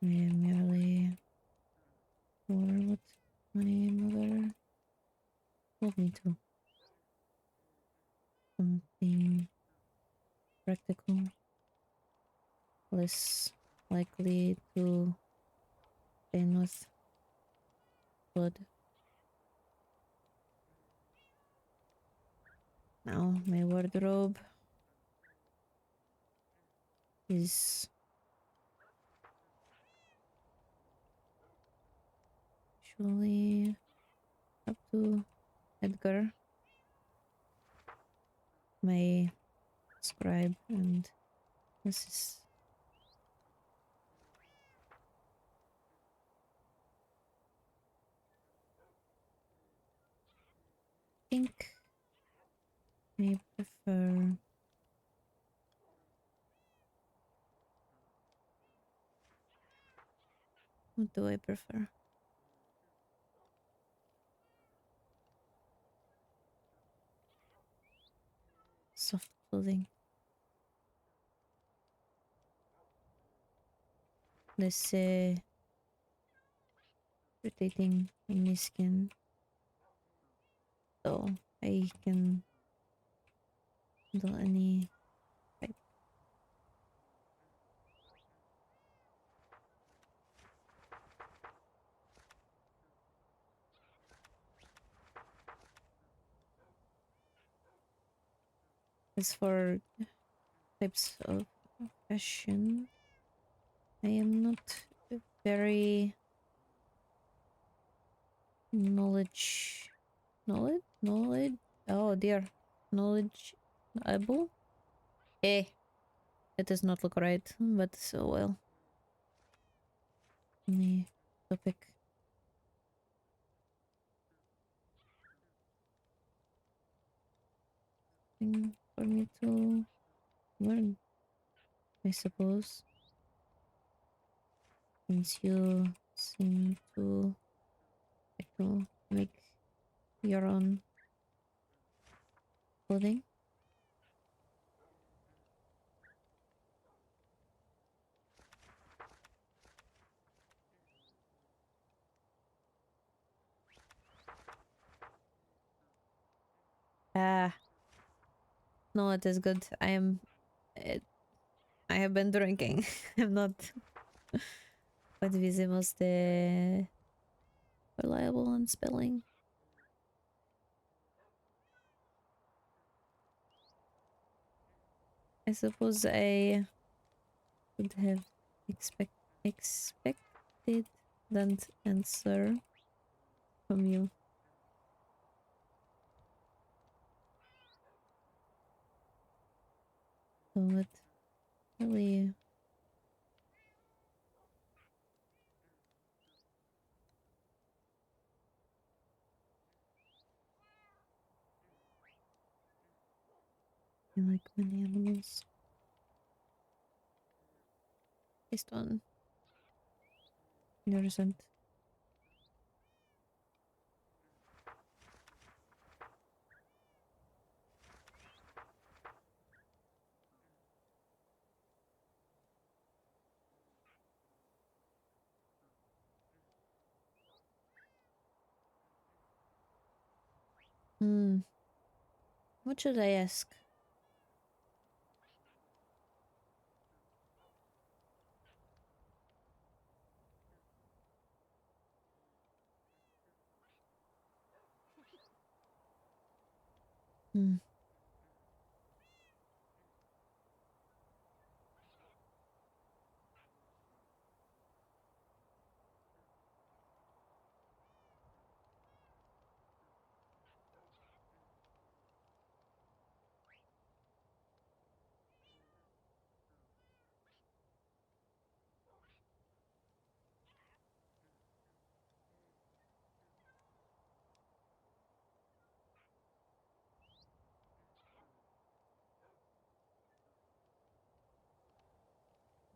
I merely wore what my mother told me to. Something practical, less likely to stain with blood. Now my wardrobe is eventually up to Edgar, my scribe, and this is think I prefer what do I prefer? Soft clothing. Less irritating on my skin. So I can handle any type. As for types of fashion, I am not very knowledge. Oh dear, knowledgeable. Eh, it does not look right, but so well. The topic. Thing for me to learn, I suppose. Since you seem to like to make your own clothing. Ah, no, it is good. I have been drinking. I'm not quite the most reliable on spelling. I suppose I would have expected that answer from you. So it really I like many animals based on your resent. Hmm. What should I ask? Hmm.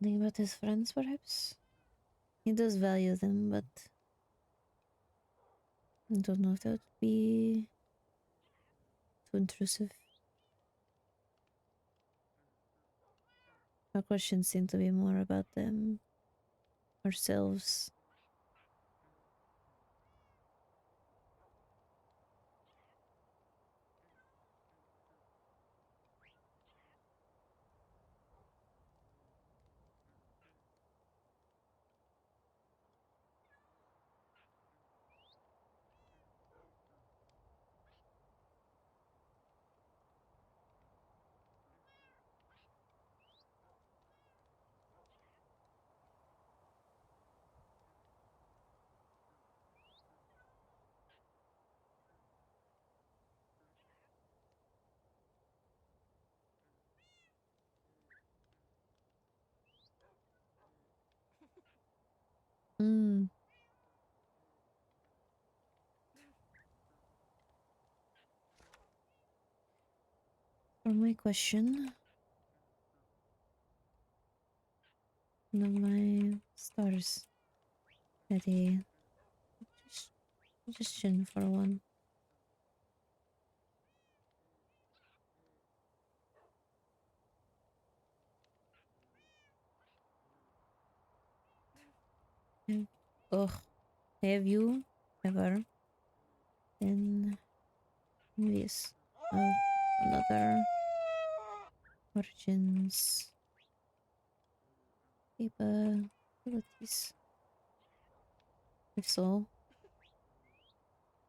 Think about his friends, perhaps? He does value them, but I don't know if that would be too intrusive. Our questions seem to be more about them ourselves. Hmm. For my question. One of my stars. Ready. Just, just chin for one. Ugh. Have you ever been envious of another origin's capabilities? If so,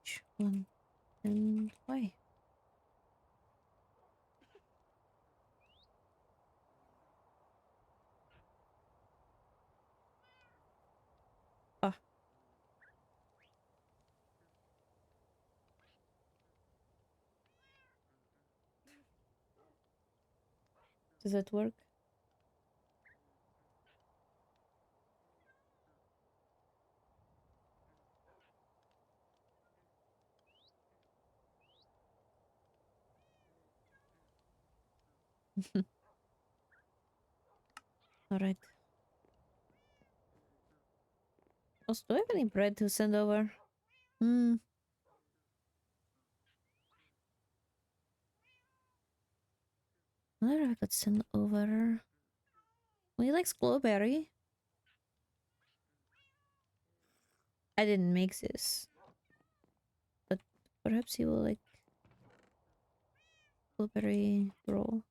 which one and why? Ah, does that work? Alright. Also, do I have any bread to send over? Hmm. I wonder if I could send over. Well, he likes blueberry. I didn't make this. But perhaps he will like blueberry roll.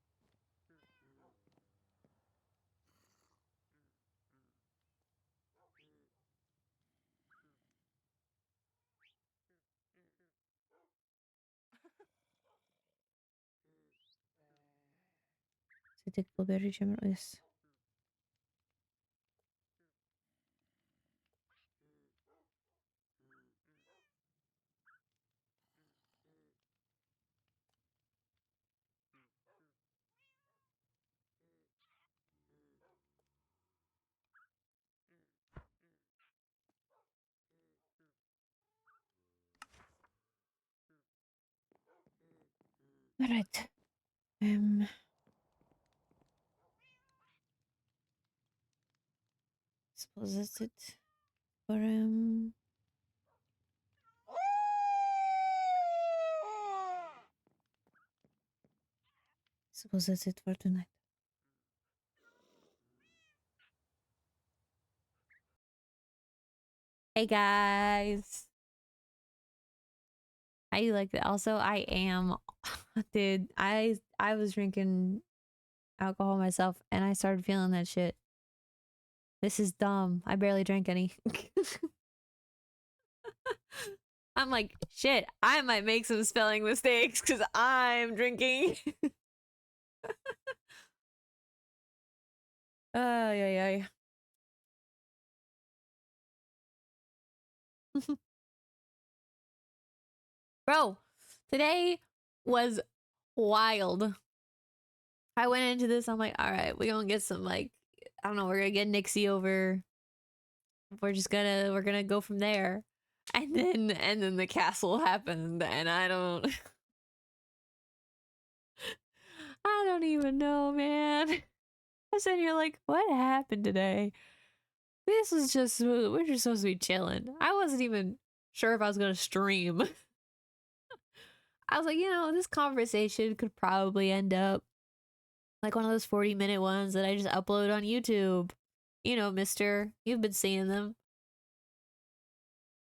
So take blueberry jam. Yes. Alright. Suppose that's it for suppose that's it for tonight. Hey guys. How you like that? Also, I am dude, I was drinking alcohol myself and I started feeling that shit. This is dumb. I barely drank any. I'm like, shit, I might make some spelling mistakes because I'm drinking. Yeah. Bro, today was wild. I went into this, I'm like, all right, we're gonna get some like, I don't know, we're gonna get Nixie over. We're gonna go from there. And then the castle happened and I don't I don't even know, man. I was sitting here like, what happened today? This was just, we're just supposed to be chilling. I wasn't even sure if I was gonna stream. I was like, you know, this conversation could probably end up like one of those 40-minute ones that I just upload on YouTube. You know, mister, you've been seeing them.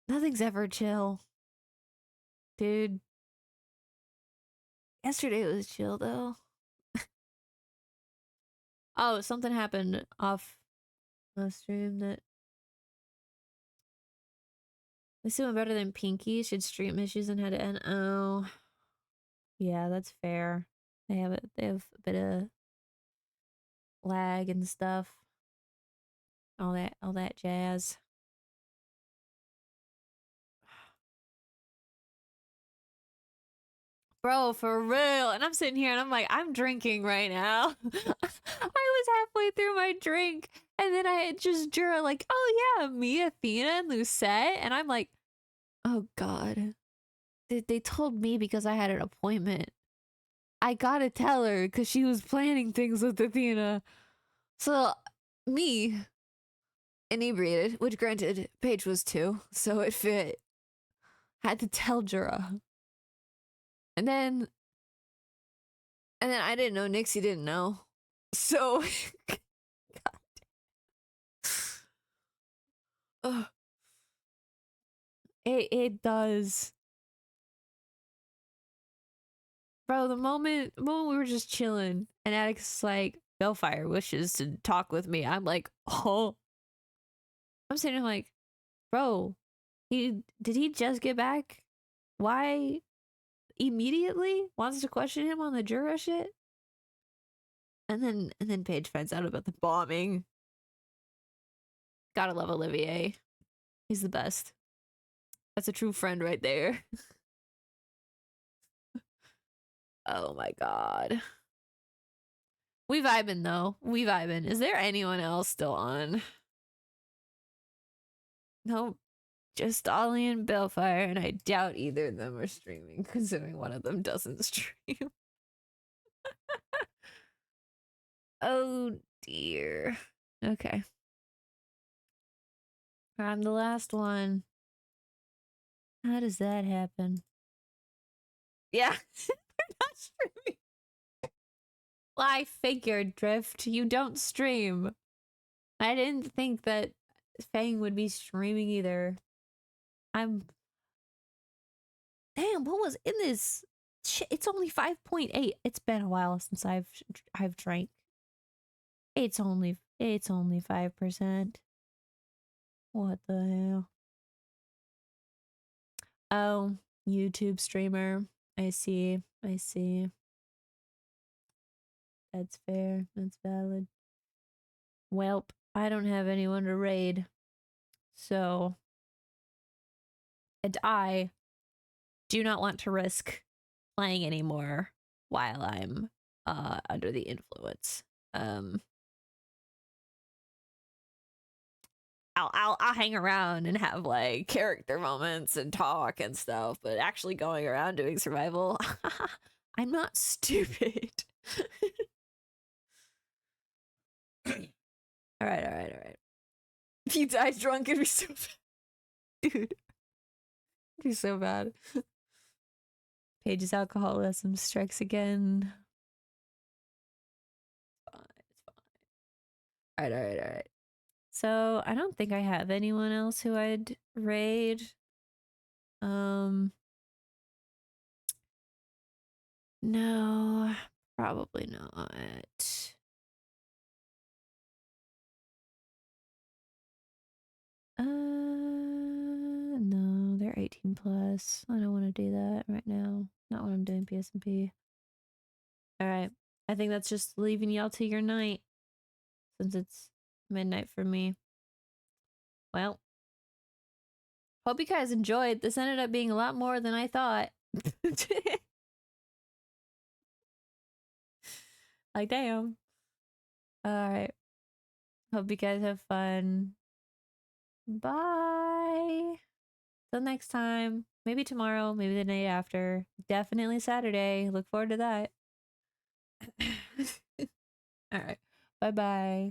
Nothing's ever chill. Dude. Yesterday was chill though. Oh, something happened off the stream that they doing better than Pinky. She had stream issues and had to end. Oh, yeah, that's fair. They have a bit of lag and stuff. All that jazz. Bro, for real. And I'm sitting here and I'm like, I'm drinking right now. I was halfway through my drink. And then I had just Jura like, oh yeah, me, Athena, and Lucette. And I'm like, oh God. They told me because I had an appointment. I gotta tell her because she was planning things with Athena. So, me, inebriated, which granted, Paige was too, so it fit. Had to tell Jura. And then I didn't know, Nixie didn't know. So, God. It does. Bro, the moment we were just chilling and Atticus is like, Bellfire wishes to talk with me. I'm like, oh. I'm sitting there like, bro, did he just get back? Why immediately wants to question him on the Jura shit? And then Paige finds out about the bombing. Gotta love Olivier. He's the best. That's a true friend right there. Oh my God. We vibing though. We vibing. Is there anyone else still on? Nope. Just Ollie and Bellfire, and I doubt either of them are streaming, considering one of them doesn't stream. Oh dear. Okay. I'm the last one. How does that happen? Yeah. They're not streaming. Well, I figured, Drift. You don't stream. I didn't think that Fang would be streaming either. Damn, what was in this? Shit, it's only 5.8. It's been a while since I've drank. It's only 5%. What the hell? Oh, YouTube streamer. I see. That's fair. That's valid. Welp, I don't have anyone to raid. So, and I do not want to risk playing anymore while I'm under the influence. I'll hang around and have like character moments and talk and stuff, but actually going around doing survival, I'm not stupid. All right. If you die drunk, it'd be so bad. Dude. It'd be so bad. Paige's alcoholism strikes again. It's fine. All right. So I don't think I have anyone else who I'd raid. No, probably not. No, they're 18 plus. I don't want to do that right now. Not when I'm doing SMP. All right. I think that's just leaving y'all to your night since it's midnight for me. Well, hope you guys enjoyed. This ended up being a lot more than I thought. Like, damn. All right. Hope you guys have fun. Bye. Till next time. Maybe tomorrow, maybe the night after. Definitely Saturday. Look forward to that. All right. Bye-bye.